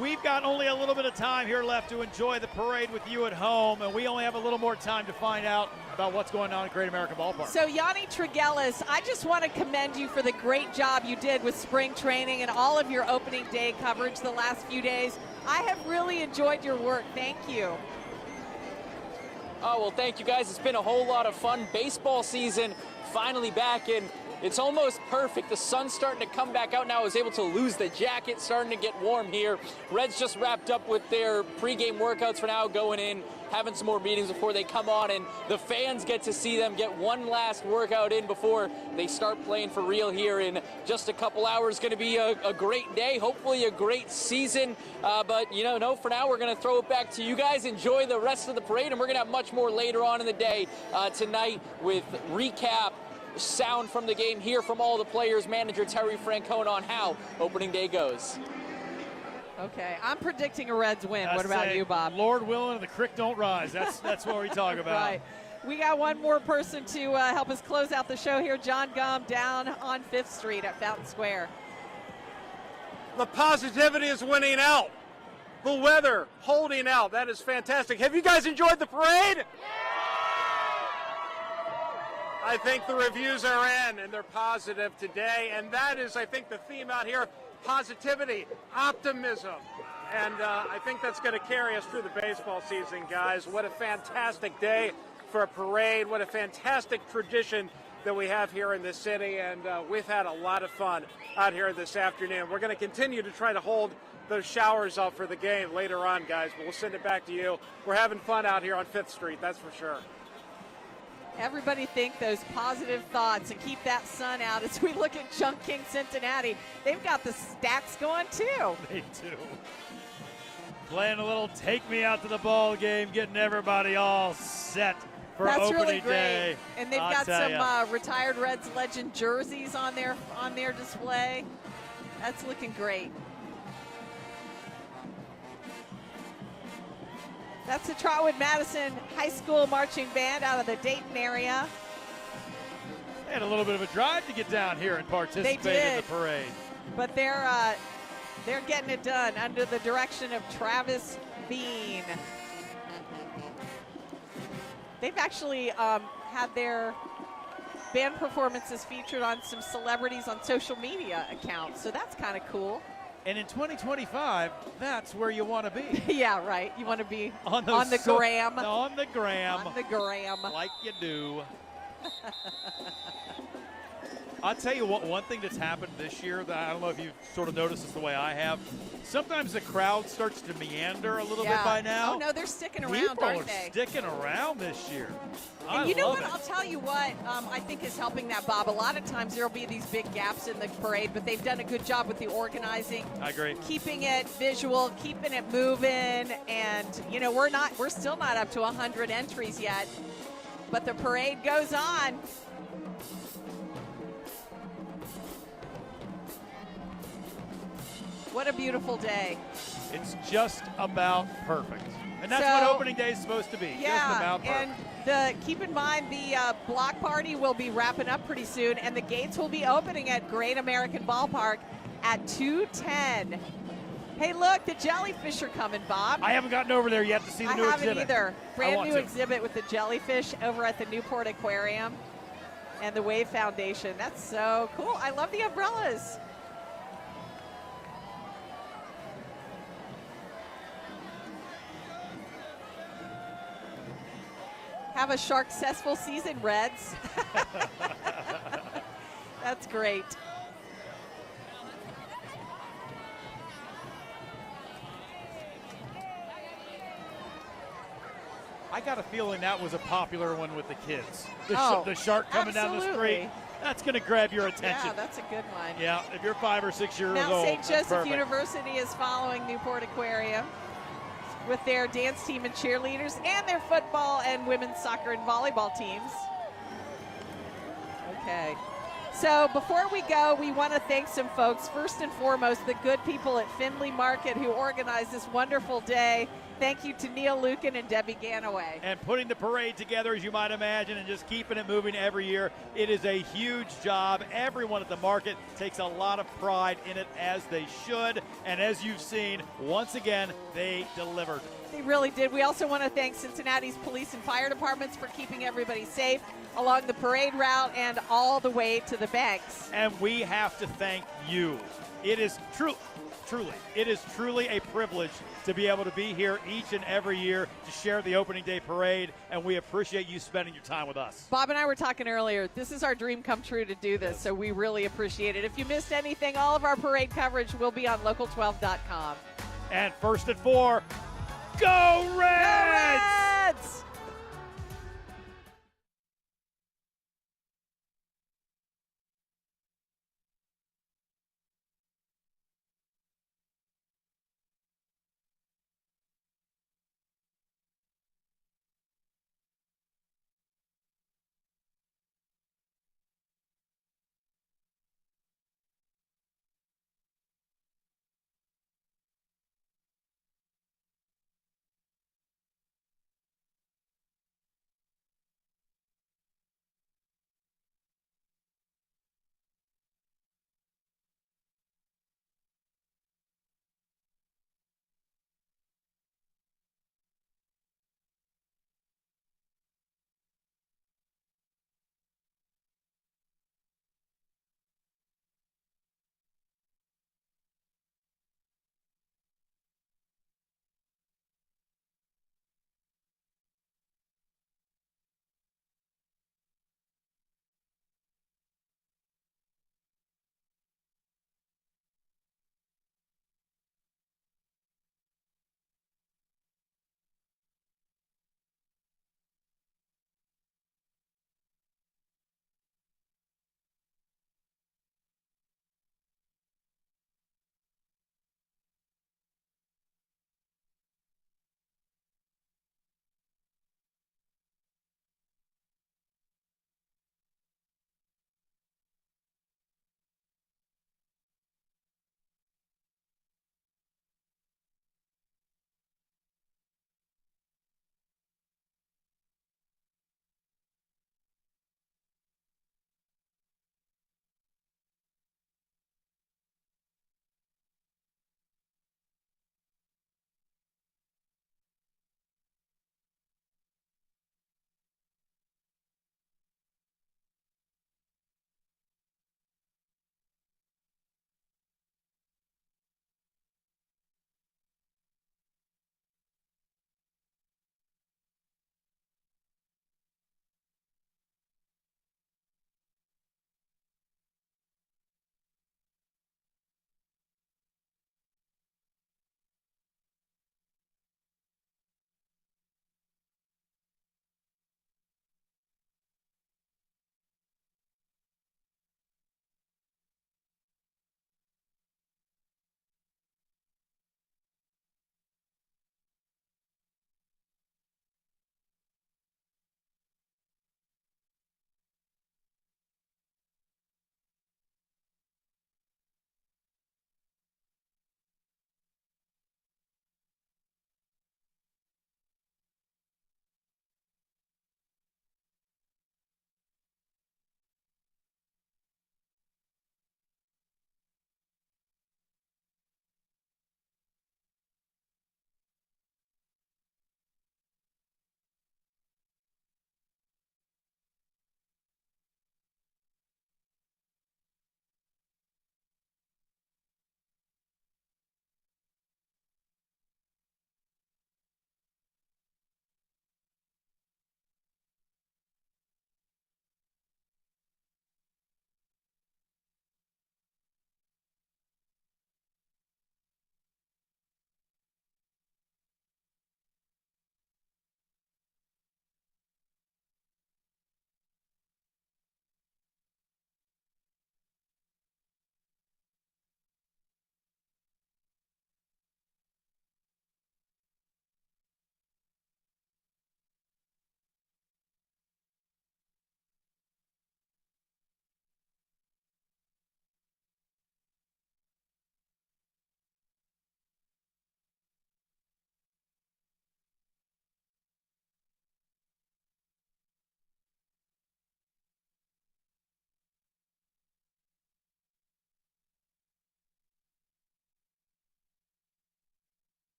we've got only a little bit of time here left to enjoy the parade with you at home, and we only have a little more time to find out about what's going on at Great American Ballpark. So, Yanni Tregellis, I just want to commend you for the great job you did with spring training and all of your opening day coverage the last few days. I have really enjoyed your work. Thank you. Oh, well, thank you, guys. It's been a whole lot of fun. Baseball season finally back in. It's almost perfect. The sun's starting to come back out now. I was able to lose the jacket, starting to get warm here. Reds just wrapped up with their pregame workouts for now, going in, having some more meetings before they come on, and the fans get to see them get one last workout in before they start playing for real here in just a couple hours. Going to be a great day, hopefully a great season, but for now we're going to throw it back to you guys. Enjoy the rest of the parade, and we're going to have much more later on in the day tonight with recap, sound from the game, hear from all the players, manager Terry Francona on how opening day goes. Okay, I'm predicting a Reds win. What about you, Bob? Lord willing and the creek don't rise. That's what we talk about. Right. We got one more person to help us close out the show here. John Gum down on 5th Street at Fountain Square. The positivity is winning out. The weather holding out. That is fantastic. Have you guys enjoyed the parade? I think the reviews are in, and they're positive today. And that is, I think, the theme out here, positivity, optimism. And I think that's going to carry us through the baseball season, guys. What a fantastic day for a parade. What a fantastic tradition that we have here in the city. And we've had a lot of fun out here this afternoon. We're going to continue to try to hold those showers up for the game later on, guys. But we'll send it back to you. We're having fun out here on 5th Street, that's for sure. Everybody think those positive thoughts and keep that sun out as we look at Junk King Cincinnati. They've got the stacks going too. They do. Playing a little take me out to the ball game, getting everybody all set for That's opening really great. day. And they've got some retired Reds legend jerseys on their display. That's looking great. That's the Trotwood Madison High School Marching Band out of the Dayton area. They had a little bit of a drive to get down here and participate in the parade. But they're getting it done under the direction of Travis Bean. They've actually had their band performances featured on some celebrities on social media accounts, so that's kind of cool. And in 2025, that's where you want to be. Yeah, right. You want to be on the gram. On the gram. On the gram. Like you do. I'll tell you what, one thing that's happened this year that I don't know if you've sort of noticed this the way I have. Sometimes the crowd starts to meander a little bit by now. Oh, no, they're sticking around, People aren't are they? sticking around this year. And you know what? I'll tell you what I think is helping that, Bob. A lot of times there will be these big gaps in the parade, but they've done a good job with the organizing. I agree. Keeping it visual, keeping it moving, and you know we're still not up to 100 entries yet, but the parade goes on. What a beautiful day. It's just about perfect. And that's what opening day is supposed to be. Yeah, just about perfect. and keep in mind the block party will be wrapping up pretty soon, and the gates will be opening at Great American Ballpark at 2:10. Hey, look, the jellyfish are coming, Bob. I haven't gotten over there yet to see the new exhibit. I haven't either. Brand new exhibit with the jellyfish over at the Newport Aquarium and the Wave Foundation. That's so cool. I love the umbrellas. Have a shark-cessful season, Reds. That's great. I got a feeling that was a popular one with the kids. The shark coming down the street. That's going to grab your attention. Yeah, that's a good one. Yeah, if you're 5 or 6 years now, old. St. Joseph University is following Newport Aquarium with their dance team and cheerleaders and their football and women's soccer and volleyball teams. Okay. So before we go, we want to thank some folks. First and foremost, the good people at Findlay Market who organized this wonderful day. Thank you to Neil Lucan and Debbie Ganaway. And putting the parade together, as you might imagine, and just keeping it moving every year. It is a huge job. Everyone at the market takes a lot of pride in it, as they should. And as you've seen, once again, they delivered. They really did. We also want to thank Cincinnati's police and fire departments for keeping everybody safe along the parade route and all the way to the banks. And we have to thank you. It is truly a privilege to be able to be here each and every year to share the opening day parade, and we appreciate you spending your time with us. Bob and I were talking earlier. This is our dream come true to do this, so we really appreciate it. If you missed anything, all of our parade coverage will be on local12.com. And first at 4, go Reds!